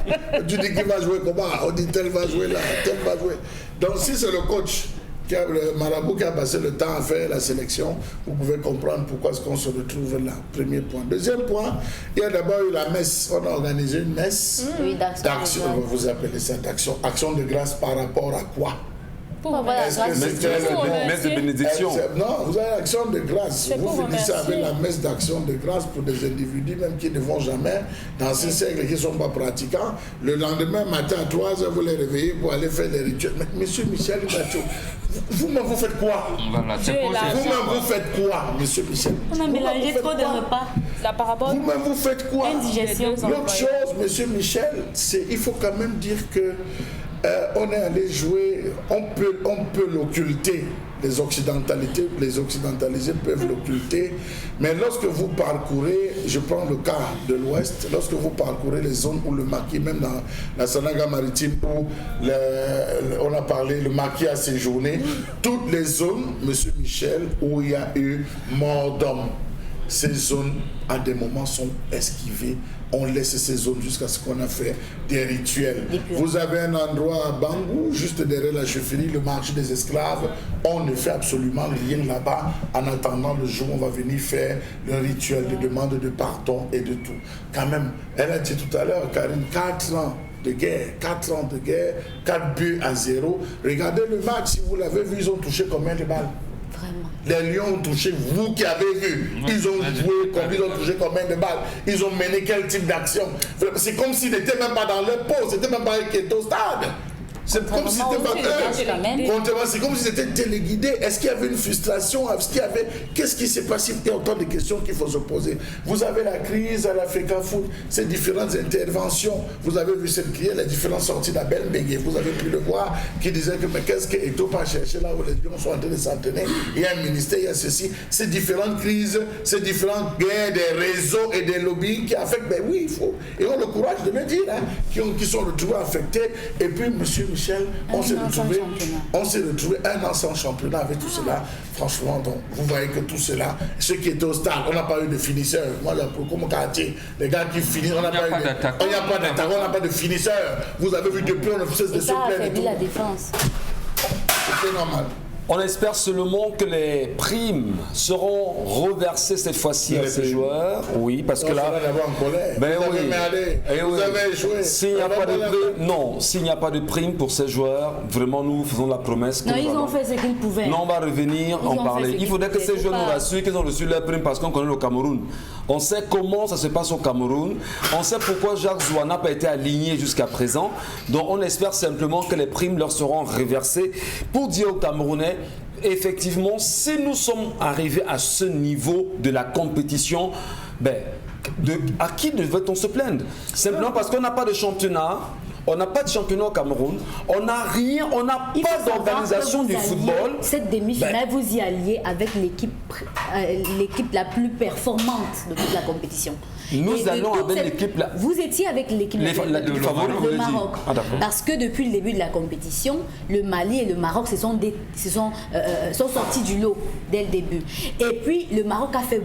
Tu dis qu'il va jouer comment? On dit tel va jouer là, tel va jouer. Donc si c'est le coach, le marabout qui a passé le temps à faire la sélection, vous pouvez comprendre pourquoi est-ce qu'on se retrouve là. Premier point. Deuxième point, il y a d'abord eu la messe. On a organisé une messe d'action, vous appelez ça d'action, action de grâce par rapport à quoi? Est-ce que c'était la messe de bénédiction? Non, vous avez l'action de grâce. Vous finissez avec la messe d'action de grâce pour des individus même qui ne vont jamais dans ce siècle, qui ne sont pas pratiquants. Le lendemain matin à 3h, vous les réveillez pour aller faire les rituels. Mais monsieur Michel Mbachou, vous-même vous faites quoi? Vous-même vous faites quoi, monsieur Michel? On a mélangé trop de repas. La parabole. Vous-même vous faites quoi? L'autre chose, monsieur Michel, c'est il faut quand même dire que on est allé jouer, on peut l'occulter, les occidentalisés peuvent l'occulter, mais lorsque vous parcourez, je prends le cas de l'Ouest, lorsque vous parcourez les zones où le maquis, même dans la Sanaga maritime où on a parlé, le maquis a séjourné, toutes les zones, monsieur Michel, où il y a eu mort d'homme, ces zones à des moments sont esquivées. On laisse ces zones jusqu'à ce qu'on a fait des rituels. Vous avez un endroit à Bangou, juste derrière la chefferie, le marché des esclaves. On ne fait absolument rien là-bas en attendant le jour où on va venir faire le rituel de demande de pardon et de tout. Quand même, elle a dit tout à l'heure, Karine, 4 ans de guerre, 4 ans de guerre, 4 buts à 0. Regardez le match, si vous l'avez vu, ils ont touché combien de balles? Les Lions ont touché, vous qui avez vu, ils ont joué, ils ont touché combien de balles? Ils ont mené quel type d'action? C'est comme s'ils n'étaient même pas dans leur pause, c'était même pas eux qui étaient au stade. C'est comme si c'était pas eux. C'est comme si c'était téléguidé. Est-ce qu'il y avait une frustration? Qu'est-ce qui s'est passé? Il y a autant de questions qu'il faut se poser. Vous avez la crise à l'Africa Foot, ces différentes interventions. Vous avez vu cette crise, les différentes sorties d'Abel Bengue. Vous avez pu le voir qui disait que mais qu'est-ce que Eto'o pas cherché là où les gens sont en train de s'entraîner? Il y a un ministère, il y a ceci. Ces différentes crises, ces différentes guerres des réseaux et des lobbies qui affectent. Ben oui, il faut. Et on a le courage de le dire, hein, qui sont retrouvés affectés. Et puis, monsieur Michel, on s'est retrouvé 1 an sans championnat avec tout cela. Franchement, donc, vous voyez que tout cela, ceux qui étaient au stade, on n'a pas eu de finisseur. Moi, comme quartier, les gars qui finissent, on n'a pas eu d'attaquant, on n'a pas de finisseur. Vous avez vu depuis, on ne cesse de se plaindre. Ça a la défense. C'est normal. On espère seulement que les primes seront reversées cette fois-ci à ces joueurs. Oui, parce que là. Ben vous avez échoué. S'il n'y a pas de prime, non, s'il n'y a pas de prime pour ces joueurs, vraiment nous faisons la promesse que non, ils ont fait ce qu'ils pouvaient. Non, on va revenir en parler. Il faudrait que ces joueurs nous rassurent qu'ils ont reçu leur prime parce qu'on connaît le Cameroun. On sait comment ça se passe au Cameroun. On sait pourquoi Jacques Zoua n'a pas été aligné jusqu'à présent. Donc on espère simplement que les primes leur seront reversées pour dire aux Camerounais. Effectivement, si nous sommes arrivés à ce niveau de la compétition, à qui devait-on se plaindre? Simplement parce qu'on n'a pas de championnat. On n'a pas de championnat au Cameroun, on n'a rien, on n'a pas d'organisation du football. Cette demi-finale, vous y alliez avec l'équipe la plus performante de toute la compétition. Nous allons avec l'équipe. Vous étiez avec l'équipe le Maroc. Parce que depuis le début de la compétition, le Mali et le Maroc sont sortis du lot dès le début. Et puis le Maroc a fait.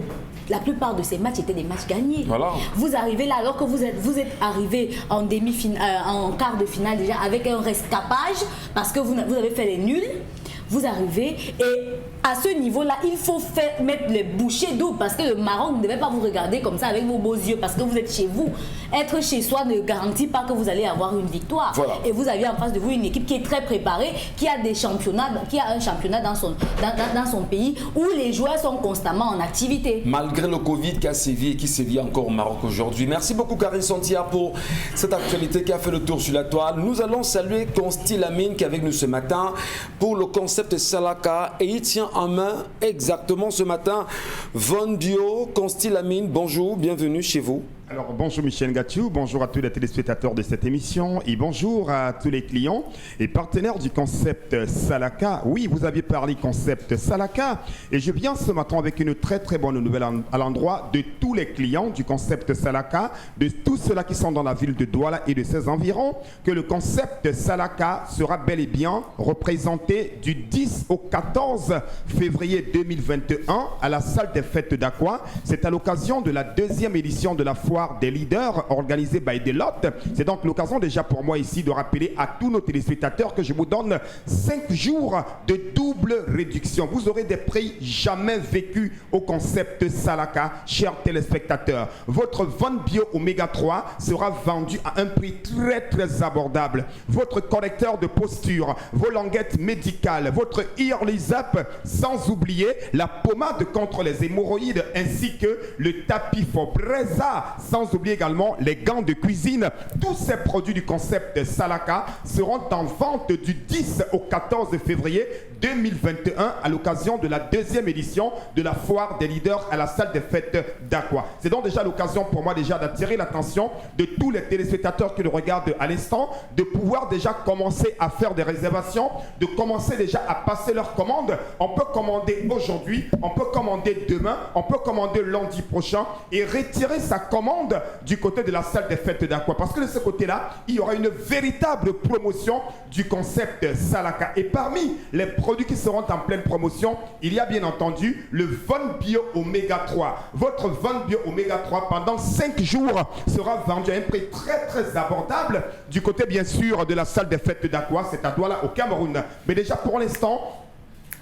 La plupart de ces matchs étaient des matchs gagnés. Voilà. Vous arrivez là, alors que vous êtes arrivé en en quart de finale déjà avec un rescapage, parce que vous avez fait les nuls. Vous arrivez et à ce niveau-là, il faut mettre les bouchées doubles parce que le Maroc ne devait pas vous regarder comme ça avec vos beaux yeux parce que vous êtes chez vous. Être chez soi ne garantit pas que vous allez avoir une victoire. Voilà. Et vous avez en face de vous une équipe qui est très préparée, qui a un championnat dans son pays où les joueurs sont constamment en activité. Malgré le Covid qui a sévi et qui sévit encore au Maroc aujourd'hui. Merci beaucoup Karine Santia pour cette actualité qui a fait le tour sur la toile. Nous allons saluer Consti Lamine qui est avec nous ce matin pour le concept Salaka et il tient en main exactement ce matin Von Bio. Consti Lamine, bonjour, bienvenue chez vous. Alors bonjour Michel Gatchou, bonjour à tous les téléspectateurs de cette émission et bonjour à tous les clients et partenaires du concept Salaka. Oui, vous aviez parlé concept Salaka et je viens ce matin avec une très très bonne nouvelle à l'endroit de tous les clients du concept Salaka, de tous ceux-là qui sont dans la ville de Douala et de ses environs, que le concept Salaka sera bel et bien représenté du 10 au 14 février 2021 à la salle des fêtes d'Aqua. C'est à l'occasion de la 2e édition de la foire des leaders organisée by Deloitte. C'est donc l'occasion déjà pour moi ici de rappeler à tous nos téléspectateurs que je vous donne 5 jours de double réduction. Vous aurez des prix jamais vécus au concept Salaka, chers téléspectateurs. Votre Von Bio Oméga 3 sera vendu à un prix très très abordable. Votre correcteur de posture, vos languettes médicales, votre Earlysap, sans oublier la pommade contre les hémorroïdes ainsi que le tapis Fobreza, sans oublier également les gants de cuisine. Tous ces produits du concept Salaka seront en vente du 10 au 14 février 2021 à l'occasion de la 2e édition de la foire des leaders à la salle des fêtes d'Aqua. C'est donc déjà l'occasion pour moi déjà d'attirer l'attention de tous les téléspectateurs qui le regardent à l'instant, de pouvoir déjà commencer à faire des réservations, de commencer déjà à passer leurs commandes. On peut commander aujourd'hui, on peut commander demain, on peut commander lundi prochain et retirer sa commande du côté de la salle des fêtes d'Aqua. Parce que de ce côté-là, il y aura une véritable promotion du concept Salaka. Et parmi les produits qui seront en pleine promotion, il y a bien entendu le Von Bio Oméga 3. Votre Von Bio Oméga 3 pendant 5 jours sera vendu à un prix très très abordable du côté bien sûr de la salle des fêtes d'Aqua. C'est à Douala au Cameroun. Mais déjà pour l'instant,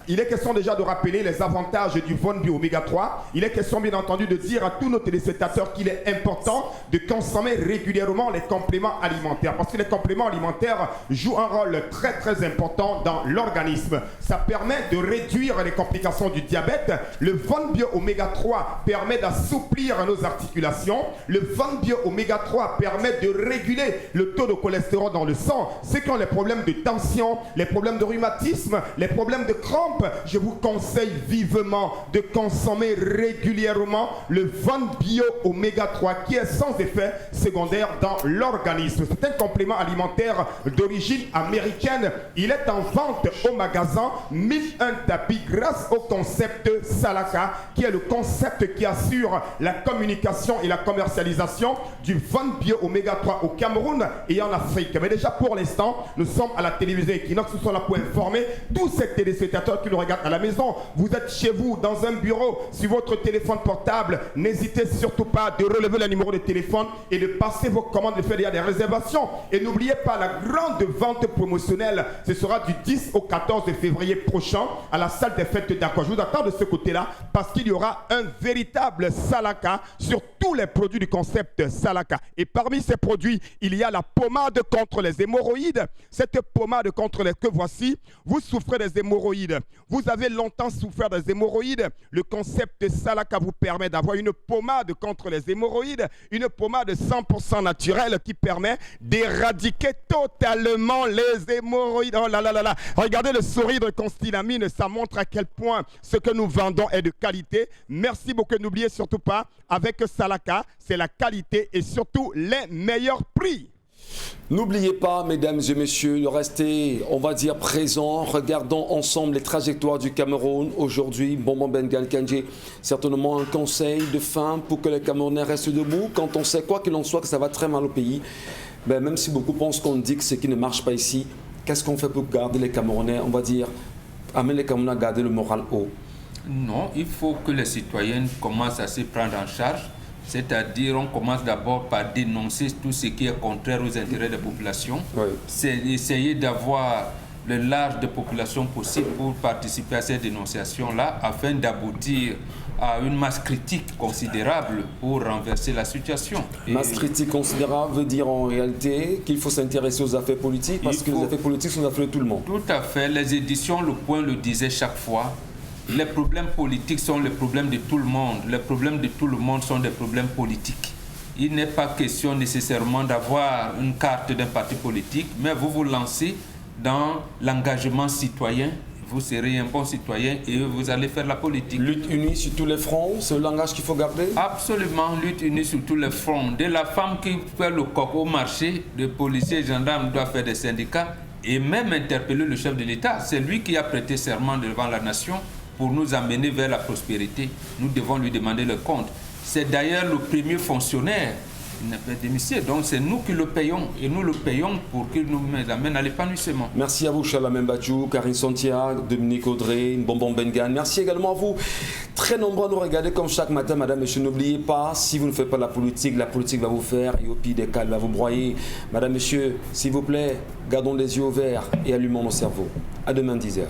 il est question déjà de rappeler les avantages du Von Bio Oméga 3. Il est question bien entendu de dire à tous nos téléspectateurs qu'il est important de consommer régulièrement les compléments alimentaires parce que les compléments alimentaires jouent un rôle très très important dans l'organisme. Ça permet de réduire les complications du diabète. Le Von Bio Oméga 3 permet d'assouplir nos articulations. Le Von Bio Oméga 3 permet de réguler le taux de cholestérol dans le sang. Ceux qui ont les problèmes de tension, les problèmes de rhumatisme, les problèmes de crampes, je vous conseille vivement de consommer régulièrement le Von Bio Oméga 3 qui est sans effet secondaire dans l'organisme. C'est un complément alimentaire d'origine américaine. Il est en vente au magasin 1001 tapis grâce au concept Salaka qui est le concept qui assure la communication et la commercialisation du Von Bio Oméga 3 au Cameroun et en Afrique. Mais déjà pour l'instant, nous sommes à la télévision Equinox, nous sommes là pour informer tous ces téléspectateurs qui nous regardent à la maison. Vous êtes chez vous, dans un bureau, sur votre téléphone portable, n'hésitez surtout pas de relever le numéro de téléphone et de passer vos commandes, de faire déjà des réservations. Et n'oubliez pas la grande vente promotionnelle, ce sera du 10 au 14 février prochain à la salle des fêtes d'Aqua. Je vous attends de ce côté-là parce qu'il y aura un véritable Salaka sur tous les produits du concept Salaka. Et parmi ces produits, il y a la pommade contre les hémorroïdes. Cette pommade contre les que voici, vous souffrez des hémorroïdes. Vous avez longtemps souffert des hémorroïdes. Le concept Salaka vous permet d'avoir une pommade contre les hémorroïdes, une pommade 100% naturelle qui permet d'éradiquer totalement les hémorroïdes. Oh là là là là. Regardez le sourire de Constilamine, ça montre à quel point ce que nous vendons est de qualité. Merci beaucoup. N'oubliez surtout pas, avec Salaka, c'est la qualité et surtout les meilleurs prix. N'oubliez pas, mesdames et messieurs, de rester, on va dire, présents. Regardons ensemble les trajectoires du Cameroun. Aujourd'hui, Bonbon Bengan Kandji, certainement un conseil de fin pour que les Camerounais restent debout. Quand on sait, quoi qu'il en soit, que ça va très mal au pays, ben, même si beaucoup pensent qu'on dit que ce qui ne marche pas ici, qu'est-ce qu'on fait pour garder les Camerounais, on va dire, amener les Camerounais à garder le moral haut? Non, il faut que les citoyens commencent à se prendre en charge. C'est-à-dire, on commence d'abord par dénoncer tout ce qui est contraire aux intérêts des populations. Oui. C'est essayer d'avoir le large de population possible pour participer à ces dénonciations-là, afin d'aboutir à une masse critique considérable pour renverser la situation. Masse critique considérable veut dire en réalité qu'il faut s'intéresser aux affaires politiques, parce que les affaires politiques sont les affaires de tout le monde. Tout à fait. Les éditions Le Point le disaient chaque fois. Les problèmes politiques sont les problèmes de tout le monde. Les problèmes de tout le monde sont des problèmes politiques. Il n'est pas question nécessairement d'avoir une carte d'un parti politique, mais vous vous lancez dans l'engagement citoyen. Vous serez un bon citoyen et vous allez faire la politique. Lutte unie sur tous les fronts, c'est le langage qu'il faut garder? Absolument, lutte unie sur tous les fronts. Dès la femme qui fait le coq au marché, les policiers et gendarmes doivent faire des syndicats et même interpeller le chef de l'État. C'est lui qui a prêté serment devant la nation pour nous amener vers la prospérité. Nous devons lui demander le compte. C'est d'ailleurs le premier fonctionnaire. Il n'a pas démissionné. Donc c'est nous qui le payons. Et nous le payons pour qu'il nous amène à l'épanouissement. Merci à vous, Chalamène Bachou, Karine Santia, Dominique Audrey, Bonbon Bengan. Merci également à vous. Très nombreux à nous regarder comme chaque matin, madame. Monsieur, n'oubliez pas, si vous ne faites pas la politique va vous faire. Et au pire des cas, elle va vous broyer. Madame, monsieur, s'il vous plaît, gardons les yeux ouverts et allumons nos cerveaux. À demain, 10h.